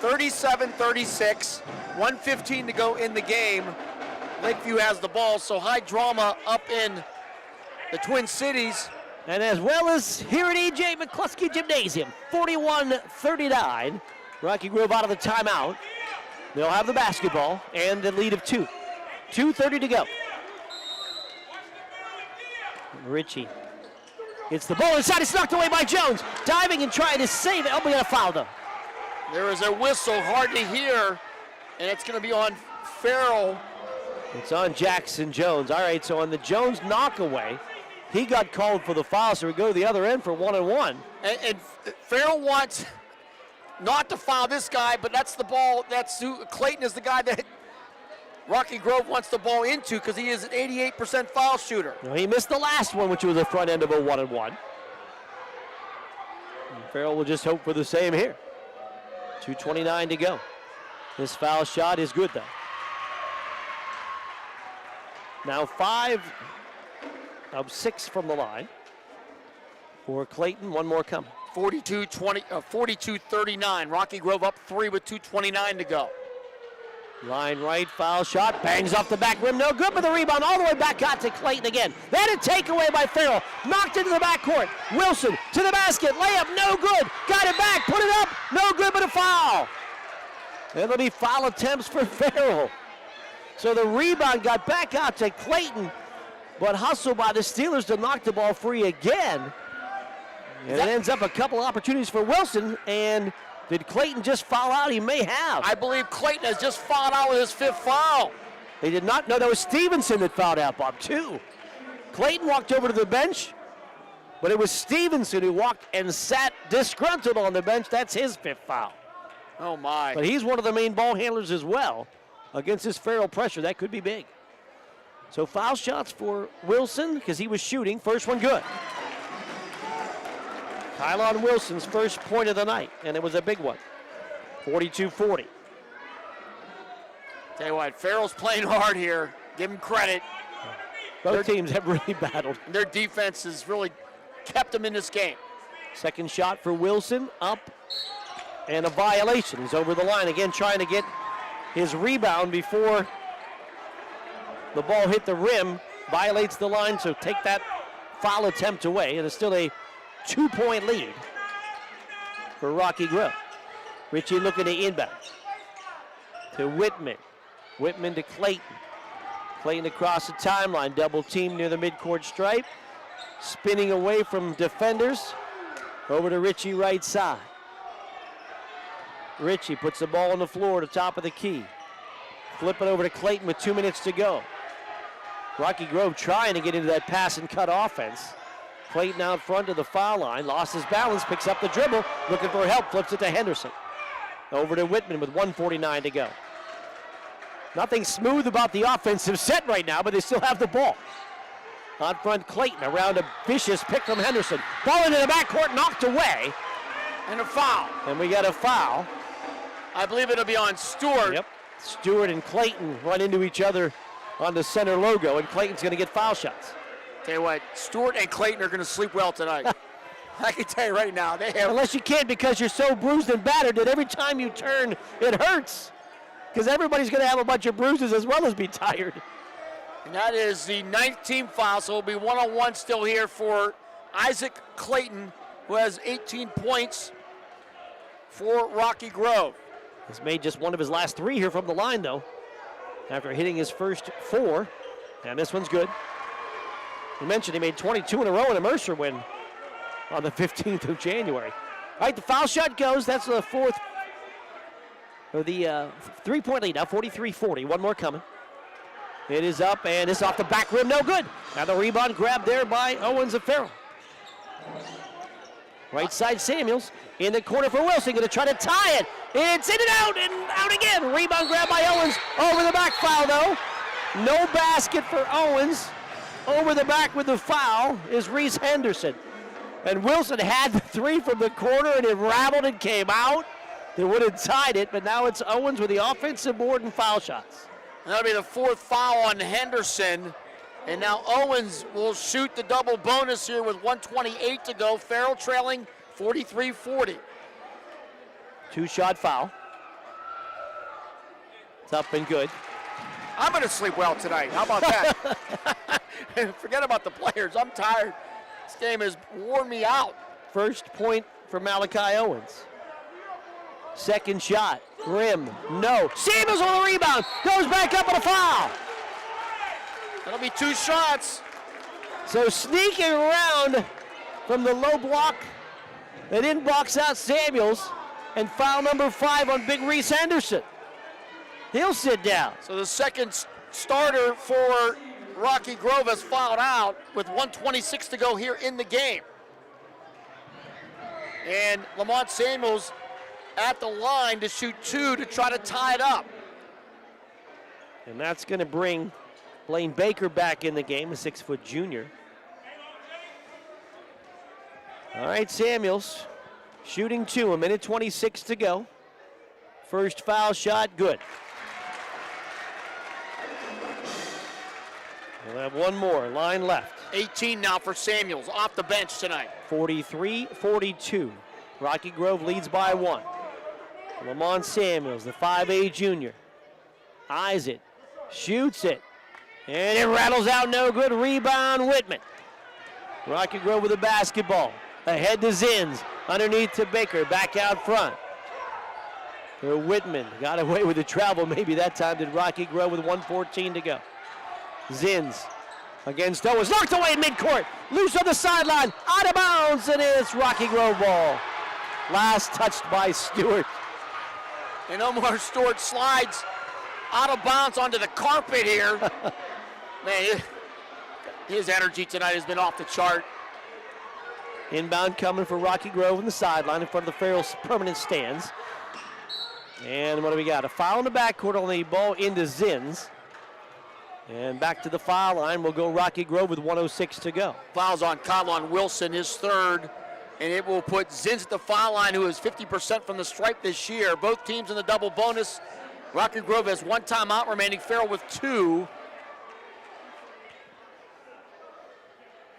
37-36, 1:15 to go in the game. Lakeview has the ball, so high drama up in the Twin Cities. And as well as here at E.J. McCluskey Gymnasium, 41-39. Rocky Grove out of the timeout. They'll have the basketball and the lead of 2. 2:30 to go. Ritchie gets the ball inside. It's knocked away by Jones. Diving and trying to save it. Oh, we got a foul though. There is a whistle, hard to hear, and it's going to be on Farrell. It's on Jackson Jones. All right, so on the Jones knockaway, he got called for the foul, so we go to the other end for 1-on-1. And Farrell wants not to foul this guy, but that's the ball. Clayton is the guy that Rocky Grove wants the ball into because he is an 88% foul shooter. No, he missed the last one, which was the front end of a 1-on-1. And Farrell will just hope for the same here. 2:29 to go. This foul shot is good, though. Now 5 of 6 from the line for Clayton. One more coming. 42-39. Rocky Grove up 3 with 2:29 to go. Line right, foul shot, bangs off the back rim, no good, but the rebound all the way back out to Clayton again. Then a takeaway by Farrell, knocked into the backcourt. Wilson to the basket, layup, no good. Got it back, put it up, no good, but a foul. It'll be foul attempts for Farrell. So the rebound got back out to Clayton, but hustled by the Steelers to knock the ball free again. And it ends up a couple opportunities for Wilson, and did Clayton just foul out? He may have. I believe Clayton has just fouled out with his 5th foul. They did not know that was Stevenson that fouled out, Bob, too. Clayton walked over to the bench, but it was Stevenson who walked and sat disgruntled on the bench. That's his 5th foul. Oh, my. But he's one of the main ball handlers as well. Against this Farrell pressure, that could be big. So foul shots for Wilson because he was shooting. First one good. Kylon Wilson's first point of the night, and it was a big one. 42-40. Tell you what, Farrell's playing hard here. Give him credit. Both teams have really battled. Their defense has really kept them in this game. Second shot for Wilson, up, and a violation. He's over the line again, trying to get his rebound before the ball hit the rim. Violates the line, so take that foul attempt away, and it's still a 2-point lead for Rocky Grove. Ritchie looking to inbound to Whitman. Whitman to Clayton. Clayton across the timeline, double team near the midcourt stripe. Spinning away from defenders. Over to Ritchie right side. Ritchie puts the ball on the floor at the top of the key. Flip it over to Clayton with 2 minutes to go. Rocky Grove trying to get into that pass and cut offense. Clayton out front of the foul line, lost his balance, picks up the dribble, looking for help, flips it to Henderson. Over to Whitman with 1:49 to go. Nothing smooth about the offensive set right now, but they still have the ball. Out front, Clayton around a vicious pick from Henderson. Ball into the backcourt, knocked away. And a foul. And we got a foul. I believe it'll be on Stewart. Yep. Stewart and Clayton run into each other on the center logo, and Clayton's going to get foul shots. Tell you what, Stewart and Clayton are going to sleep well tonight. I can tell you right now. They have. Unless you can't because you're so bruised and battered that every time you turn, it hurts. Because everybody's going to have a bunch of bruises as well as be tired. And that is the 9th team foul, so it'll be 1-on-1 still here for Isaac Clayton, who has 18 points for Rocky Grove. He's made just one of his last 3 here from the line, though, after hitting his first 4. And this one's good. He mentioned he made 22 in a row in a Mercer win on the 15th of January. All right, the foul shot goes. That's the 4th, or the 3-point lead now, 43-40. One more coming. It is up, and it's off the back rim, no good. Now the rebound grabbed there by Owens of Farrell. Right side Samuels, in the corner for Wilson, gonna try to tie it. It's in and out again. Rebound grab by Owens, over the back foul though. No basket for Owens. Over the back with the foul is Reese Henderson. And Wilson had the 3 from the corner and it rattled and came out. They would have tied it, but now it's Owens with the offensive board and foul shots. That'll be the 4th foul on Henderson. And now Owens will shoot the double bonus here with 1:28 to go. Farrell trailing 43-40. 2-shot foul. It's up and good. I'm going to sleep well tonight. How about that? Forget about the players. I'm tired. This game has worn me out. First point for Malachi Owens. Second shot, rim, no. Samuels on the rebound, goes back up on a foul. That'll be 2 shots. So sneaking around from the low block, they didn't box out Samuels, and foul number 5 on Big Reese Henderson. He'll sit down. So the second starter for Rocky Grove has fouled out with 1:26 to go here in the game. And Lamont Samuels at the line to shoot 2 to try to tie it up. And that's going to bring Blaine Baker back in the game, a 6-foot junior. All right, Samuels shooting 2, 1:26 to go. First foul shot, good. We'll have one more, line left. 18 now for Samuels, off the bench tonight. 43-42. Rocky Grove leads by 1. Lamont Samuels, the 5A junior, eyes it, shoots it, and it rattles out, no good. Rebound, Whitman. Rocky Grove with the basketball. Ahead to Zins, underneath to Baker, back out front. Whitman got away with the travel, maybe that time did Rocky Grove with 1:14 to go. Zins against Owens, knocked away midcourt, loose on the sideline, out of bounds, and it's Rocky Grove ball. Last touched by Stewart. And Omar Stewart slides out of bounds onto the carpet here. Man, his energy tonight has been off the chart. Inbound coming for Rocky Grove on the sideline in front of the Farrell's permanent stands. And what do we got? A foul in the backcourt on the ball into Zins. And back to the foul line will go Rocky Grove with 1:06 to go. Fouls on Conlon Wilson, his 3rd. And it will put Zins at the foul line, who is 50% from the stripe this year. Both teams in the double bonus. Rocky Grove has 1 timeout remaining, Farrell with 2.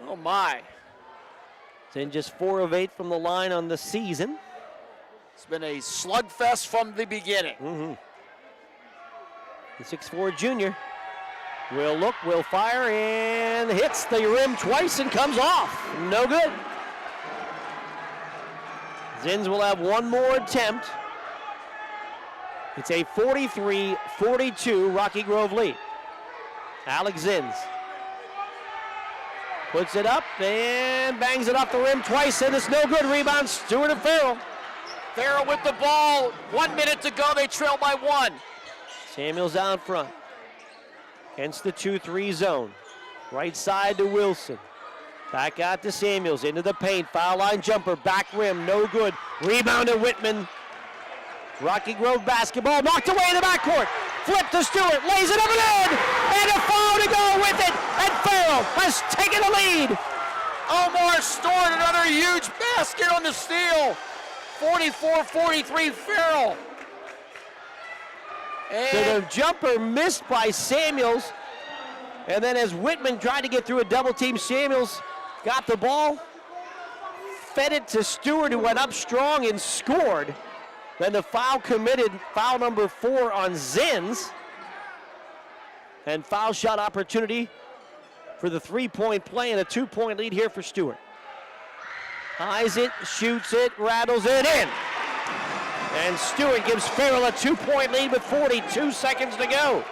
Oh my. Zins just 4 of 8 from the line on the season. It's been a slugfest from the beginning. The 6'4 junior will look, will fire, and hits the rim twice and comes off. No good. Zins will have one more attempt. It's a 43-42 Rocky Grove lead. Alex Zins puts it up and bangs it off the rim twice, and it's no good. Rebound, Stewart and Farrell. Farrell with the ball. 1 minute to go. They trail by 1. Samuels out front against the 2-3 zone. Right side to Wilson. Back out to Samuels, into the paint, foul line jumper, back rim, no good. Rebound to Whitman. Rocky Grove basketball, knocked away in the backcourt. Flip to Stewart, lays it up and in! And a foul to go with it, and Farrell has taken the lead. Omar Stewart, another huge basket on the steal. 44-43 Farrell. So the jumper missed by Samuels. And then as Whitman tried to get through a double team, Samuels got the ball, fed it to Stewart, who went up strong and scored. Then the foul committed, foul number 4 on Zins. And foul shot opportunity for the 3-point play and a 2-point lead here for Stewart. Eyes it, shoots it, rattles it in. And Stewart gives Farrell a 2-point lead with 42 seconds to go.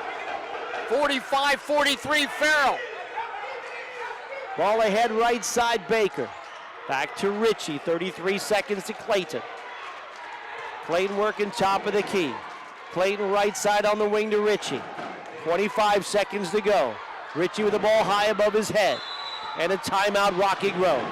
45-43 Farrell. Ball ahead right side Baker. Back to Ritchie, 33 seconds to Clayton. Clayton working top of the key. Clayton right side on the wing to Ritchie. 25 seconds to go. Ritchie with the ball high above his head. And a timeout, Rocky Grove.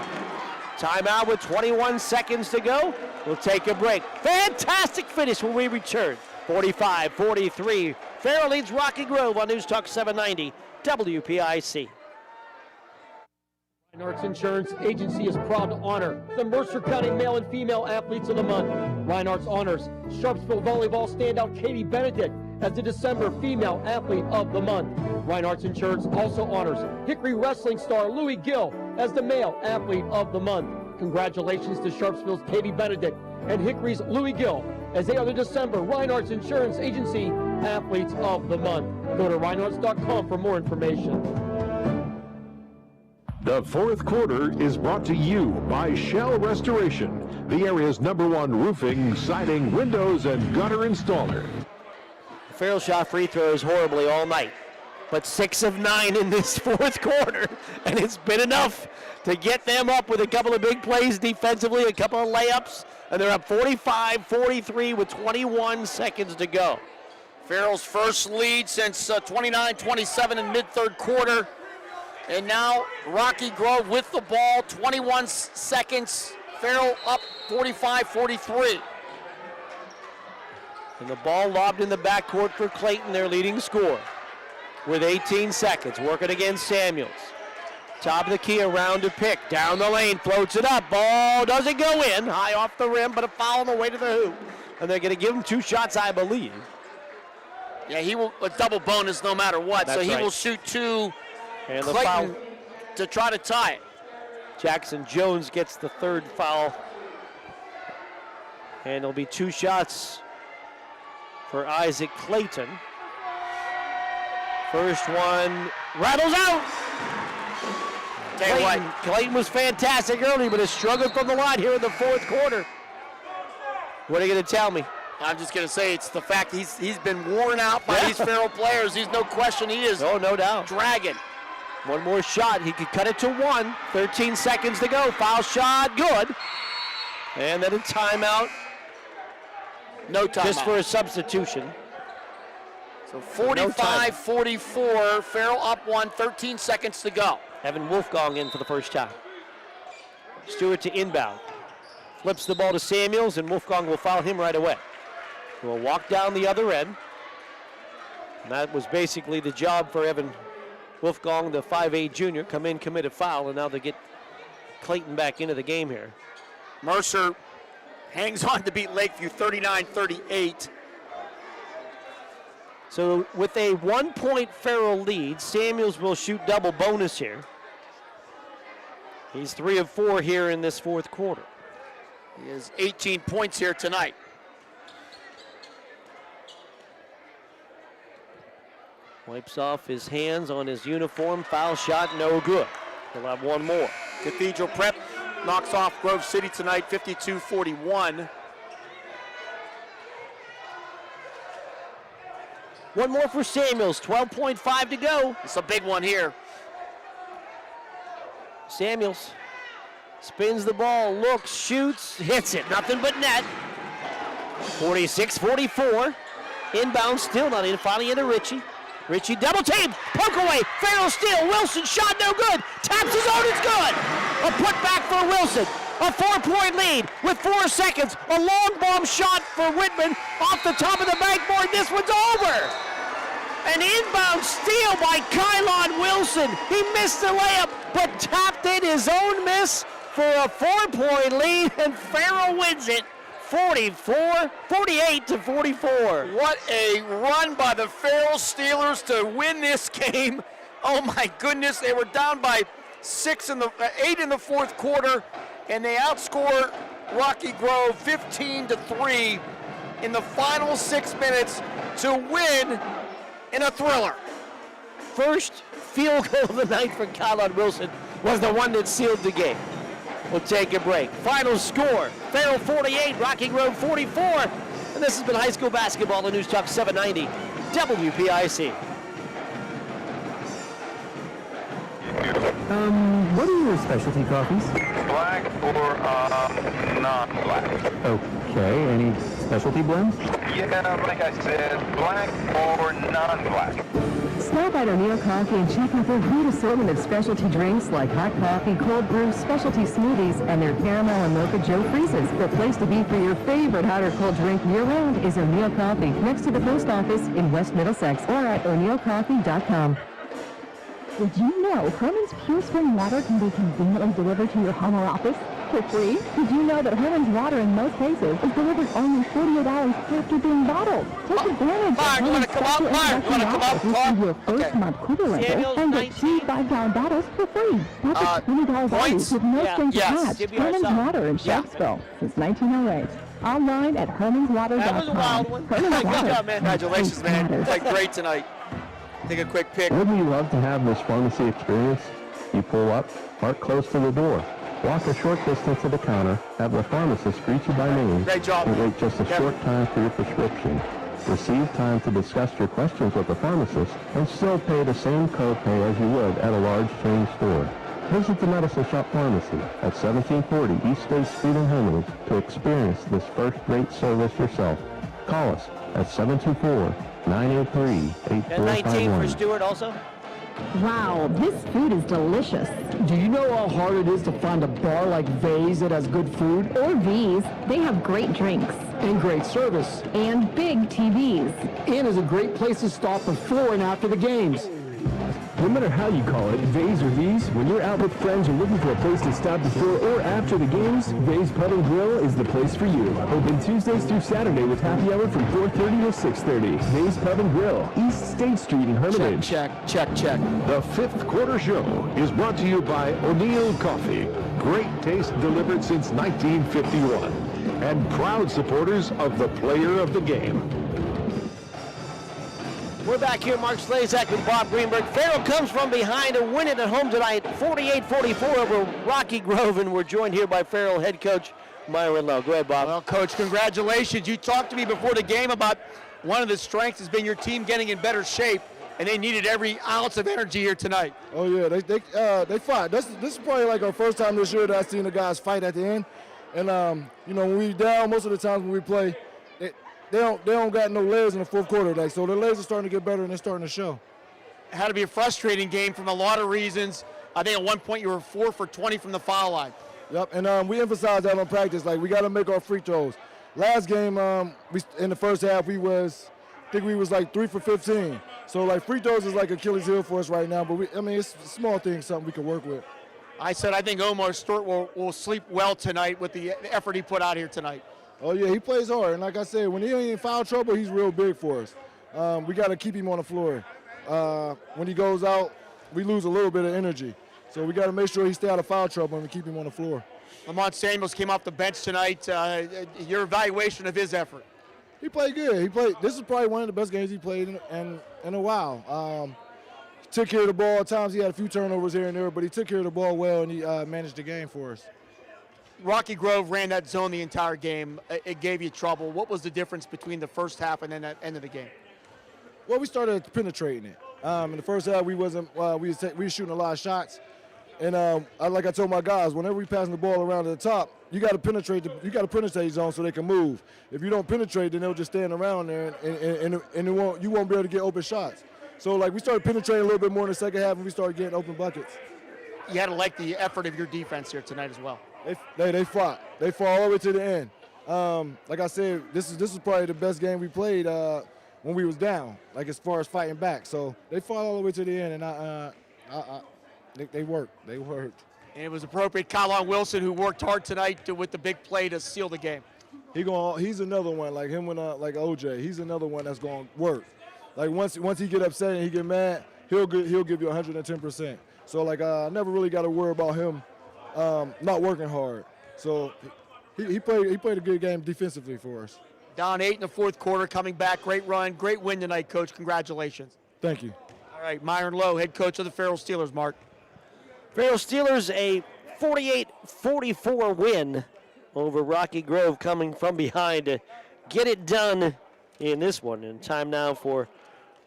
Timeout with 21 seconds to go. We'll take a break. Fantastic finish when we return. 45-43. Farrell leads Rocky Grove on News Talk 790 WPIC. Reinhardt's Insurance Agency is proud to honor the Mercer County Male and Female Athletes of the Month. Reinhardt's honors Sharpsville Volleyball standout Katie Benedict as the December Female Athlete of the Month. Reinhardt's Insurance also honors Hickory Wrestling star Louis Gill as the Male Athlete of the Month. Congratulations to Sharpsville's Katie Benedict and Hickory's Louis Gill as they are the December Reinhardt's Insurance Agency Athletes of the Month. Go to reinhardts.com for more information. The fourth quarter is brought to you by Shell Restoration, the area's #1 roofing, siding, windows, and gutter installer. Farrell shot free throws horribly all night, but 6 of 9 in this fourth quarter, and it's been enough to get them up with a couple of big plays defensively, a couple of layups, and they're up 45-43 with 21 seconds to go. Farrell's first lead since 29-27 in mid-third quarter. And now Rocky Grove with the ball, 21 seconds. Farrell up 45-43. And the ball lobbed in the backcourt for Clayton, their leading scorer, with 18 seconds. Working against Samuels. Top of the key, around to Pick. Down the lane, floats it up. Ball doesn't go in. High off the rim, but a foul on the way to the hoop. And they're going to give him 2 shots, I believe. Yeah, he will a double bonus no matter what. That's so he right. will shoot 2. And the Clayton foul to try to tie it. Jackson Jones gets the 3rd foul. And it'll be 2 shots for Isaac Clayton. First one rattles out. Clayton was fantastic early, but has struggled from the line here in the fourth quarter. What are you going to tell me? I'm just going to say it's the fact he's been worn out by these Farrell players. There's no question he is. Oh, no doubt. Dragging. One more shot. He could cut it to 1. 13 seconds to go. Foul shot. Good. And then a timeout. No timeout. Just for a substitution. So 45-44. Farrell up 1. 13 seconds to go. Evan Wolfgang in for the first time. Stewart to inbound. Flips the ball to Samuels, and Wolfgang will foul him right away. He'll walk down the other end. And that was basically the job for Evan Wolfgang, the 5'8 junior, come in, commit a foul, and now they get Clayton back into the game here. Mercer hangs on to beat Lakeview 39-38. So with a 1-point Farrell lead, Samuels will shoot double bonus here. He's 3 of 4 here in this fourth quarter. He has 18 points here tonight. Wipes off his hands on his uniform. Foul shot, no good. He'll have one more. Cathedral Prep knocks off Grove City tonight, 52-41. One more for Samuels, 12.5 to go. It's a big one here. Samuels spins the ball, looks, shoots, hits it. Nothing but net. 46-44. Inbound, still not in. Finally into Ritchie. Richie double team, poke away, Farrell steal, Wilson shot no good, taps his own, it's good. A putback for Wilson, a 4-point lead with 4 seconds, a long bomb shot for Whitman off the top of the backboard, this one's over. An inbound steal by Kylon Wilson. He missed the layup, but tapped in his own miss for a 4-point lead, and Farrell wins it 48-44. What a run by the Farrell Steelers to win this game. Oh my goodness, they were down by 8 in the fourth quarter, and they outscore Rocky Grove 15-3 in the final 6 minutes to win in a thriller. First field goal of the night for Kylon Wilson was the one that sealed the game. We'll take a break. Final score, Farrell 48, Rocky Grove 44. And this has been high school basketball on News Talk 790, WPIC. What are your specialty coffees? Black or non-black? Okay, any specialty blends? Yeah, like I said, black or non-black. Stop at O'Neill Coffee and check out their great assortment of specialty drinks like hot coffee, cold brew, specialty smoothies, and their caramel and mocha Joe freezes. The place to be for your favorite hot or cold drink year-round is O'Neill Coffee, next to the post office in West Middlesex, or at o'neillcoffee.com. Did you know Herman's Pure Spring Water can be conveniently delivered to your home or office for free? Did you know that Herman's Water in most cases is delivered only $48 after being bottled? Take advantage of Herman's special introductory offer. Receive your first month cooler rental and get 2 5-gallon bottles for free. That's a $20 value with no strings attached. Herman's Water in Sharpsville since 1908. Online at hermanswater.com. That was a wild one. Herman's Water. Congratulations, man. You played great tonight. Take a quick pick. Wouldn't you love to have this pharmacy experience? You pull up, park close to the door, walk a short distance to the counter, have the pharmacist greet you by name, Great job. and wait just a short time for your prescription. Receive time to discuss your questions with the pharmacist and still pay the same copay as you would at a large chain store. Visit the Medicine Shop Pharmacy at 1740 East State Street in Homewood to experience this first-rate service yourself. Call us at 724-983-8451. For Stewart also. Wow, this food is delicious. Do you know how hard it is to find a bar like V's that has good food? Or V's, they have great drinks. And great service. And big TVs. And is a great place to stop before and after the games. No matter how you call it, V's or V's, when you're out with friends or looking for a place to stop before or after the games, V's Pub and Grill is the place for you. Open Tuesdays through Saturday with happy hour from 4:30 to 6:30. V's Pub and Grill, East State Street in Hermitage. Check. The fifth quarter show is brought to you by O'Neill Coffee. Great taste delivered since 1951. And proud supporters of the player of the game. We're back here, Mark Slazak with Bob Greenberg. Farrell comes from behind to win it at home tonight, 48-44 over Rocky Grove, and we're joined here by Farrell head coach Myron Lowe. Go ahead, Bob. Well, Coach, congratulations. You talked to me before the game about one of the strengths has been your team getting in better shape, and they needed every ounce of energy here tonight. Oh yeah, they fight. This is probably like our first time this year that I've seen the guys fight at the end. And when we down, most of the times when we play, they don't got no legs in the fourth quarter. So their legs are starting to get better and they're starting to show. It had to be a frustrating game from a lot of reasons. I think at one point you were 4 for 20 from the foul line. Yep, and we emphasize that on practice. Like we got to make our free throws. Last game, in the first half, I think we was like 3 for 15. So like free throws is like Achilles heel for us right now. But it's a small thing, something we can work with. I think Omar Stewart will sleep well tonight with the effort he put out here tonight. Oh yeah, he plays hard, and like I said, when he ain't in foul trouble, he's real big for us. We got to keep him on the floor. When he goes out, we lose a little bit of energy. So we got to make sure he stay out of foul trouble and keep him on the floor. Lamont Samuels came off the bench tonight. Your evaluation of his effort? He played good. This is probably one of the best games he played in a while. He took care of the ball. At times he had a few turnovers here and there, but he took care of the ball well, and he managed the game for us. Rocky Grove ran that zone the entire game. It gave you trouble. What was the difference between the first half and then the end of the game? Well, we started penetrating it. In the first half, we were shooting a lot of shots, and like I told my guys, whenever we passing the ball around to the top, you got to penetrate the zone so they can move. If you don't penetrate, then they'll just stand around there, and you won't be able to get open shots. So, like, we started penetrating a little bit more in the second half, and we started getting open buckets. You had to like the effort of your defense here tonight as well. They fought. They fought all the way to the end. Like I said, this is probably the best game we played when we was down, like as far as fighting back. So they fought all the way to the end, and they worked. They worked. And it was appropriate. Kylon Wilson, who worked hard tonight with the big play to seal the game. He's another one like him and like OJ. He's another one that's going to work. Like once he get upset and he get mad, he'll give you 110%. So like I never really got to worry about him not working hard. So he played a good game defensively for us. Down 8 in the fourth quarter, coming back. Great run, great win tonight, Coach. Congratulations. Thank you. All right, Myron Lowe, head coach of the Farrell Steelers, Mark. Farrell Steelers, a 48-44 win over Rocky Grove, coming from behind to get it done in this one. And time now for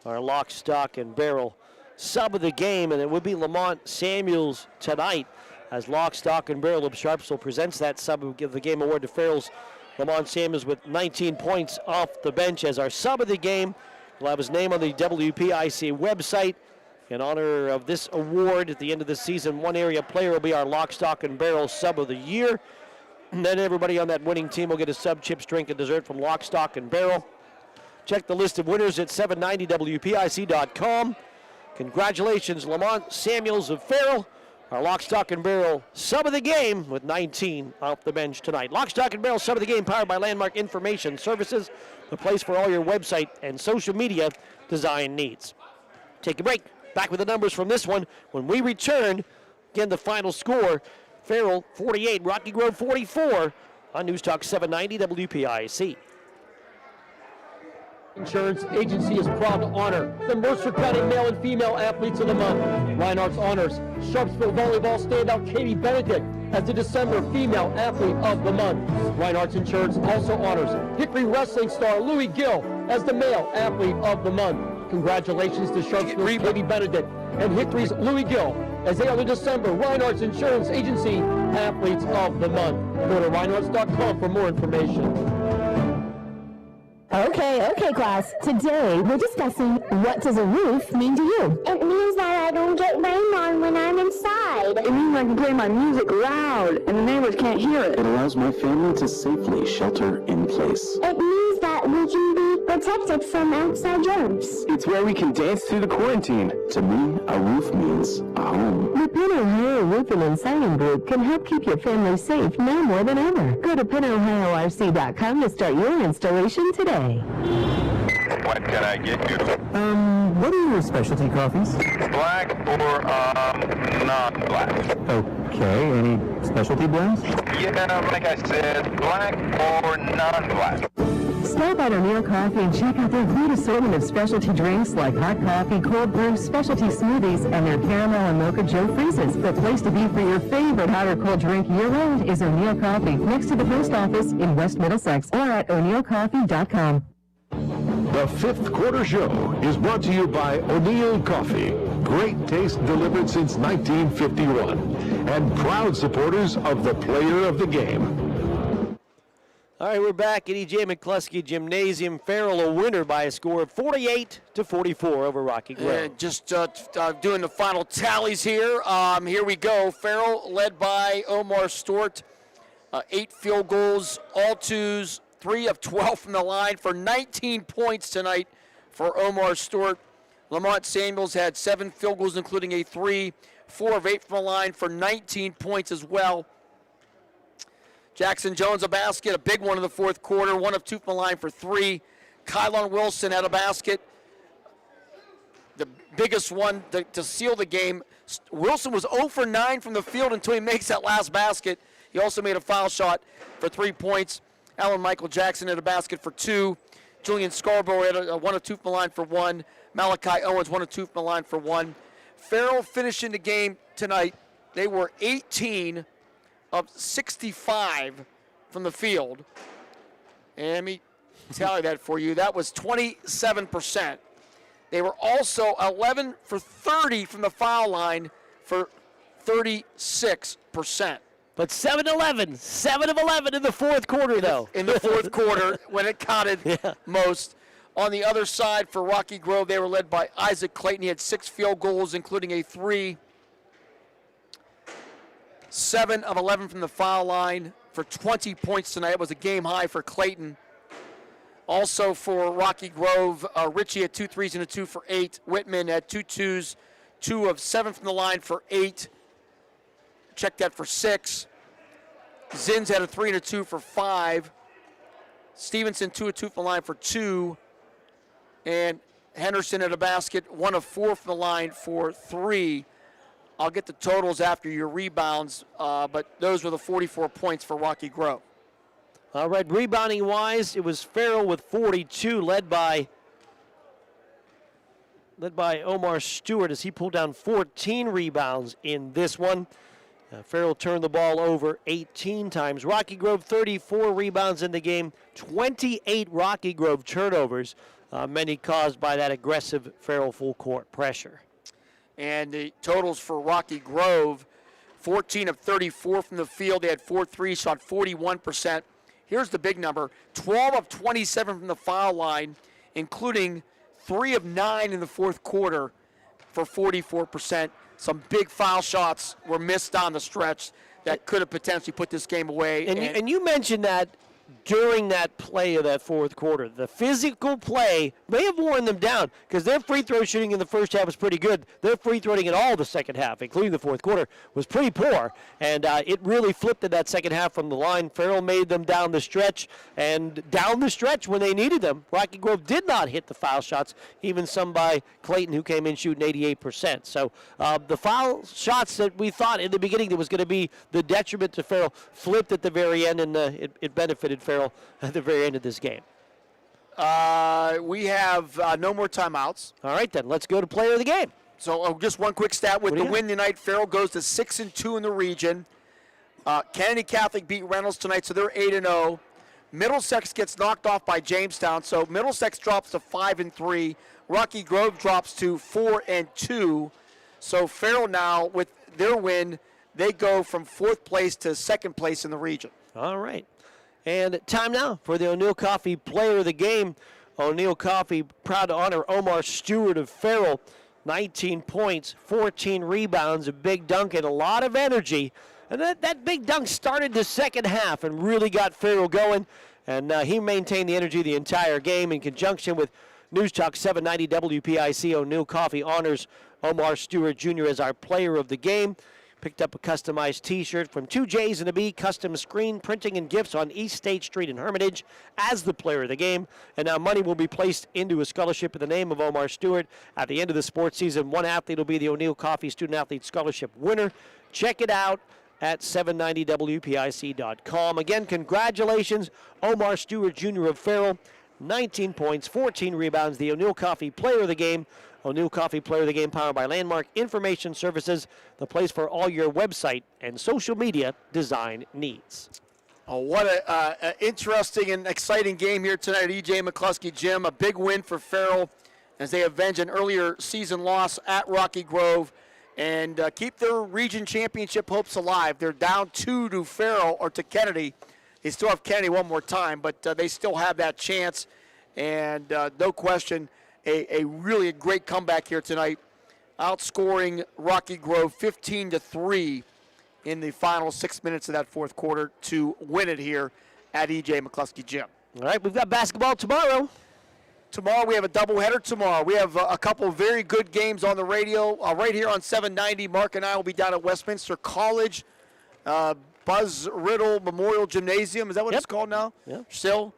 our lock, stock, and barrel sub of the game, and it would be Lamont Samuels tonight as lock, stock, and barrel of Sharpsville presents that sub of the game award to Farrell's Lamont Samuels with 19 points off the bench as our sub of the game. We'll have his name on the WPIC website. In honor of this award at the end of the season, one area player will be our lock, stock, and barrel sub of the year. And then everybody on that winning team will get a sub, chips, drink, and dessert from Lock, Stock, and Barrel. Check the list of winners at 790WPIC.com. Congratulations, Lamont Samuels of Farrell, our Lock, Stock, and Barrel sub of the game with 19 off the bench tonight. Lock, Stock, and Barrel sub of the game powered by Landmark Information Services, the place for all your website and social media design needs. Take a break. Back with the numbers from this one when we return. Again, the final score, Farrell 48, Rocky Grove 44 on News Talk 790 WPIC. Insurance Agency is proud to honor the Mercer County Male and Female Athletes of the Month. Reinhardt's honors Sharpsville Volleyball standout Katie Benedict as the December Female Athlete of the Month. Reinhardt's Insurance also honors Hickory Wrestling star Louis Gill as the Male Athlete of the Month. Congratulations to Sharpsville's Katie Benedict and Hickory's Louis Gill as they are the December Reinhardt's Insurance Agency Athletes of the Month. Go to reinhardts.com for more information. Okay, class. Today we're discussing what does a roof mean to you? It means that I don't get rained on when I'm inside. It means I can play my music loud and the neighbors can't hear it. It allows my family to safely shelter in place. It means that we can be protected from outside germs. It's where we can dance through the quarantine. To me, a roof means a home. The Penn Ohio Roofing and Siding Group can help keep your family safe now more than ever. Go to PennOhioRC.com to start your installation today. What can I get you? What are your specialty coffees? Black or non-black? Okay, any specialty blends? Yeah, like I said, black or non-black. Stop at O'Neill Coffee and check out their great assortment of specialty drinks like hot coffee, cold brew, specialty smoothies, and their caramel and mocha Joe freezes. The place to be for your favorite hot or cold drink year-round is O'Neill Coffee, next to the post office in West Middlesex, or at o'neillcoffee.com. The Fifth Quarter Show is brought to you by O'Neill Coffee. Great taste delivered since 1951. And proud supporters of the player of the game. All right, we're back at E.J. McCluskey Gymnasium. Farrell a winner by a score of 48-44 over Rocky Grove. And just doing the final tallies here. Here we go. Farrell led by Omar Stewart. 8 field goals, all twos, 3 of 12 from the line for 19 points tonight for Omar Stewart. Lamont Samuels had 7 field goals, including a 3, 4 of 8 from the line for 19 points as well. Jackson Jones a basket, a big one in the fourth quarter, 1 of 2 from the line for 3. Kylon Wilson had a basket, the biggest one to seal the game. Wilson was 0 for 9 from the field until he makes that last basket. He also made a foul shot for 3 points. Alan Michael Jackson had a basket for 2. Julian Scarborough had a 1 of 2 from the line for 1. Malachi Owens 1 of 2 from the line for 1. Farrell finishing the game tonight. They were 18 of 65 from the field. And let me tally that for you. That was 27%. They were also 11 for 30 from the foul line for 36%. But 7-11, 7 of 11 in the fourth quarter, though. In the fourth quarter, when it counted most. On the other side for Rocky Grove, they were led by Isaac Clayton. He had 6 field goals, including a 3. 7 of 11 from the foul line for 20 points tonight. It was a game high for Clayton. Also for Rocky Grove, Richie had 2 threes and a 2 for 8. Whitman had 2 twos, 2 of 7 from the line for 8. Check that for 6. Zins had a 3 and a 2 for 5. Stevenson 2 of 2 from the line for 2. And Henderson had a basket, 1 of 4 from the line for 3. I'll get the totals after your rebounds, but those were the 44 points for Rocky Grove. All right, rebounding-wise, it was Farrell with 42, led by Omar Stewart as he pulled down 14 rebounds in this one. Farrell turned the ball over 18 times. Rocky Grove 34 rebounds in the game, 28 Rocky Grove turnovers, many caused by that aggressive Farrell full court pressure. And the totals for Rocky Grove, 14 of 34 from the field. They had 4 threes, shot 41%. Here's the big number, 12 of 27 from the foul line, including 3 of 9 in the fourth quarter for 44%. Some big foul shots were missed on the stretch that could have potentially put this game away. And you mentioned that during that play of that fourth quarter. The physical play may have worn them down because their free throw shooting in the first half was pretty good. Their free throwing in all the second half, including the fourth quarter, was pretty poor. And it really flipped in that second half from the line. Farrell made them down the stretch. And down the stretch when they needed them, Rocky Grove did not hit the foul shots, even some by Clayton, who came in shooting 88%. So the foul shots that we thought in the beginning that was going to be the detriment to Farrell flipped at the very end, and it benefited Farrell at the very end of this game. We have no more timeouts. All right, then. Let's go to player of the game. So just one quick stat. With the win tonight, Farrell goes to 6-2 in the region. Kennedy Catholic beat Reynolds tonight, so they're 8-0. Middlesex gets knocked off by Jamestown, so Middlesex drops to 5-3. Rocky Grove drops to 4-2. So Farrell now, with their win, they go from 4th place to 2nd place in the region. All right. And time now for the O'Neill Coffee Player of the Game. O'Neill Coffee proud to honor Omar Stewart of Farrell. 19 points, 14 rebounds, a big dunk, and a lot of energy. And that big dunk started the second half and really got Farrell going. And he maintained the energy the entire game in conjunction with News Talk 790 WPIC. O'Neill Coffee honors Omar Stewart Jr. as our Player of the Game. Picked up a customized T-shirt from 2J's and a B Custom Screen Printing and Gifts on East State Street in Hermitage as the Player of the Game. And now money will be placed into a scholarship in the name of Omar Stewart. At the end of the sports season, one athlete will be the O'Neill Coffee Student Athlete Scholarship winner. Check it out at 790WPIC.com. Again, congratulations, Omar Stewart Jr. of Farrell. 19 points, 14 rebounds, the O'Neill Coffee Player of the Game. O'Neill Coffee Player of the Game powered by Landmark Information Services, the place for all your website and social media design needs. Oh, what an interesting and exciting game here tonight at E.J. McCluskey Gym. A big win for Farrell as they avenge an earlier season loss at Rocky Grove and keep their region championship hopes alive. They're down 2 to Farrell or to Kennedy. They still have Kennedy one more time, but they still have that chance. And no question, a really great comeback here tonight, outscoring Rocky Grove 15-3 in the final 6 minutes of that fourth quarter to win it here at E.J. McCluskey Gym. All right, we've got basketball tomorrow. Tomorrow we have a doubleheader tomorrow. We have a couple of very good games on the radio. Right here on 790, Mark and I will be down at Westminster College, Buzz Riddle Memorial Gymnasium. Is that what it's called now? Yeah. Still.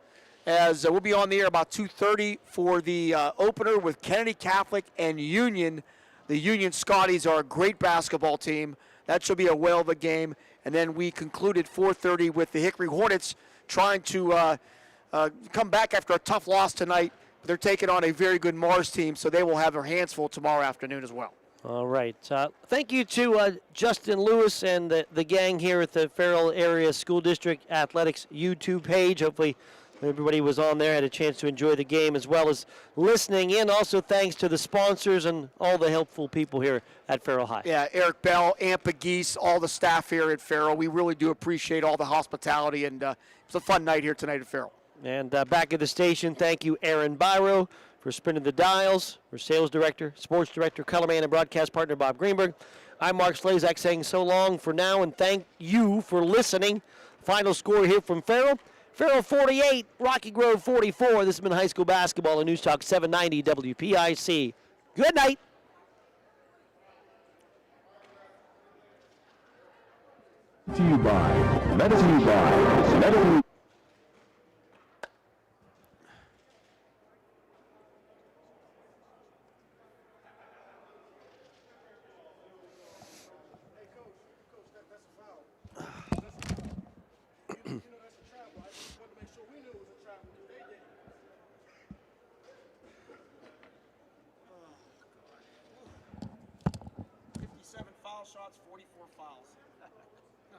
As we'll be on the air about 2:30 for the opener with Kennedy Catholic and Union. The Union Scotties are a great basketball team. That should be a whale of a game. And then we concluded 4:30 with the Hickory Hornets trying to come back after a tough loss tonight. They're taking on a very good Mars team, so they will have their hands full tomorrow afternoon as well. All right. Thank you to Justin Lewis and the gang here at the Farrell Area School District Athletics YouTube page. Hopefully everybody was on there, had a chance to enjoy the game as well as listening in. Also, thanks to the sponsors and all the helpful people here at Farrell High. Yeah, Eric Bell, Ampa Geese, all the staff here at Farrell. We really do appreciate all the hospitality, and it's a fun night here tonight at Farrell. And back at the station, thank you, Aaron Byro, for spinning the dials. For sales director, sports director, colorman, and broadcast partner Bob Greenberg. I'm Mark Slazak saying so long for now, and thank you for listening. Final score here from Farrell. Farrell 48, Rocky Grove 44. This has been high school basketball on News Talk 790 WPIC. Good night. To you by Medicine. Shots, 44 fouls.